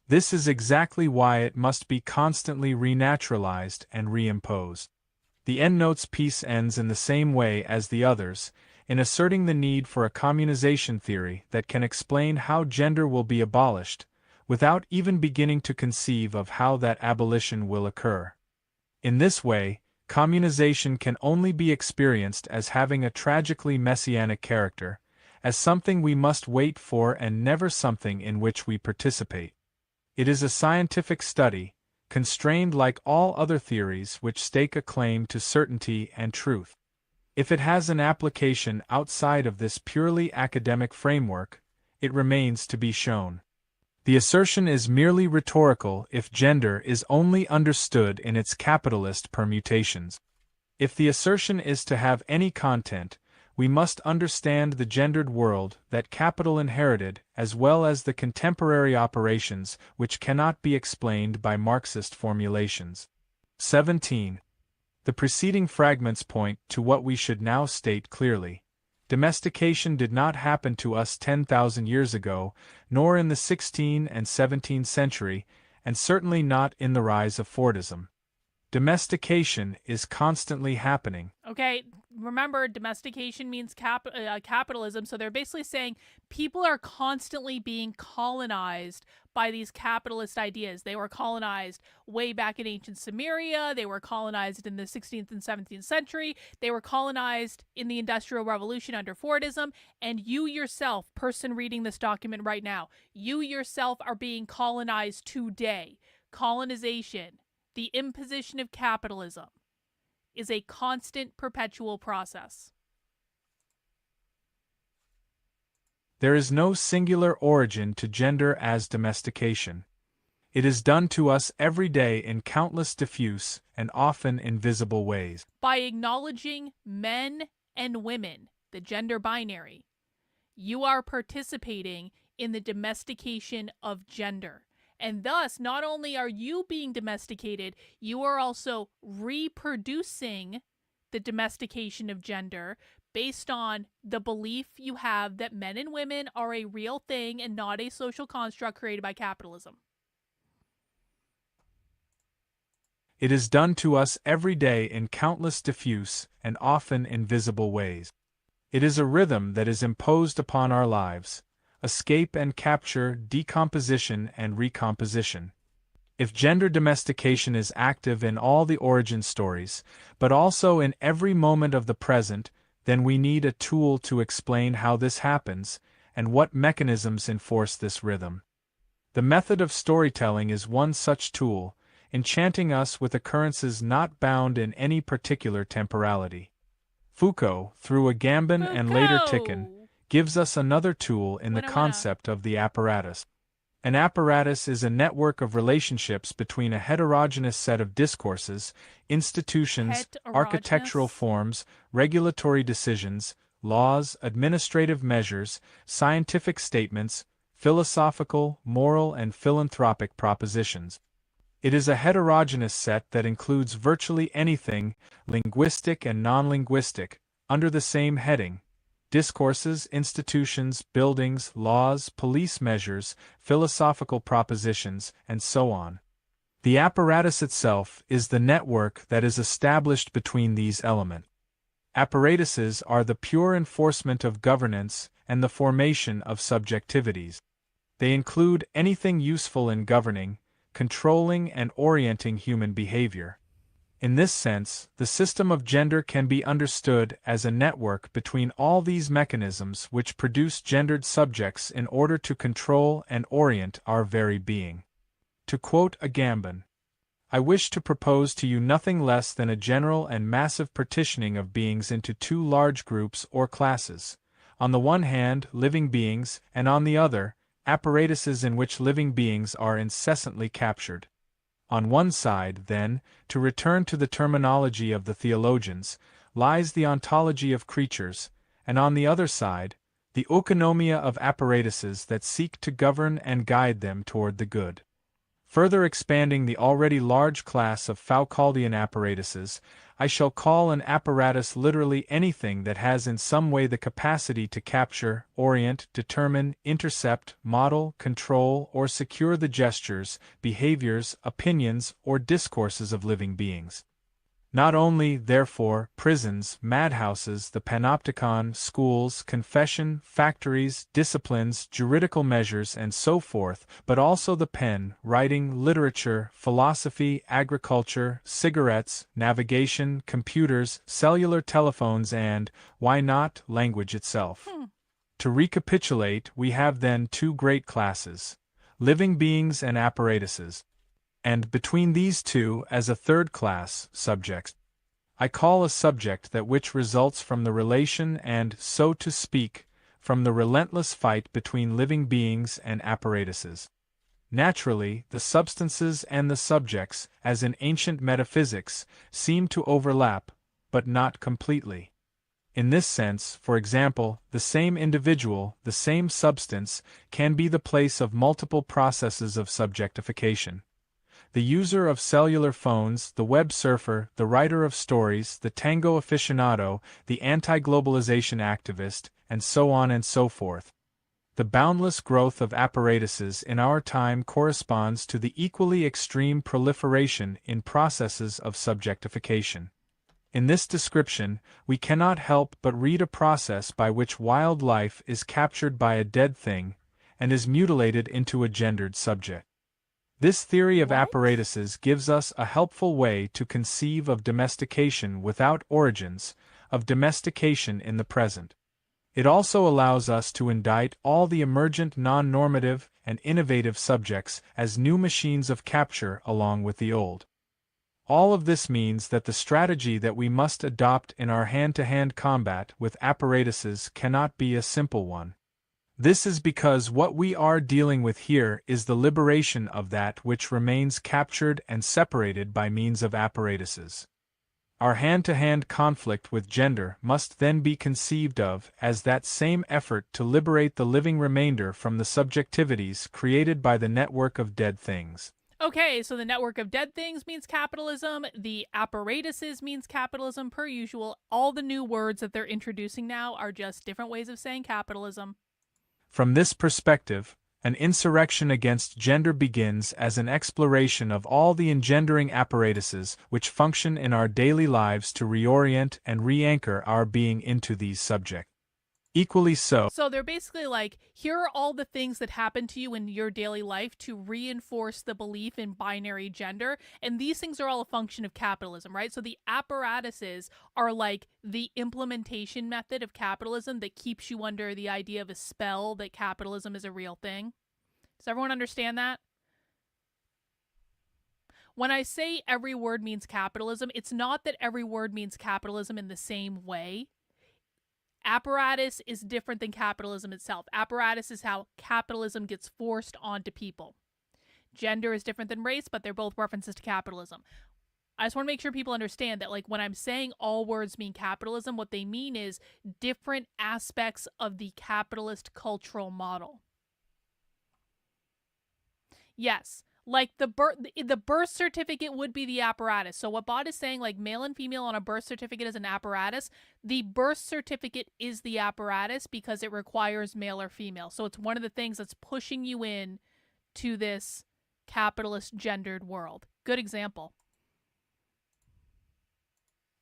This is exactly why it must be constantly renaturalized and reimposed. The endnotes piece ends in the same way as the others, in asserting the need for a communization theory that can explain how gender will be abolished, without even beginning to conceive of how that abolition will occur. In this way, communization can only be experienced as having a tragically messianic character, as something we must wait for and never something in which we participate. It is a scientific study, constrained like all other theories which stake a claim to certainty and truth. If it has an application outside of this purely academic framework, it remains to be shown. The assertion is merely rhetorical if gender is only understood in its capitalist permutations. If the assertion is to have any content, we must understand the gendered world that capital inherited as well as the contemporary operations which cannot be explained by Marxist formulations. 17. The preceding fragments point to what we should now state clearly. Domestication did not happen to us 10,000 years ago, nor in the 16th and 17th century, and certainly not in the rise of Fordism. Domestication is constantly happening. Okay, remember, domestication means capitalism, so they're basically saying people are constantly being colonized by these capitalist ideas. They were colonized way back in ancient Sumeria. They were colonized in the 16th and 17th century. They were colonized in the Industrial Revolution under Fordism. And you yourself, person reading this document right now, you yourself are being colonized today. Colonization, the imposition of capitalism, is a constant, perpetual process. There is no singular origin to gender as domestication. It is done to us every day in countless diffuse and often invisible ways. By acknowledging men and women, the gender binary, you are participating in the domestication of gender. And thus, not only are you being domesticated, you are also reproducing the domestication of gender based on the belief you have that men and women are a real thing and not a social construct created by capitalism. It is done to us every day in countless diffuse and often invisible ways. It is a rhythm that is imposed upon our lives, escape and capture, decomposition and recomposition. If gender domestication is active in all the origin stories, but also in every moment of the present, then we need a tool to explain how this happens and what mechanisms enforce this rhythm. The method of storytelling is one such tool, enchanting us with occurrences not bound in any particular temporality. Foucault, through Agamben and later Tikhon, gives us another tool in the concept of the apparatus. An apparatus is a network of relationships between a heterogeneous set of discourses, institutions, architectural forms, regulatory decisions, laws, administrative measures, scientific statements, philosophical, moral, and philanthropic propositions. It is a heterogeneous set that includes virtually anything, linguistic and non-linguistic, under the same heading: discourses, institutions, buildings, laws, police measures, philosophical propositions, and so on. The apparatus itself is the network that is established between these elements. Apparatuses are the pure enforcement of governance and the formation of subjectivities. They include anything useful in governing, controlling, and orienting human behavior. In this sense, the system of gender can be understood as a network between all these mechanisms which produce gendered subjects in order to control and orient our very being. To quote Agamben, "I wish to propose to you nothing less than a general and massive partitioning of beings into two large groups or classes, on the one hand living beings, and on the other, apparatuses in which living beings are incessantly captured. On one side, then, to return to the terminology of the theologians, lies the ontology of creatures, and on the other side, the oikonomia of apparatuses that seek to govern and guide them toward the good." Further expanding the already large class of Foucauldian apparatuses, I shall call an apparatus literally anything that has in some way the capacity to capture, orient, determine, intercept, model, control, or secure the gestures, behaviors, opinions, or discourses of living beings. Not only, therefore, prisons, madhouses, the panopticon, schools, confession, factories, disciplines, juridical measures, and so forth, but also the pen, writing, literature, philosophy, agriculture, cigarettes, navigation, computers, cellular telephones, and, why not, language itself. To recapitulate, we have then two great classes: living beings and apparatuses. And between these two, as a third class, subjects. I call a subject that which results from the relation and, so to speak, from the relentless fight between living beings and apparatuses. Naturally, the substances and the subjects, as in ancient metaphysics, seem to overlap, but not completely. In this sense, for example, the same individual, the same substance, can be the place of multiple processes of subjectification. The user of cellular phones, the web surfer, the writer of stories, the tango aficionado, the anti-globalization activist, and so on and so forth. The boundless growth of apparatuses in our time corresponds to the equally extreme proliferation in processes of subjectification. In this description, we cannot help but read a process by which wild life is captured by a dead thing, and is mutilated into a gendered subject. This theory of What? apparatuses gives us a helpful way to conceive of domestication without origins, of domestication in the present. It also allows us to indict all the emergent non-normative and innovative subjects as new machines of capture along with the old. All of this means that the strategy that we must adopt in our hand-to-hand combat with apparatuses cannot be a simple one. This is because what we are dealing with here is the liberation of that which remains captured and separated by means of apparatuses. Our hand-to-hand conflict with gender must then be conceived of as that same effort to liberate the living remainder from the subjectivities created by the network of dead things. Okay, so the network of dead things means capitalism, the apparatuses means capitalism per usual. All the new words that they're introducing now are just different ways of saying capitalism. From this perspective, an insurrection against gender begins as an exploration of all the engendering apparatuses which function in our daily lives to reorient and re-anchor our being into these subjects. Equally so. So they're basically like, here are all the things that happen to you in your daily life to reinforce the belief in binary gender, and these things are all a function of capitalism, right? So the apparatuses are like the implementation method of capitalism that keeps you under the idea of a spell that capitalism is a real thing. Does everyone understand that? When I say every word means capitalism, it's not that every word means capitalism in the same way. Apparatus is different than capitalism itself. Apparatus is how capitalism gets forced onto people. Gender is different than race, but they're both references to capitalism. I just want to make sure people understand that, like, when I'm saying all words mean capitalism, what they mean is different aspects of the capitalist cultural model. Yes. Like the birth certificate would be the apparatus. So what Bod is saying, like male and female on a birth certificate is an apparatus. The birth certificate is the apparatus because it requires male or female. So it's one of the things that's pushing you in to this capitalist gendered world. Good example.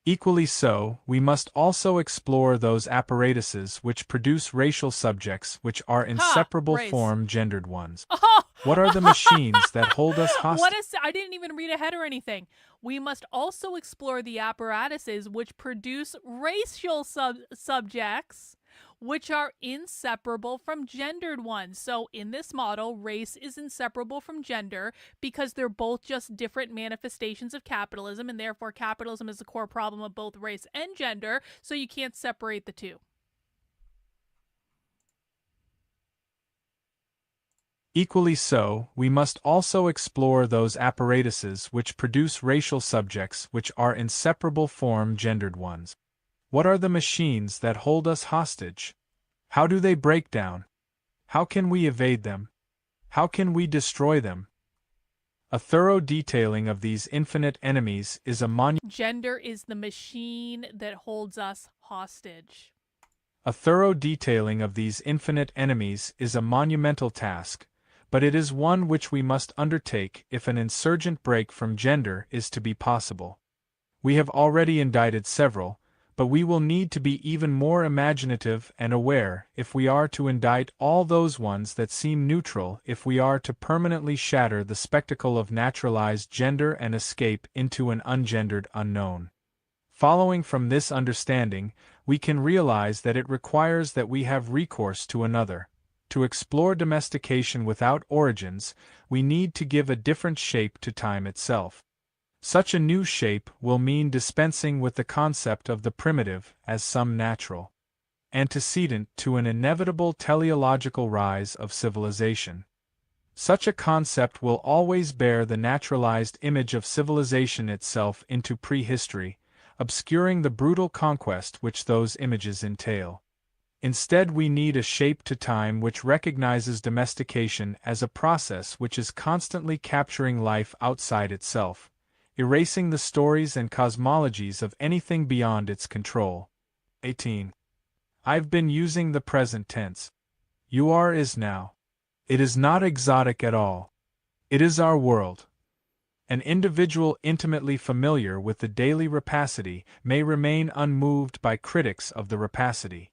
Equally so, we must also explore those apparatuses which produce racial subjects which are inseparable race. form gendered ones. Oh! What are the machines that hold us hostage? I didn't even read ahead or anything. We must also explore the apparatuses which produce racial subjects which are inseparable from gendered ones. So in this model, race is inseparable from gender because they're both just different manifestations of capitalism, and therefore capitalism is the core problem of both race and gender, so you can't separate the two. Equally so, we must also explore those apparatuses which produce racial subjects which are inseparable form gendered ones. What are the machines that hold us hostage? How do they break down? How can we evade them? How can we destroy them? A thorough detailing of these infinite enemies is a Gender is the machine that holds us hostage. A thorough detailing of these infinite enemies is a monumental task, but it is one which we must undertake if an insurgent break from gender is to be possible. We have already indicted several, but we will need to be even more imaginative and aware if we are to indict all those ones that seem neutral, if we are to permanently shatter the spectacle of naturalized gender and escape into an ungendered unknown. Following from this understanding, we can realize that it requires that we have recourse to another. To explore domestication without origins, we need to give a different shape to time itself. Such a new shape will mean dispensing with the concept of the primitive as some natural antecedent to an inevitable teleological rise of civilization. Such a concept will always bear the naturalized image of civilization itself into prehistory, obscuring the brutal conquest which those images entail. Instead, we need a shape to time which recognizes domestication as a process which is constantly capturing life outside itself, erasing the stories and cosmologies of anything beyond its control. 18. I've been using the present tense. You are is now. It is not exotic at all. It is our world. An individual intimately familiar with the daily rapacity may remain unmoved by critics of the rapacity.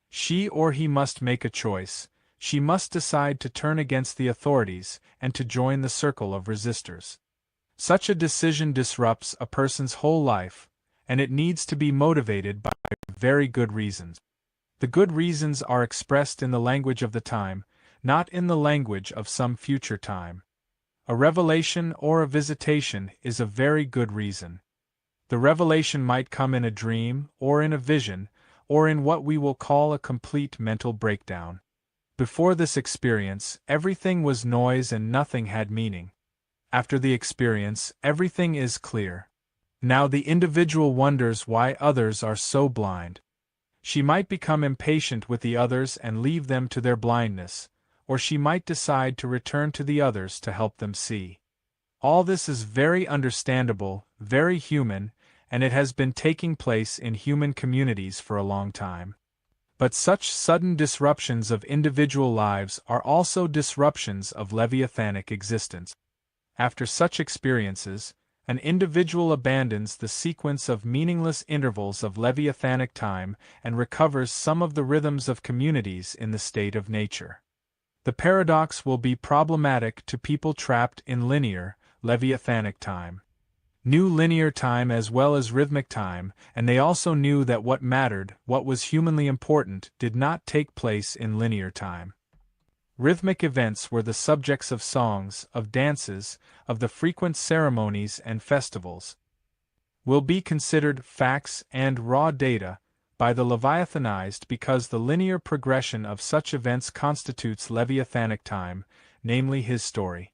She or he must make a choice, she must decide to turn against the authorities and to join the circle of resistors. Such a decision disrupts a person's whole life, and it needs to be motivated by very good reasons. The good reasons are expressed in the language of the time, not in the language of some future time. A revelation or a visitation is a very good reason. The revelation might come in a dream, or in a vision, or in what we will call a complete mental breakdown. Before this experience, everything was noise and nothing had meaning. After the experience, everything is clear. Now the individual wonders why others are so blind. She might become impatient with the others and leave them to their blindness, or she might decide to return to the others to help them see. All this is very understandable, very human, and it has been taking place in human communities for a long time. But such sudden disruptions of individual lives are also disruptions of leviathanic existence. After such experiences, an individual abandons the sequence of meaningless intervals of leviathanic time and recovers some of the rhythms of communities in the state of nature. The paradox will be problematic to people trapped in linear, leviathanic time. Knew linear time as well as rhythmic time, and they also knew that what mattered, what was humanly important, did not take place in linear time. Rhythmic events were the subjects of songs, of dances, of the frequent ceremonies and festivals. Will be considered facts and raw data by the Leviathanized because the linear progression of such events constitutes leviathanic time, namely his story.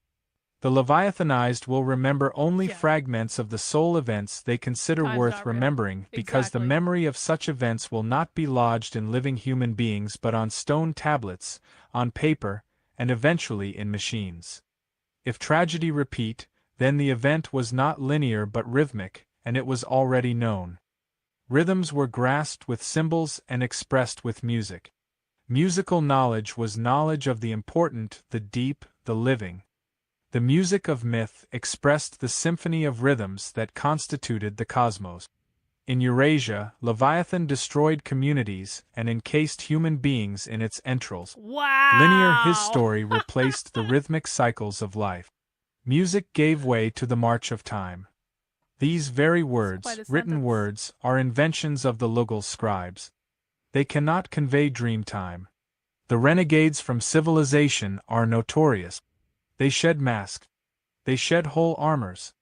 The Leviathanized will remember only fragments of the sole events they consider Time's worth not real. remembering because the Exactly. memory of such events will not be lodged in living human beings but on stone tablets, on paper, and eventually in machines. If tragedy repeat, then the event was not linear but rhythmic, and it was already known. Rhythms were grasped with symbols and expressed with music. Musical knowledge was knowledge of the important, the deep, the living. The music of myth expressed the symphony of rhythms that constituted the cosmos. In Eurasia, Leviathan destroyed communities and encased human beings in its entrails. Wow! Linear his story replaced the rhythmic cycles of life. Music gave way to the march of time. These very words, quite a written sentence. words, are inventions of the Lugal scribes. They cannot convey dream time. The renegades from civilization are notorious. They shed masks. They shed whole armors.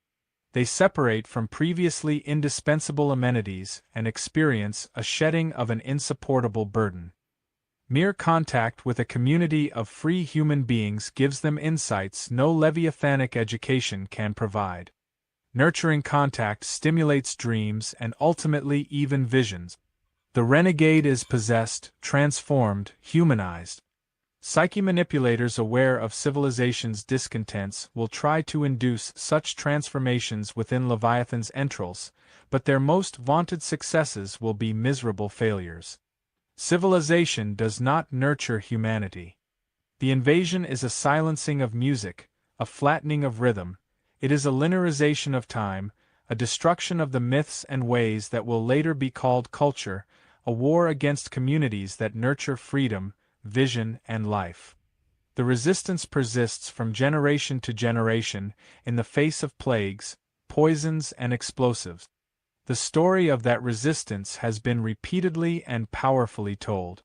They separate from previously indispensable amenities and experience a shedding of an insupportable burden. Mere contact with a community of free human beings gives them insights no leviathanic education can provide. Nurturing contact stimulates dreams and ultimately even visions. The renegade is possessed, transformed, humanized. Psyche manipulators aware of civilization's discontents will try to induce such transformations within Leviathan's entrails, but their most vaunted successes will be miserable failures. Civilization does not nurture humanity. The invasion is a silencing of music, a flattening of rhythm. It is a linearization of time, a destruction of the myths and ways that will later be called culture, a war against communities that nurture freedom, vision, and life. The resistance persists from generation to generation in the face of plagues, poisons, and explosives. The story of that resistance has been repeatedly and powerfully told.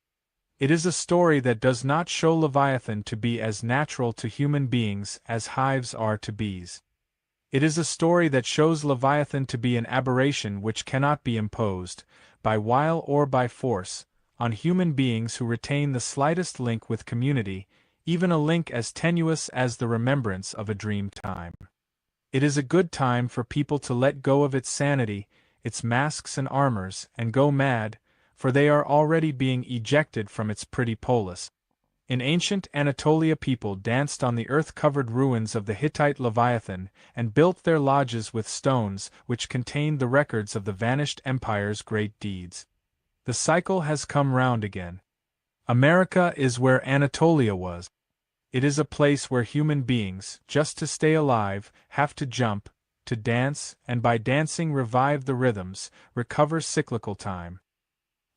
It is a story that does not show Leviathan to be as natural to human beings as hives are to bees. It is a story that shows Leviathan to be an aberration which cannot be imposed, by wile or by force, on human beings who retain the slightest link with community, even a link as tenuous as the remembrance of a dream time. It is a good time for people to let go of its sanity, its masks and armors, and go mad, for they are already being ejected from its pretty polis. In ancient Anatolia people danced on the earth-covered ruins of the Hittite Leviathan and built their lodges with stones which contained the records of the vanished empire's great deeds. The cycle has come round again. America is where Anatolia was. It is a place where human beings, just to stay alive, have to jump, to dance, and by dancing revive the rhythms, recover cyclical time.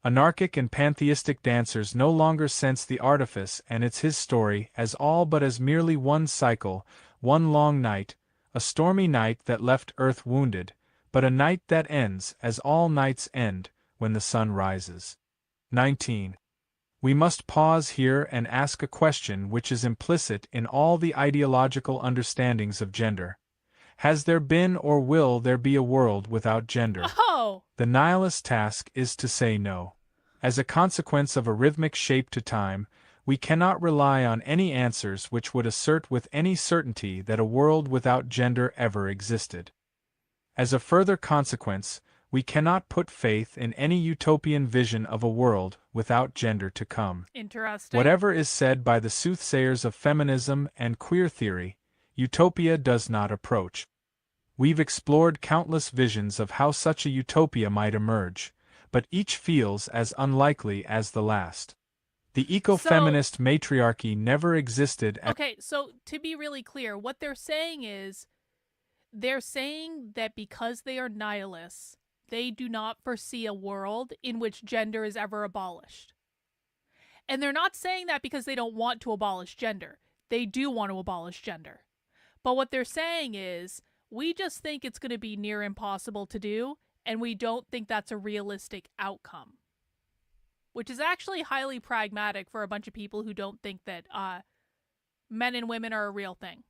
Anarchic and pantheistic dancers no longer sense the artifice and it's his story as all but as merely one cycle, one long night, a stormy night that left Earth wounded, but a night that ends as all nights end, when the sun rises. 19. We must pause here and ask a question which is implicit in all the ideological understandings of gender. Has there been or will there be a world without gender? Oh! The nihilist task is to say no. As a consequence of a rhythmic shape to time, we cannot rely on any answers which would assert with any certainty that a world without gender ever existed. As a further consequence, we cannot put faith in any utopian vision of a world without gender to come. Interesting. Whatever is said by the soothsayers of feminism and queer theory, utopia does not approach. We've explored countless visions of how such a utopia might emerge, but each feels as unlikely as the last. The eco-feminist matriarchy never existed. Okay, so to be really clear, what they're saying is, they're saying that because they are nihilists, they do not foresee a world in which gender is ever abolished. And they're not saying that because they don't want to abolish gender. They do want to abolish gender. But what they're saying is, we just think it's going to be near impossible to do, and we don't think that's a realistic outcome. Which is actually highly pragmatic for a bunch of people who don't think that men and women are a real thing.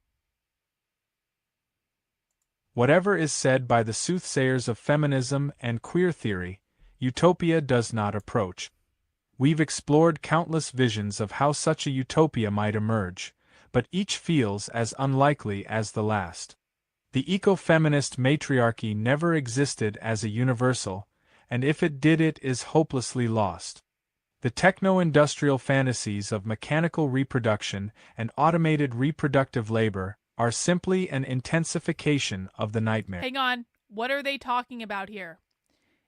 Whatever is said by the soothsayers of feminism and queer theory, utopia does not approach. We've explored countless visions of how such a utopia might emerge, but each feels as unlikely as the last. The eco-feminist matriarchy never existed as a universal, and if it did it is hopelessly lost. The techno-industrial fantasies of mechanical reproduction and automated reproductive labor are simply an intensification of the nightmare. Hang on, what are they talking about here?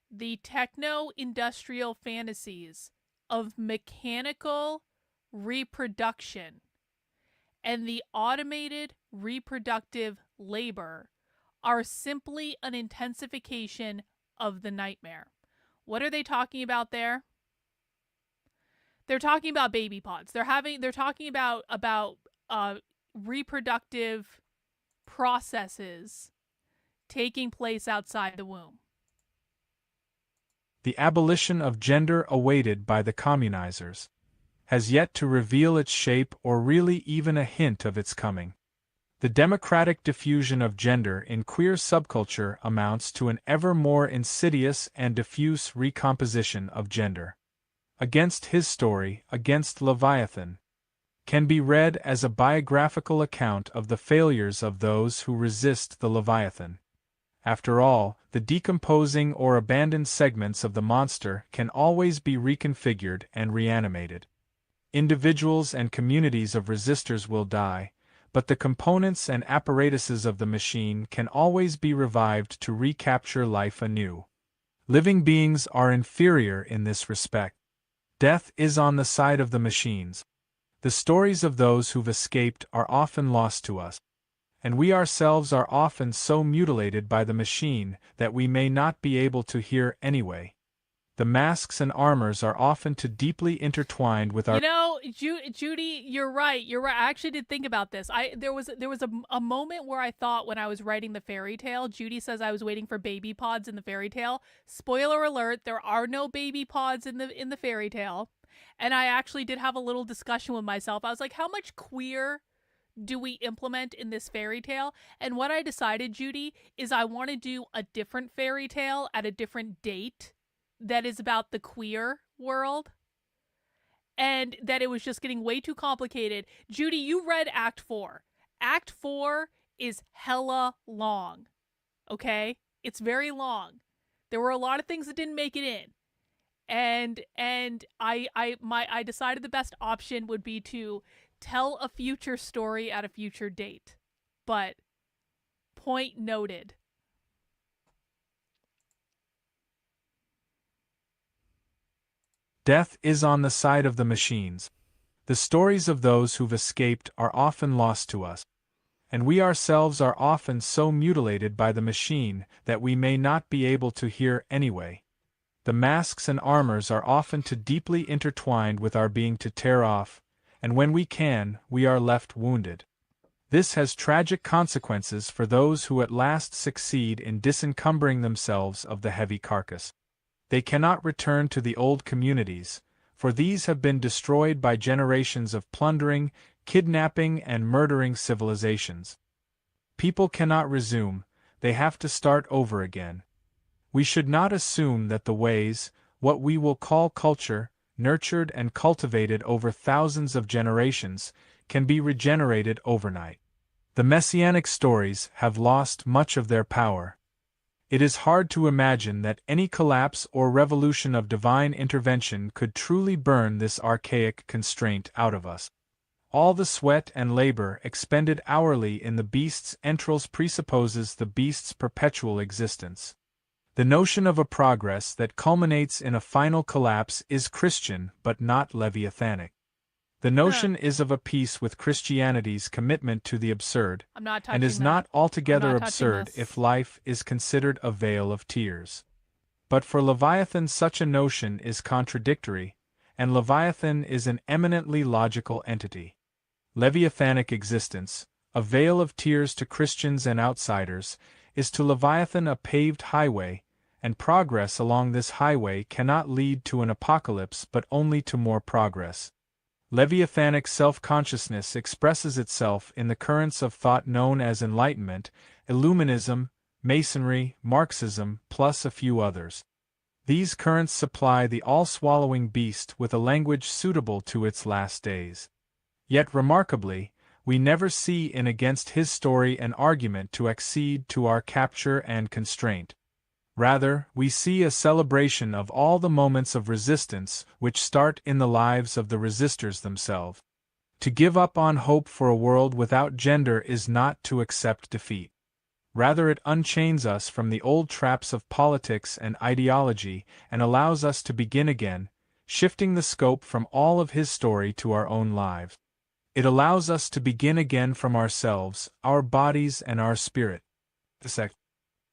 The techno-industrial fantasies of mechanical reproduction and the automated reproductive labor are simply an intensification of the nightmare. What are they talking about there? They're talking about baby pods. They're talking about reproductive processes taking place outside the womb. The abolition of gender awaited by the communizers has yet to reveal its shape or really even a hint of its coming. The democratic diffusion of gender in queer subculture amounts to an ever more insidious and diffuse recomposition of gender. Against His Story, Against Leviathan, can be read as a biographical account of the failures of those who resist the Leviathan. After all, the decomposing or abandoned segments of the monster can always be reconfigured and reanimated. Individuals and communities of resistors will die, but the components and apparatuses of the machine can always be revived to recapture life anew. Living beings are inferior in this respect. Death is on the side of the machines. The stories of those who've escaped are often lost to us, and we ourselves are often so mutilated by the machine that we may not be able to hear anyway. The masks and armors are often too deeply intertwined with our— You know, Judy, you're right. You're right. I actually did think about this. There was a moment where I thought when I was writing the fairy tale, Judy says I was waiting for baby pods in the fairy tale. Spoiler alert, there are no baby pods in the fairy tale. And I actually did have a little discussion with myself. I was like, how much queer do we implement in this fairy tale? And what I decided, Judy, is I want to do a different fairy tale at a different date that is about the queer world, and that it was just getting way too complicated. Judy, you read Act 4. Act 4 is hella long, okay? It's very long. There were a lot of things that didn't make it in. And I decided the best option would be to tell a future story at a future date. But point noted. Death is on the side of the machines. The stories of those who've escaped are often lost to us, and we ourselves are often so mutilated by the machine that we may not be able to hear anyway. The masks and armors are often too deeply intertwined with our being to tear off, and when we can, we are left wounded. This has tragic consequences for those who at last succeed in disencumbering themselves of the heavy carcass. They cannot return to the old communities, for these have been destroyed by generations of plundering, kidnapping, and murdering civilizations. People cannot resume, they have to start over again. We should not assume that the ways, what we will call culture, nurtured and cultivated over thousands of generations, can be regenerated overnight. The messianic stories have lost much of their power. It is hard to imagine that any collapse or revolution of divine intervention could truly burn this archaic constraint out of us. All the sweat and labor expended hourly in the beast's entrails presupposes the beast's perpetual existence. The notion of a progress that culminates in a final collapse is Christian but not Leviathanic. The notion is of a piece with Christianity's commitment to the absurd, I'm not touching and is that. not altogether I'm not touching absurd this. if life is considered a vale of tears. But for Leviathan such a notion is contradictory, and Leviathan is an eminently logical entity. Leviathanic existence, a vale of tears to Christians and outsiders, is to Leviathan a paved highway, and progress along this highway cannot lead to an apocalypse but only to more progress. Leviathanic self-consciousness expresses itself in the currents of thought known as Enlightenment, Illuminism, Masonry, Marxism, plus a few others. These currents supply the all-swallowing beast with a language suitable to its last days. Yet remarkably, we never see in against his story an argument to accede to our capture and constraint. Rather, we see a celebration of all the moments of resistance which start in the lives of the resistors themselves. To give up on hope for a world without gender is not to accept defeat. Rather, it unchains us from the old traps of politics and ideology and allows us to begin again, shifting the scope from all of his story to our own lives. It allows us to begin again from ourselves, our bodies and our spirit.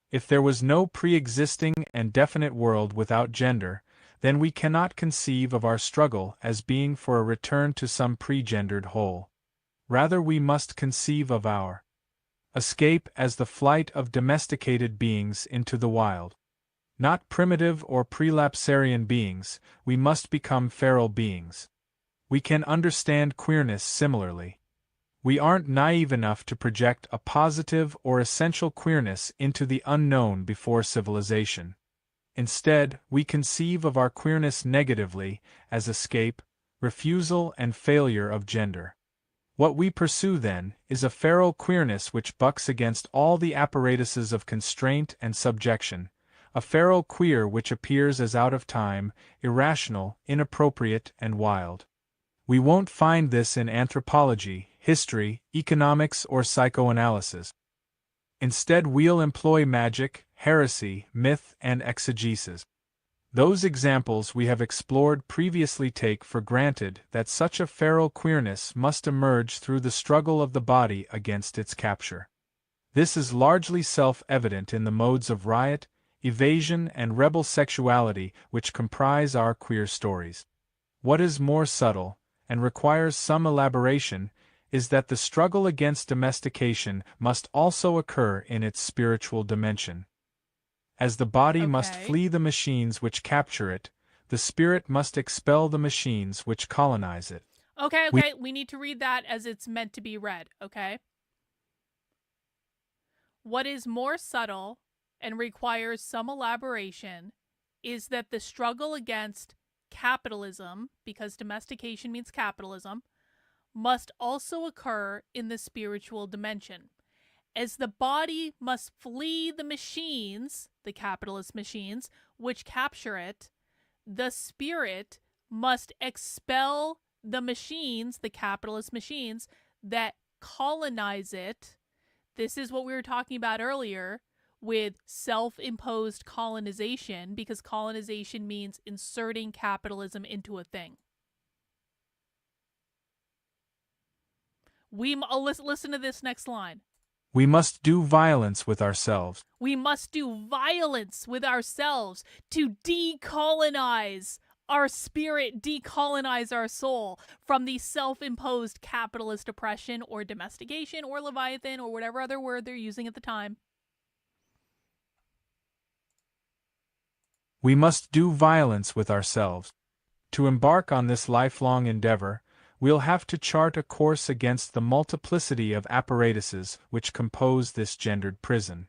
If there was no pre-existing and definite world without gender, then we cannot conceive of our struggle as being for a return to some pre-gendered whole. Rather, we must conceive of our escape as the flight of domesticated beings into the wild. Not primitive or prelapsarian beings, we must become feral beings. We can understand queerness similarly. We aren't naive enough to project a positive or essential queerness into the unknown before civilization. Instead, we conceive of our queerness negatively, as escape, refusal and failure of gender. What we pursue then, is a feral queerness which bucks against all the apparatuses of constraint and subjection, a feral queer which appears as out of time, irrational, inappropriate and wild. We won't find this in anthropology, history, economics or psychoanalysis. Instead, we'll employ magic, heresy, myth and exegesis. Those examples we have explored previously take for granted that such a feral queerness must emerge through the struggle of the body against its capture. This is largely self-evident in the modes of riot, evasion and rebel sexuality which comprise our queer stories. What is more subtle, and requires some elaboration, is that the struggle against domestication must also occur in its spiritual dimension. As the body must flee the machines which capture it, the spirit must expel the machines which colonize it. Okay, we need to read that as it's meant to be read, okay? What is more subtle and requires some elaboration is that the struggle against capitalism, because domestication means capitalism, must also occur in the spiritual dimension. As the body must flee the machines, the capitalist machines, which capture it, the spirit must expel the machines, the capitalist machines, that colonize it. This is what we were talking about earlier with self-imposed colonization, because colonization means inserting capitalism into a thing. Listen to this next line. We must do violence with ourselves. We must do violence with ourselves to decolonize our spirit, decolonize our soul from the self-imposed capitalist oppression or domestication or Leviathan or whatever other word they're using at the time. We must do violence with ourselves. To embark on this lifelong endeavor, we'll have to chart a course against the multiplicity of apparatuses which compose this gendered prison.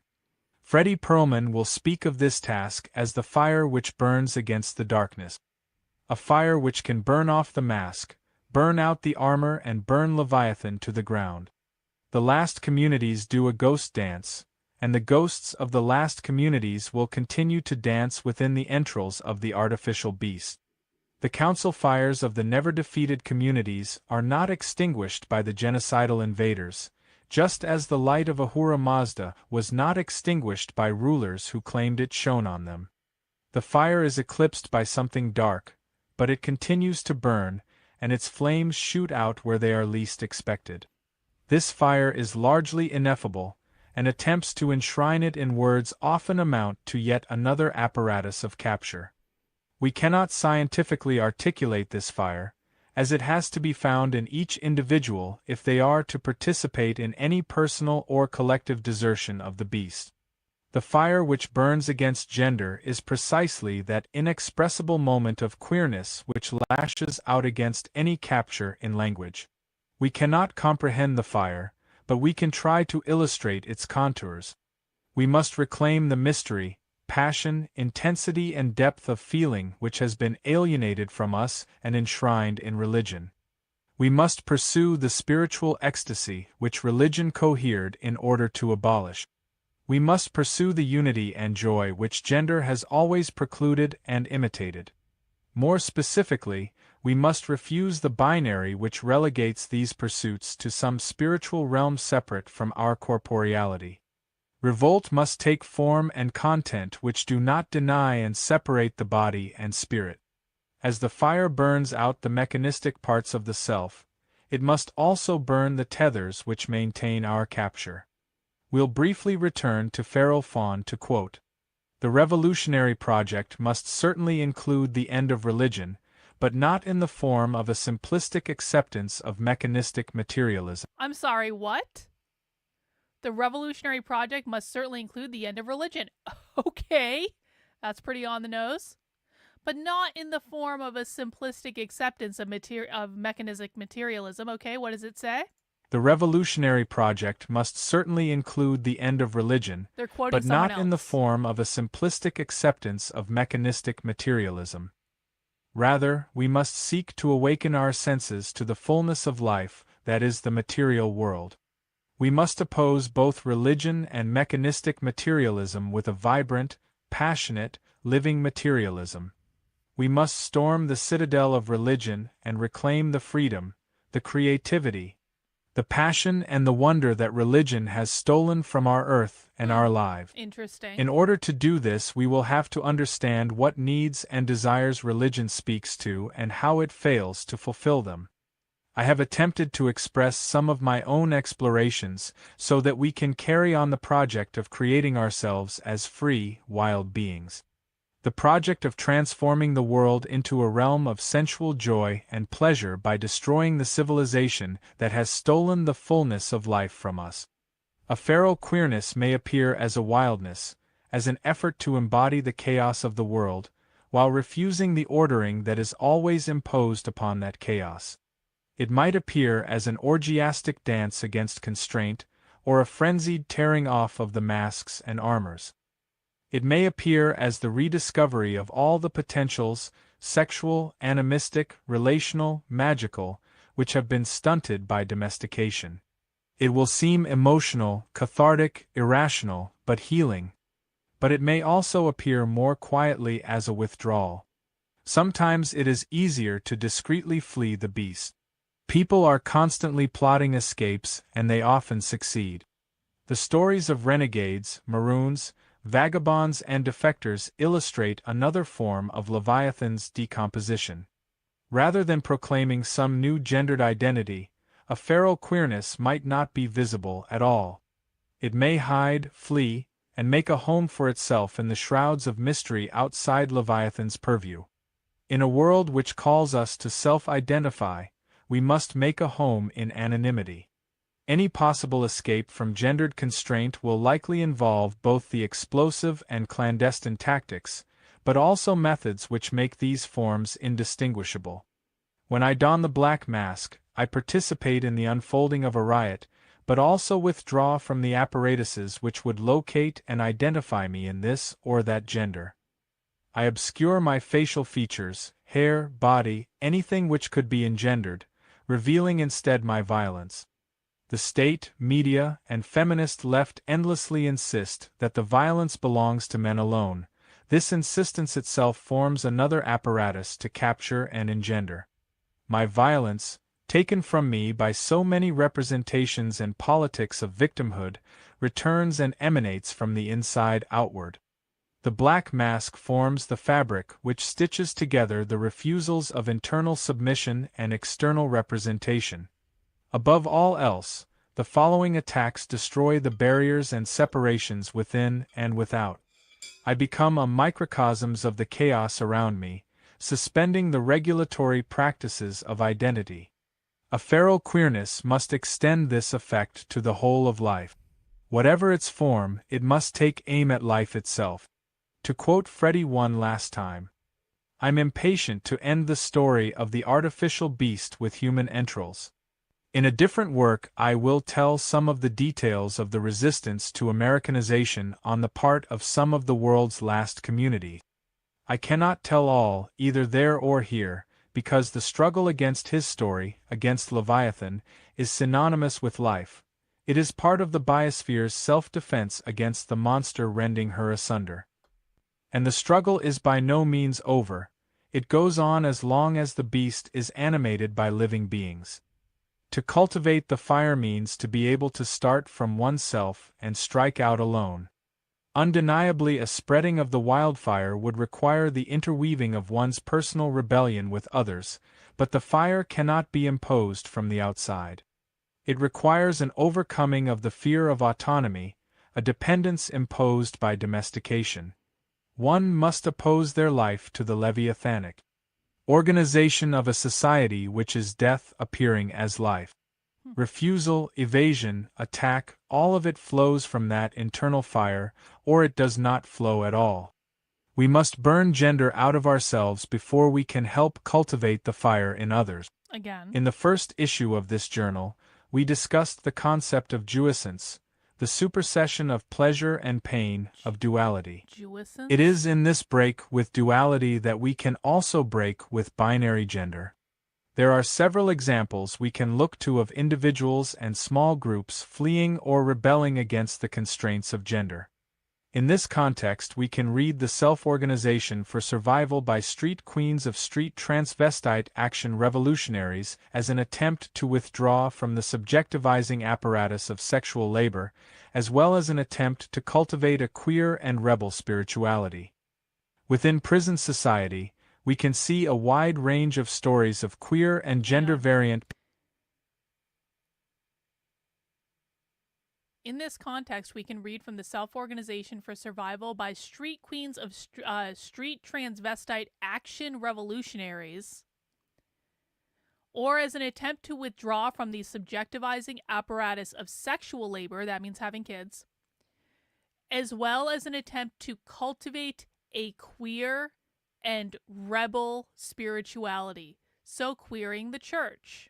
Freddie Perlman will speak of this task as the fire which burns against the darkness. A fire which can burn off the mask, burn out the armor and burn Leviathan to the ground. The last communities do a ghost dance, and the ghosts of the last communities will continue to dance within the entrails of the artificial beast. The council fires of the never-defeated communities are not extinguished by the genocidal invaders, just as the light of Ahura Mazda was not extinguished by rulers who claimed it shone on them. The fire is eclipsed by something dark, but it continues to burn, and its flames shoot out where they are least expected. This fire is largely ineffable, and attempts to enshrine it in words often amount to yet another apparatus of capture. We cannot scientifically articulate this fire, as it has to be found in each individual if they are to participate in any personal or collective desertion of the beast. The fire which burns against gender is precisely that inexpressible moment of queerness which lashes out against any capture in language. We cannot comprehend the fire, but we can try to illustrate its contours. We must reclaim the mystery, passion, intensity and depth of feeling which has been alienated from us and enshrined in religion. We must pursue the spiritual ecstasy which religion cohered in order to abolish. We must pursue the unity and joy which gender has always precluded and imitated. More specifically, we must refuse the binary which relegates these pursuits to some spiritual realm separate from our corporeality. Revolt must take form and content which do not deny and separate the body and spirit. As the fire burns out the mechanistic parts of the self, it must also burn the tethers which maintain our capture. We'll briefly return to Feral Fawn to quote, "The revolutionary project must certainly include the end of religion, but not in the form of a simplistic acceptance of mechanistic materialism." I'm sorry, what? The revolutionary project must certainly include the end of religion. Okay, that's pretty on the nose. But not in the form of a simplistic acceptance of mechanistic materialism. Okay, what does it say? The revolutionary project must certainly include the end of religion, They're quoting but someone not in the else. form of a simplistic acceptance of mechanistic materialism. Rather, we must seek to awaken our senses to the fullness of life, that is the material world. We must oppose both religion and mechanistic materialism with a vibrant, passionate, living materialism. We must storm the citadel of religion and reclaim the freedom, the creativity, the passion and the wonder that religion has stolen from our earth and our lives. Interesting. In order to do this, we will have to understand what needs and desires religion speaks to and how it fails to fulfill them. I have attempted to express some of my own explorations so that we can carry on the project of creating ourselves as free, wild beings. The project of transforming the world into a realm of sensual joy and pleasure by destroying the civilization that has stolen the fullness of life from us. A feral queerness may appear as a wildness, as an effort to embody the chaos of the world, while refusing the ordering that is always imposed upon that chaos. It might appear as an orgiastic dance against constraint, or a frenzied tearing off of the masks and armors. It may appear as the rediscovery of all the potentials, sexual, animistic, relational, magical, which have been stunted by domestication. It will seem emotional, cathartic, irrational, but healing. But it may also appear more quietly as a withdrawal. Sometimes it is easier to discreetly flee the beast. People are constantly plotting escapes, and they often succeed. The stories of renegades, maroons, vagabonds and defectors illustrate another form of Leviathan's decomposition. Rather than proclaiming some new gendered identity, a feral queerness might not be visible at all. It may hide, flee, and make a home for itself in the shrouds of mystery outside Leviathan's purview. In a world which calls us to self-identify, we must make a home in anonymity. Any possible escape from gendered constraint will likely involve both the explosive and clandestine tactics, but also methods which make these forms indistinguishable. When I don the black mask, I participate in the unfolding of a riot, but also withdraw from the apparatuses which would locate and identify me in this or that gender. I obscure my facial features, hair, body, anything which could be engendered, revealing instead my violence. The state, media, and feminist left endlessly insist that the violence belongs to men alone. This insistence itself forms another apparatus to capture and engender. My violence, taken from me by so many representations and politics of victimhood, returns and emanates from the inside outward. The black mask forms the fabric which stitches together the refusals of internal submission and external representation. Above all else, the following attacks destroy the barriers and separations within and without. I become a microcosm of the chaos around me, suspending the regulatory practices of identity. A feral queerness must extend this effect to the whole of life. Whatever its form, it must take aim at life itself. To quote Freddie one last time, I'm impatient to end the story of the artificial beast with human entrails. In a different work I will tell some of the details of the resistance to Americanization on the part of some of the world's last communities. I cannot tell all, either there or here, because the struggle against his story, against Leviathan, is synonymous with life. It is part of the biosphere's self-defense against the monster rending her asunder. And the struggle is by no means over. It goes on as long as the beast is animated by living beings. To cultivate the fire means to be able to start from oneself and strike out alone. Undeniably, a spreading of the wildfire would require the interweaving of one's personal rebellion with others, but the fire cannot be imposed from the outside. It requires an overcoming of the fear of autonomy, a dependence imposed by domestication. One must oppose their life to the leviathanic organization of a society which is death appearing as life. Refusal, evasion, attack, all of it flows from that internal fire, or it does not flow at all. We must burn gender out of ourselves before we can help cultivate the fire in others. Again. In the first issue of this journal, we discussed the concept of jouissance, the supersession of pleasure and pain, of duality. Jouissance? It is in this break with duality that we can also break with binary gender. There are several examples we can look to of individuals and small groups fleeing or rebelling against the constraints of gender. In this context, we can read the Self-Organization for Survival by Street Queens of Street Transvestite Action Revolutionaries as an attempt to withdraw from the subjectivizing apparatus of sexual labor, as well as an attempt to cultivate a queer and rebel spirituality. Within prison society, we can see a wide range of stories of queer and gender-variant. In this context, we can read from the Self-Organization for Survival by Street Queens of Street Transvestite Action Revolutionaries, or as an attempt to withdraw from the subjectivizing apparatus of sexual labor, that means having kids, as well as an attempt to cultivate a queer and rebel spirituality, so queering the church.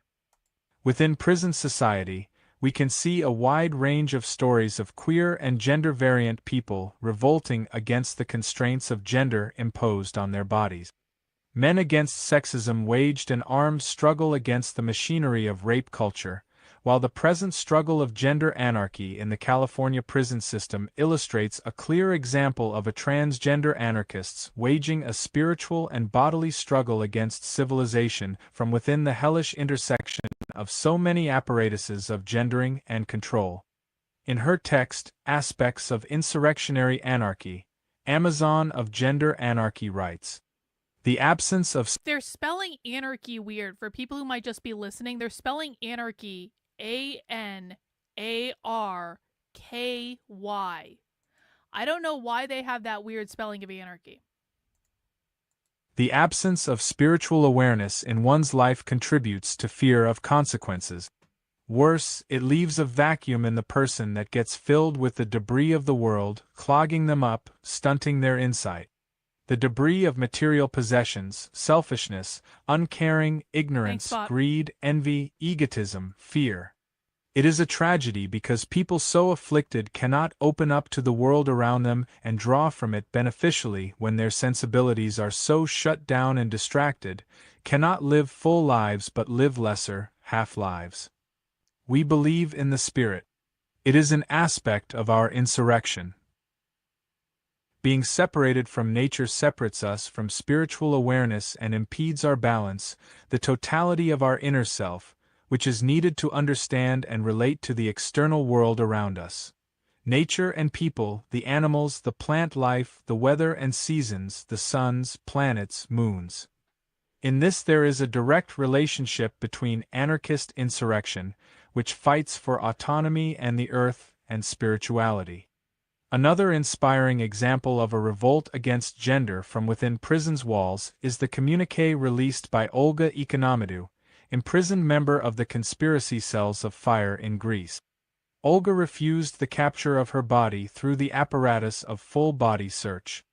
Within prison society, we can see a wide range of stories of queer and gender-variant people revolting against the constraints of gender imposed on their bodies. Men Against Sexism waged an armed struggle against the machinery of rape culture, while the present struggle of gender anarchy in the California prison system illustrates a clear example of a transgender anarchists waging a spiritual and bodily struggle against civilization from within the hellish intersection of so many apparatuses of gendering and control. In her text, Aspects of Insurrectionary Anarchy, Amazon of Gender Anarchy writes, "The absence of..." They're spelling anarchy weird. For people who might just be listening, they're spelling anarchy A-N-A-R-C-H-Y. KY. I don't know why they have that weird spelling of anarchy. The absence of spiritual awareness in one's life contributes to fear of consequences. Worse, it leaves a vacuum in the person that gets filled with the debris of the world, clogging them up, stunting their insight. The debris of material possessions, selfishness, uncaring, ignorance, Thanks, Bob. greed, envy, egotism, fear. It is a tragedy because people so afflicted cannot open up to the world around them and draw from it beneficially when their sensibilities are so shut down and distracted, cannot live full lives but live lesser, half lives. We believe in the spirit. It is an aspect of our insurrection. Being separated from nature separates us from spiritual awareness and impedes our balance, the totality of our inner self, which is needed to understand and relate to the external world around us. Nature and people, the animals, the plant life, the weather and seasons, the suns, planets, moons. In this there is a direct relationship between anarchist insurrection, which fights for autonomy and the earth, and spirituality. Another inspiring example of a revolt against gender from within prison's walls is the communiqué released by Olga Economidou, imprisoned member of the conspiracy cells of fire in Greece. Olga refused the capture of her body through the apparatus of full-body search.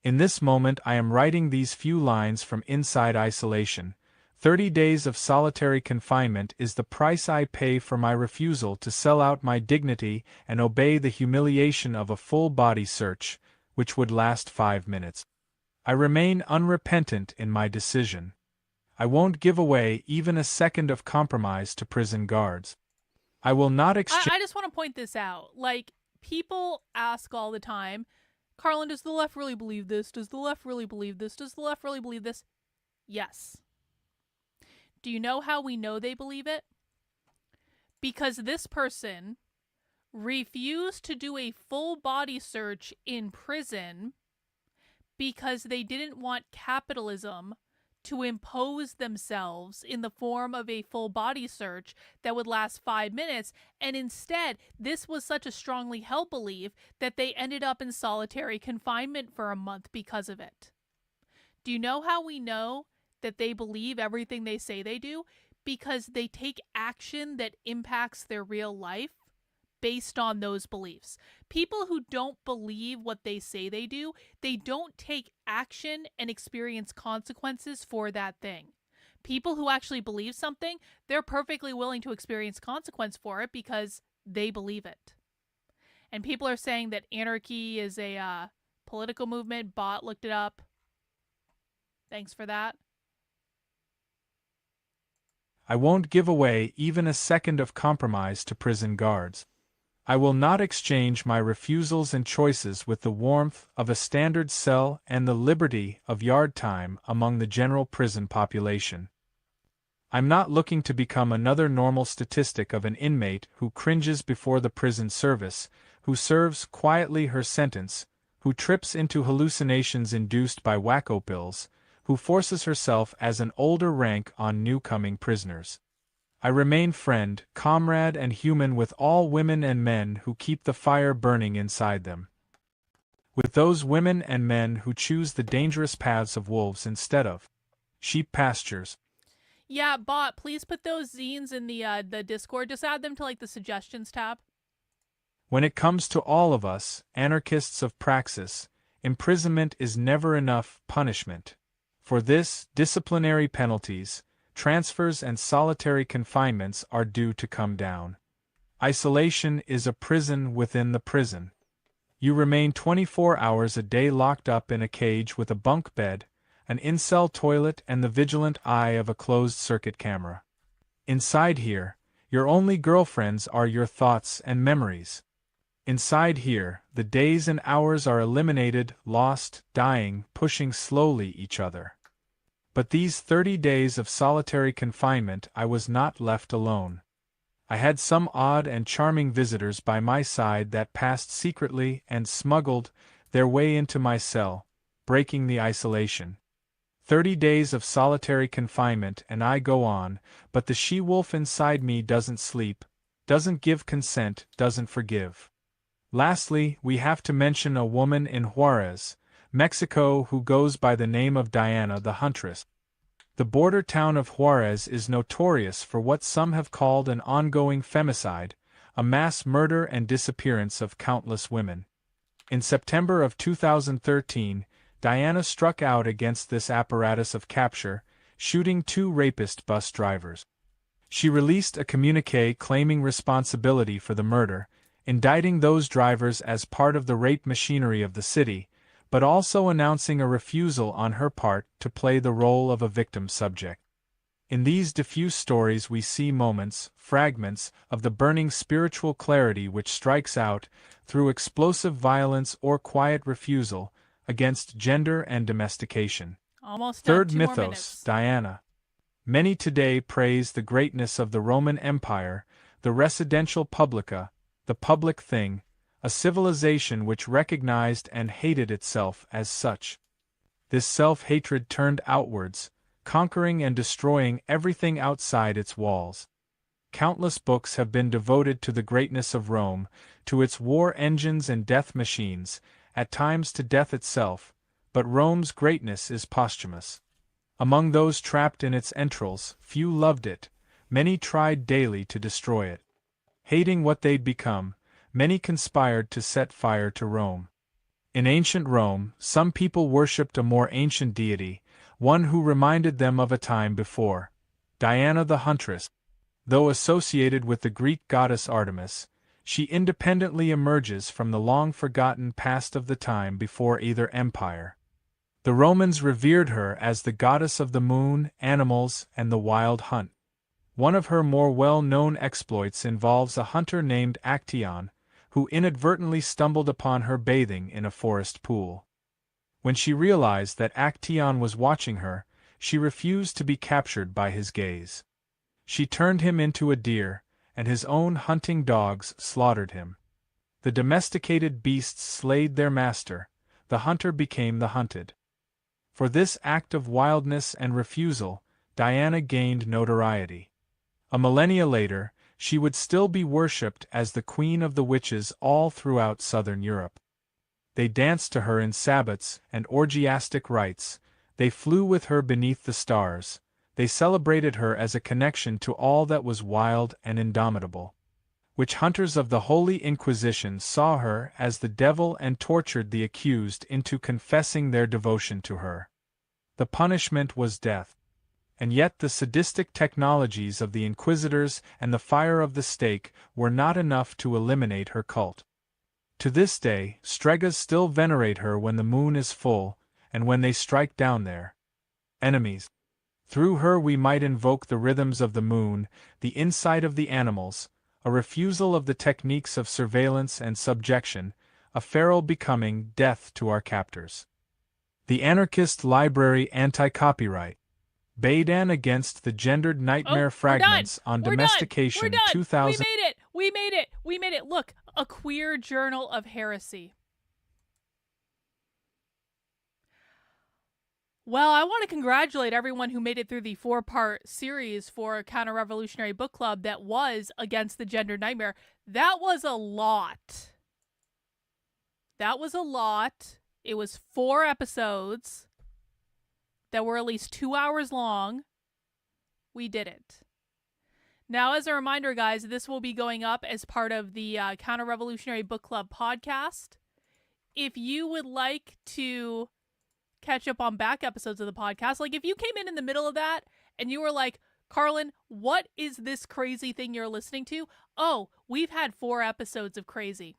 In this moment I am writing these few lines from inside isolation. 30 days of solitary confinement is the price I pay for my refusal to sell out my dignity and obey the humiliation of a full-body search, which would last 5 minutes. I remain unrepentant in my decision. I won't give away even a second of compromise to prison guards. I will not exchange. I just want to point this out. Like, people ask all the time, Carlin, does the left really believe this? Does the left really believe this? Does the left really believe this? Yes. Do you know how we know they believe it? Because this person refused to do a full body search in prison because they didn't want capitalism to impose themselves in the form of a full body search that would last 5 minutes, and instead this was such a strongly held belief that they ended up in solitary confinement for a month because of it. Do you know how we know that they believe everything they say they do? Because they take action that impacts their real life based on those beliefs. People who don't believe what they say they do, they don't take action and experience consequences for that thing. People who actually believe something, they're perfectly willing to experience consequence for it because they believe it. And people are saying that anarchy is a political movement. Bot looked it up. Thanks for that. I won't give away even a second of compromise to prison guards. I will not exchange my refusals and choices with the warmth of a standard cell and the liberty of yard time among the general prison population. I'm not looking to become another normal statistic of an inmate who cringes before the prison service, who serves quietly her sentence, who trips into hallucinations induced by wacko pills, who forces herself as an older rank on new-coming prisoners. I remain friend, comrade and human with all women and men who keep the fire burning inside them. With those women and men who choose the dangerous paths of wolves instead of sheep pastures. Yeah, bot, please put those zines in the Discord. Just add them to like the suggestions tab. When it comes to all of us, anarchists of praxis, imprisonment is never enough punishment. For this, disciplinary penalties, transfers and solitary confinements are due to come down. Isolation is a prison within the prison. You remain 24 hours a day locked up in a cage with a bunk bed, an in-cell toilet and the vigilant eye of a closed-circuit camera. Inside here, your only girlfriends are your thoughts and memories. Inside here, the days and hours are eliminated, lost, dying, pushing slowly each other. But these 30 days of solitary confinement I was not left alone. I had some odd and charming visitors by my side that passed secretly and smuggled their way into my cell, breaking the isolation. 30 days of solitary confinement and I go on, but the she-wolf inside me doesn't sleep, doesn't give consent, doesn't forgive. Lastly, we have to mention a woman in Juarez, Mexico who goes by the name of Diana the Huntress. The border town of Juarez is notorious for what some have called an ongoing femicide, a mass murder and disappearance of countless women. In September of 2013, Diana struck out against this apparatus of capture, shooting 2 rapist bus drivers. She released a communiqué claiming responsibility for the murder, indicting those drivers as part of the rape machinery of the city, but also announcing a refusal on her part to play the role of a victim subject. In these diffuse stories we see moments, fragments, of the burning spiritual clarity which strikes out, through explosive violence or quiet refusal, against gender and domestication. Almost Third 2 more mythos, minutes. Diana. Many today praise the greatness of the Roman Empire, the residential publica, the public thing, a civilization which recognized and hated itself as such. This self-hatred turned outwards, conquering and destroying everything outside its walls. Countless books have been devoted to the greatness of Rome, to its war engines and death machines, at times to death itself, but Rome's greatness is posthumous. Among those trapped in its entrails, few loved it, many tried daily to destroy it. Hating what they'd become, many conspired to set fire to Rome. In ancient Rome, some people worshipped a more ancient deity, one who reminded them of a time before. Diana the Huntress. Though associated with the Greek goddess Artemis, she independently emerges from the long-forgotten past of the time before either empire. The Romans revered her as the goddess of the moon, animals, and the wild hunt. One of her more well-known exploits involves a hunter named Actaeon, who inadvertently stumbled upon her bathing in a forest pool. When she realized that Actaeon was watching her, she refused to be captured by his gaze. She turned him into a deer, and his own hunting dogs slaughtered him. The domesticated beasts slayed their master, the hunter became the hunted. For this act of wildness and refusal, Diana gained notoriety. A millennia later, she would still be worshipped as the queen of the witches all throughout southern Europe. They danced to her in sabbats and orgiastic rites, they flew with her beneath the stars, they celebrated her as a connection to all that was wild and indomitable. Witch hunters of the Holy Inquisition saw her as the devil and tortured the accused into confessing their devotion to her. The punishment was death. And yet the sadistic technologies of the inquisitors and the fire of the stake were not enough to eliminate her cult. To this day, Stregas still venerate her when the moon is full, and when they strike down their enemies. Through her we might invoke the rhythms of the moon, the insight of the animals, a refusal of the techniques of surveillance and subjection, a feral becoming death to our captors. The Anarchist Library Anti-Copyright. Baidan against the gendered nightmare fragments on Domestication 2000. We made it. Look, a queer journal of heresy. Well, I want to congratulate everyone who made it through the 4-part series for Counterrevolutionary Book Club that was Against the Gendered Nightmare. That was a lot. It was 4 episodes that were at least 2 hours long. We did it. Now, as a reminder, guys, this will be going up as part of the Counter-Revolutionary Book Club podcast. If you would like to catch up on back episodes of the podcast, like if you came in the middle of that and you were like, Carlin, what is this crazy thing you're listening to? Oh, we've had 4 episodes of crazy.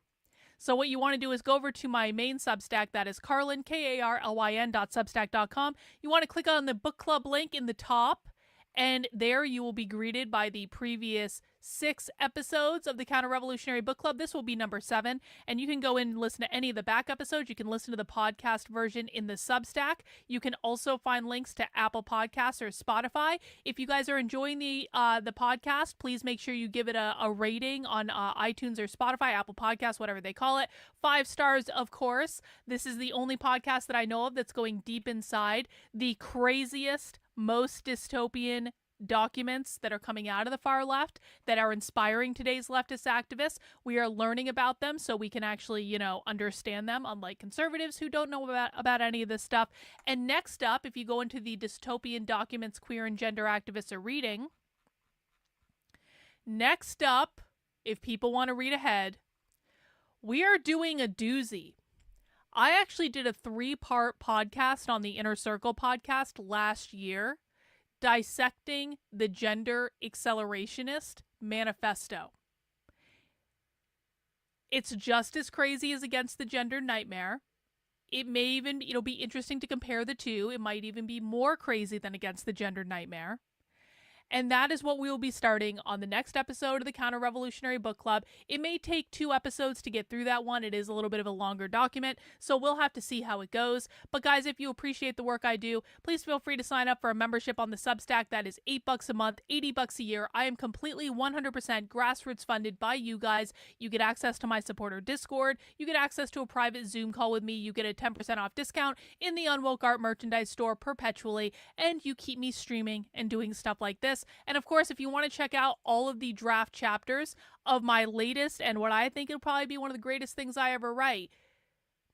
So what you want to do is go over to my main Substack, that is Carlin, KARLYN.substack.com. You want to click on the book club link in the top, and there you will be greeted by the previous 6 episodes of the Counter-Revolutionary Book Club. This will be number 7, and you can go in and listen to any of the back episodes. You can listen to the podcast version in the Substack. You can also find links to Apple Podcasts or Spotify. If you guys are enjoying the podcast, please make sure you give it a rating on iTunes or Spotify, Apple Podcasts, whatever they call it. 5 stars, of course. This is the only podcast that I know of that's going deep inside the craziest, most dystopian documents that are coming out of the far left that are inspiring today's leftist activists. We are learning about them so we can actually, understand them, unlike conservatives who don't know about any of this stuff. And next up, if you go into the dystopian documents queer and gender activists are reading, next up, if people want to read ahead, we are doing a doozy. I actually did a 3-part podcast on the Inner Circle podcast last year, dissecting the Gender Accelerationist Manifesto. It's just as crazy as Against the Gender Nightmare. It may even, be interesting to compare the two. It might even be more crazy than Against the Gender Nightmare. And that is what we will be starting on the next episode of the Counter-Revolutionary Book Club. It may take 2 episodes to get through that one. It is a little bit of a longer document, so we'll have to see how it goes. But guys, if you appreciate the work I do, please feel free to sign up for a membership on the Substack. That is $8 a month, $80 a year. I am completely 100% grassroots funded by you guys. You get access to my supporter Discord. You get access to a private Zoom call with me. You get a 10% off discount in the Unwoke Art merchandise store perpetually. And you keep me streaming and doing stuff like this. And of course, if you want to check out all of the draft chapters of my latest and what I think will probably be one of the greatest things I ever write,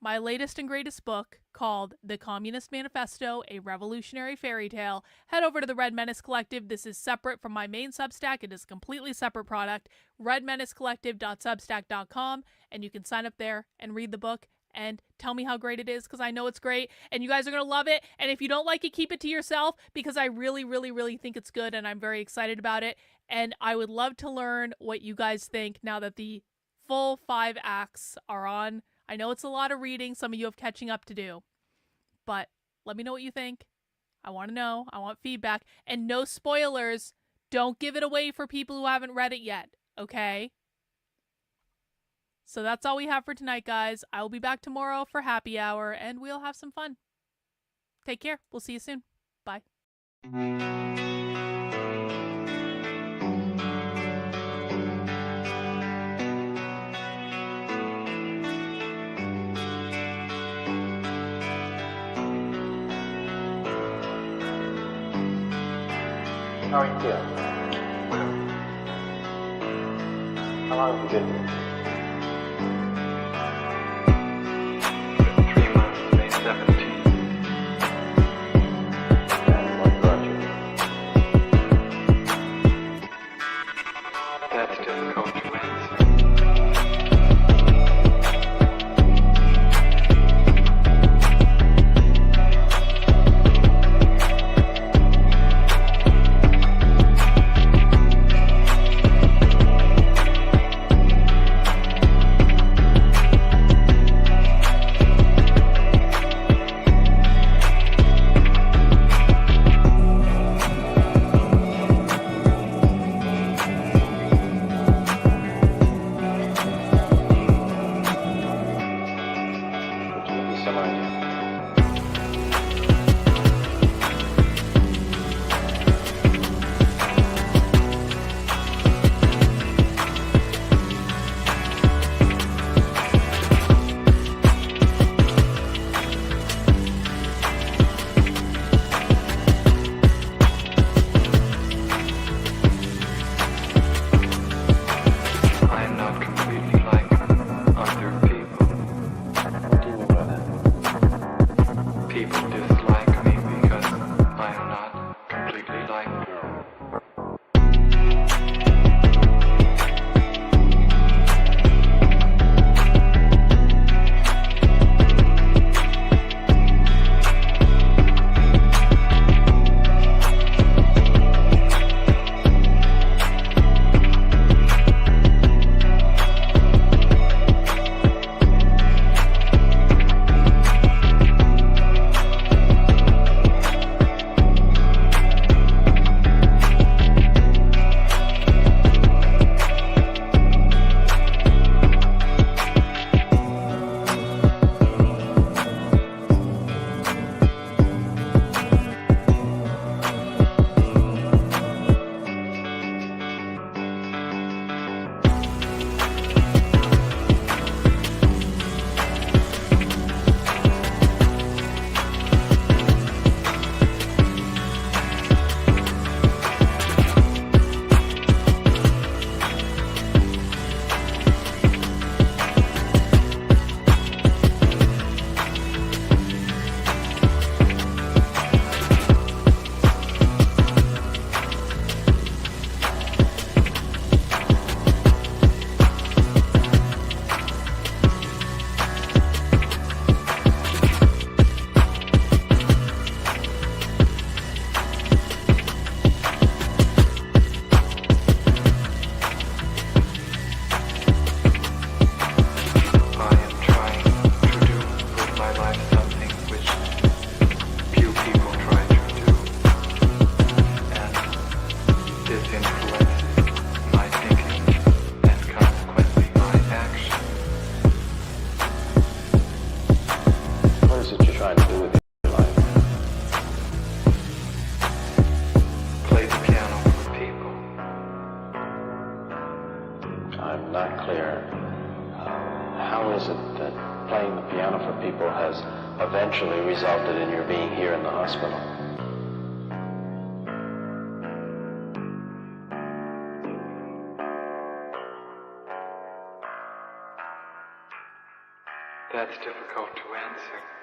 my latest and greatest book called The Communist Manifesto, A Revolutionary Fairy Tale, head over to the Red Menace Collective. This is separate from my main Substack. It is a completely separate product, redmenacecollective.substack.com, and you can sign up there and read the book and tell me how great it is, because I know it's great and you guys are going to love it. And if you don't like it, keep it to yourself, because I really, really, really think it's good and I'm very excited about it. And I would love to learn what you guys think now that the full 5 acts are on. I know it's a lot of reading. Some of you have catching up to do, but let me know what you think. I want to know. I want feedback, and no spoilers. Don't give it away for people who haven't read it yet. Okay? So that's all we have for tonight, guys. I will be back tomorrow for happy hour, and we'll have some fun. Take care. We'll see you soon. Bye. How are you feeling? How long have you been here? 3 months, May 17th. And what brought you? That's difficult to answer. Would you give me some idea? I am not completely like other people. What do you mean by that? People dislike me because I am not completely like them. not clear. How is it that playing the piano for people has eventually resulted in your being here in the hospital? That's difficult to answer.